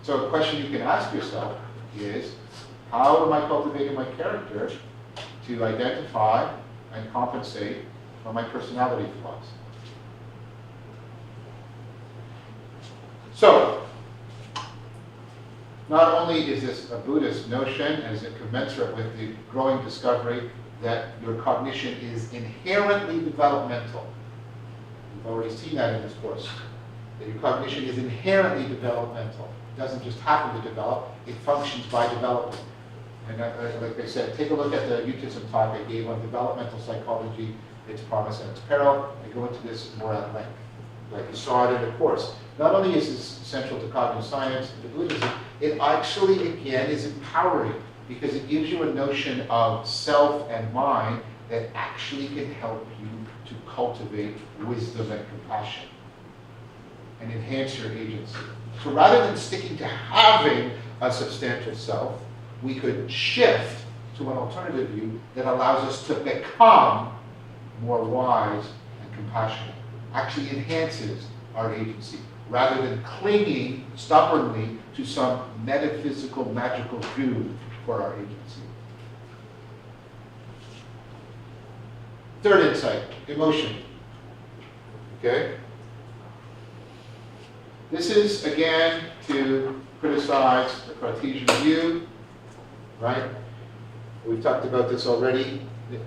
So a question you can ask yourself is, how am I cultivating my character to identify and compensate for my personality flaws? So, not only is this a Buddhist notion, and is it commensurate with the growing discovery that your cognition is inherently developmental. We've already seen that in this course. That your cognition is inherently developmental. It doesn't just happen to develop, it functions by development. And like I said, take a look at the Buddhism talk I gave on developmental psychology, its promise and its peril. I go into this more at length. Like you saw it in the course. Not only is this central to cognitive science and to Buddhism, it actually, again, is empowering because it gives you a notion of self and mind that actually can help you to cultivate wisdom and compassion. and enhance your agency. So rather than sticking to having a substantial self, we could shift to an alternative view that allows us to become more wise and compassionate. Actually enhances our agency, rather than clinging stubbornly to some metaphysical, magical truth for our agency. Third insight, emotion. Okay? This is, again, to criticize the Cartesian view, right? We've talked about this already.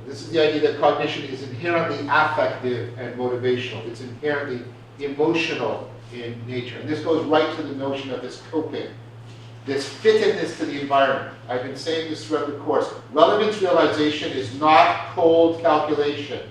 This is the idea that cognition is inherently affective and motivational. It's inherently emotional in nature. And this goes right to the notion of this coping, this fittedness to the environment. I've been saying this throughout the course. Relevance realization is not cold calculation.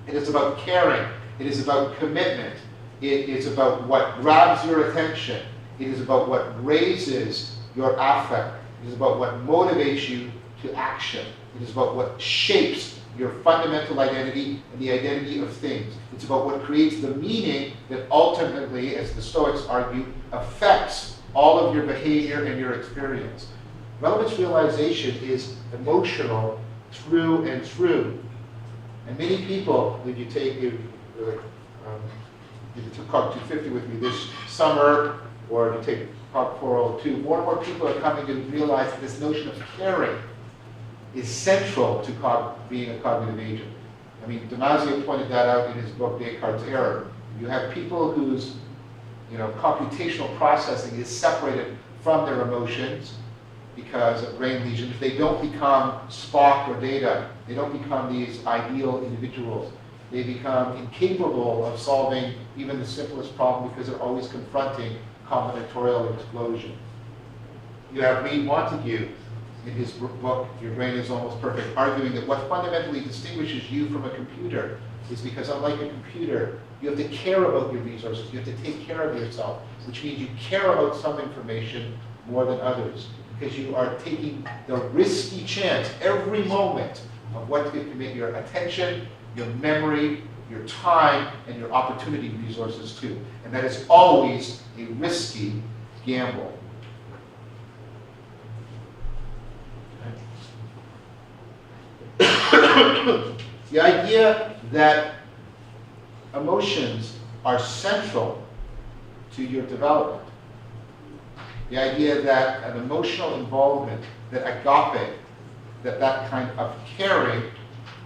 It is about caring. It is about commitment. It is about what grabs your attention. It is about what raises your affect. It is about what motivates you to action. It is about what shapes your fundamental identity and the identity of things. It's about what creates the meaning that ultimately, as the Stoics argue, affects all of your behavior and your experience. Relevance realization is emotional through and through. And many people, if you took COG 250 with me this summer, or if you take COG 402, more and more people are coming to realize that this notion of caring is central to being a cognitive agent. I mean, Damasio pointed that out in his book, Descartes' Error. You have people whose computational processing is separated from their emotions because of brain lesions. They don't become Spock or Data. They don't become these ideal individuals. They become incapable of solving even the simplest problem because they're always confronting combinatorial explosion. You have Reid Montague in his book, Your Brain is Almost Perfect, arguing that what fundamentally distinguishes you from a computer is because, unlike a computer, you have to care about your resources. You have to take care of yourself, which means you care about some information more than others, because you are taking the risky chance every moment of what could commit your attention, your memory, your time, and your opportunity resources too. And that is always a risky gamble. The idea that emotions are central to your development, the idea that an emotional involvement, that agape, that kind of caring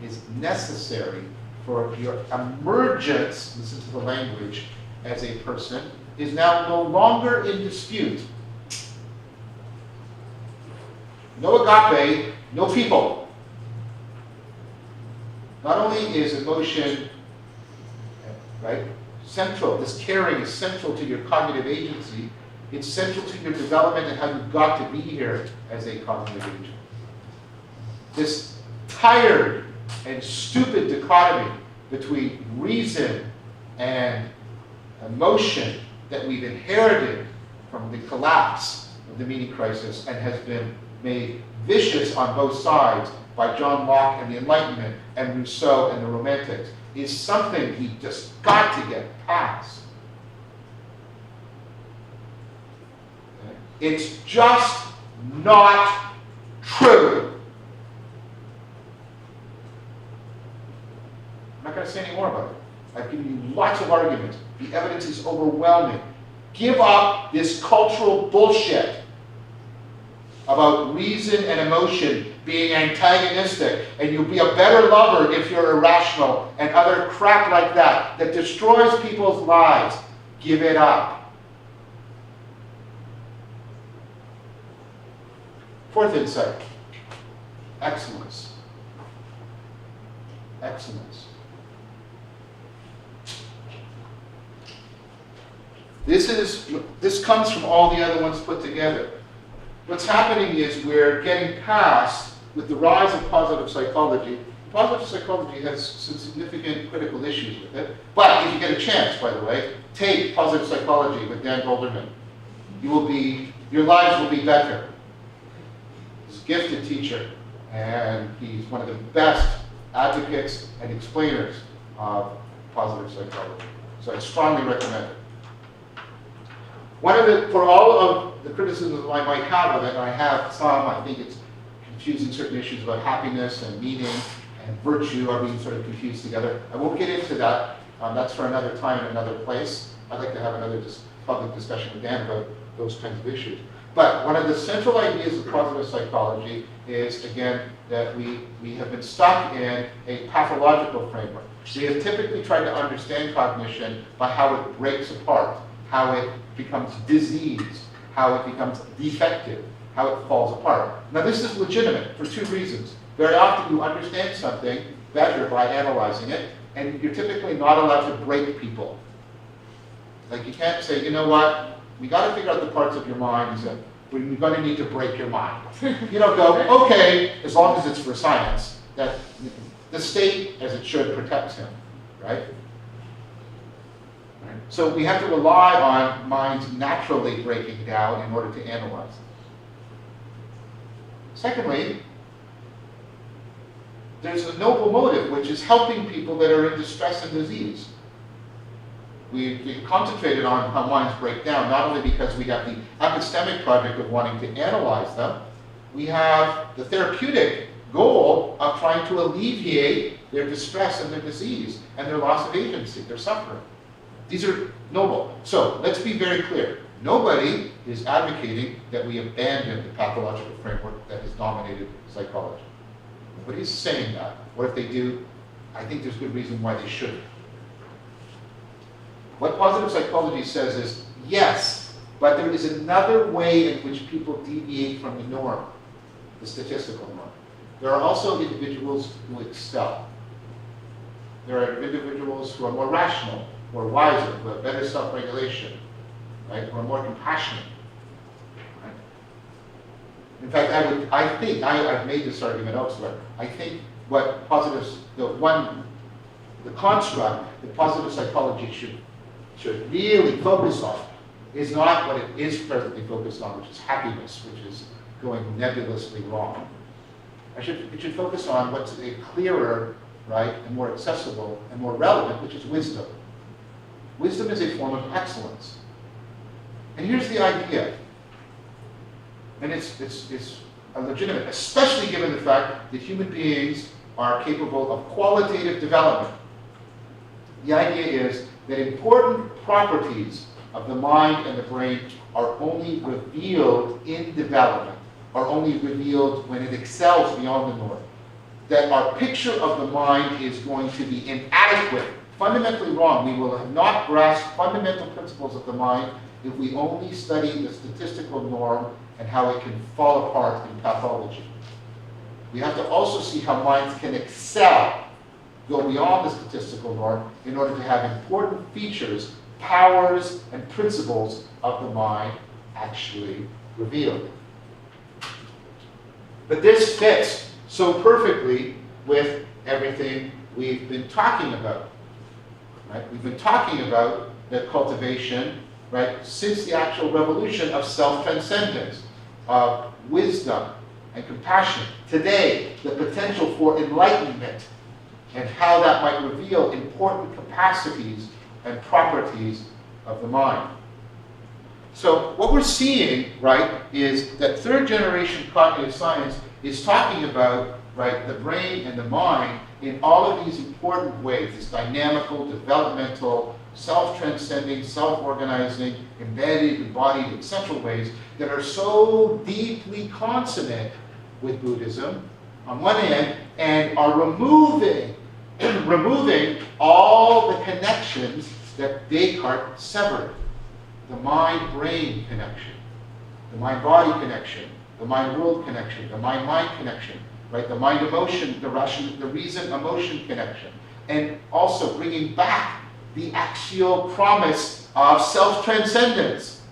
is necessary for your emergence, listen to the language, as a person, is now no longer in dispute. No agape, no people. Not only is emotion, right, central, this caring is central to your cognitive agency, it's central to your development and how you got to be here as a cognitive agent. This tired and stupid dichotomy between reason and emotion that we've inherited from the collapse of the meaning crisis and has been made vicious on both sides by John Locke and the Enlightenment and Rousseau and the Romantics is something we just got to get past. Okay? It's just not true. I'm not going to say any more about it. I've given you lots of arguments. The evidence is overwhelming. Give up this cultural bullshit about reason and emotion being antagonistic, and you'll be a better lover if you're irrational, and other crap like that that destroys people's lives. Give it up. Fourth insight, excellence. Excellence. This comes from all the other ones put together. What's happening is we're getting past, with the rise of positive psychology. Positive psychology has some significant critical issues with it. But if you get a chance, by the way, take positive psychology with Dan Golderman. Your lives will be better. He's a gifted teacher, and he's one of the best advocates and explainers of positive psychology. So I strongly recommend it. One of the, for all of the criticisms I might have of it, and I have some, I think it's confusing certain issues about happiness and meaning and virtue are being sort of confused together. I won't get into that. That's for another time and another place. I'd like to have another public discussion with Dan about those kinds of issues. But one of the central ideas of positive psychology is, again, that we have been stuck in a pathological framework. We have typically tried to understand cognition by how it breaks apart, how it becomes diseased, how it becomes defective, how it falls apart. Now this is legitimate for two reasons. Very often you understand something better by analyzing it, and you're typically not allowed to break people. Like you can't say, you know what, we got to figure out the parts of your mind that we're going to need to break your mind. You don't go, okay, as long as it's for science, that the state, as it should, protects him, right? So we have to rely on minds naturally breaking down in order to analyze them. Secondly, there's a noble motive, which is helping people that are in distress and disease. We concentrated on how minds break down, not only because we have the epistemic project of wanting to analyze them, we have the therapeutic goal of trying to alleviate their distress and their disease and their loss of agency, their suffering. These are noble. So let's be very clear. Nobody is advocating that we abandon the pathological framework that has dominated psychology. Nobody's saying that. Or if they do, I think there's good reason why they shouldn't. What positive psychology says is, yes, but there is another way in which people deviate from the norm, the statistical norm. There are also individuals who excel. There are individuals who are more rational, who are wiser, who have better self-regulation, right? Who are more compassionate. Right? In fact, I've made this argument elsewhere. I think what the construct that positive psychology should really focus on is not what it is presently focused on, which is happiness, which is going nebulously wrong. It should focus on what's a clearer, right, and more accessible and more relevant, which is wisdom. Wisdom is a form of excellence. And here's the idea, and it's legitimate, especially given the fact that human beings are capable of qualitative development. The idea is that important properties of the mind and the brain are only revealed in development, are only revealed when it excels beyond the norm. That our picture of the mind is going to be inadequate, fundamentally wrong. We will have not grasped fundamental principles of the mind if we only study the statistical norm and how it can fall apart in pathology. We have to also see how minds can excel, go beyond the statistical norm in order to have important features, powers, and principles of the mind actually revealed. But this fits so perfectly with everything we've been talking about. Right? We've been talking about the cultivation, right, since the actual revolution of self-transcendence, of wisdom and compassion. Today, the potential for enlightenment and how that might reveal important capacities and properties of the mind. So what we're seeing, right, is that third generation cognitive science is talking about, right, the brain and the mind in all of these important ways, this dynamical, developmental, self-transcending, self-organizing, embedded, embodied, essential ways that are so deeply consonant with Buddhism on one end and are removing all the connections that Descartes severed. The mind-brain connection, the mind-body connection, the mind-world connection, the mind-mind connection, right? The mind-emotion, the reason-emotion connection. And also bringing back the axial promise of self-transcendence.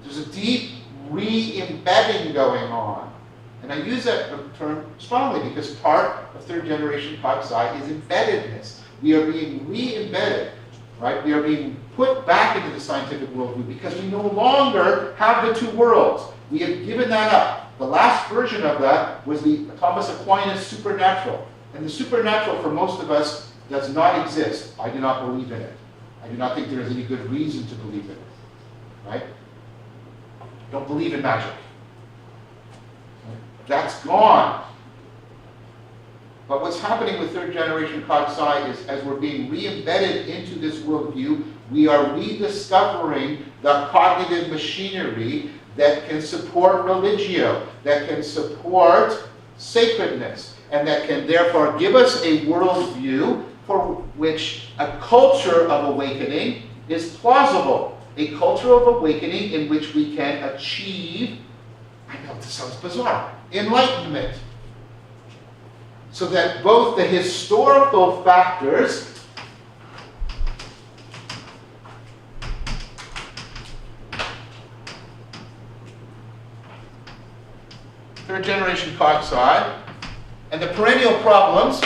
There's a deep re-embedding going on. And I use that term strongly because part of third-generation cog-sci is embeddedness. We are being re-embedded, right? We are being put back into the scientific worldview because we no longer have the two worlds. We have given that up. The last version of that was the Thomas Aquinas supernatural. And the supernatural for most of us does not exist. I do not believe in it. I do not think there is any good reason to believe in it. Right? Don't believe in magic. That's gone. But what's happening with third generation Kagsai is as we're being re-embedded into this worldview, we are rediscovering the cognitive machinery that can support religio, that can support sacredness, and that can therefore give us a worldview for which a culture of awakening is plausible. A culture of awakening in which we can achieve, I know this sounds bizarre, enlightenment. So that both the historical factors third generation Kagsai and the perennial problems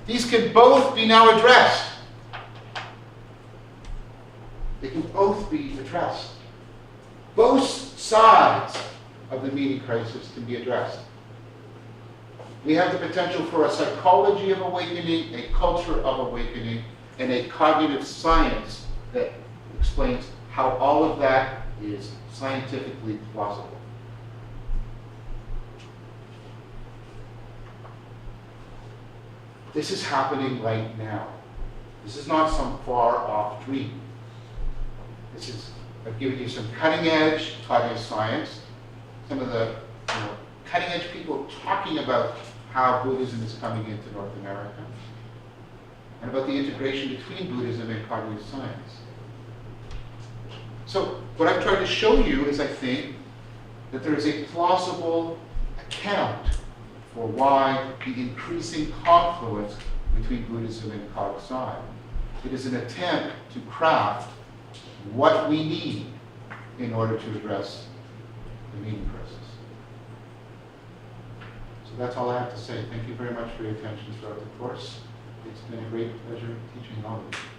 these can both be now addressed. They can both be addressed. Both sides of the meaning crisis can be addressed. We have the potential for a psychology of awakening, a culture of awakening, and a cognitive science that explains how all of that is scientifically plausible. This is happening right now. This is not some far-off dream. This is, I've given you some cutting-edge cognitive science, some of the cutting-edge people talking about how Buddhism is coming into North America, and about the integration between Buddhism and cognitive science. So what I've tried to show you is, I think, that there is a plausible account for why the increasing confluence between Buddhism and Kagsai. It is an attempt to craft what we need in order to address the meaning crisis. So that's all I have to say. Thank you very much for your attention throughout the course. It's been a great pleasure teaching all of you.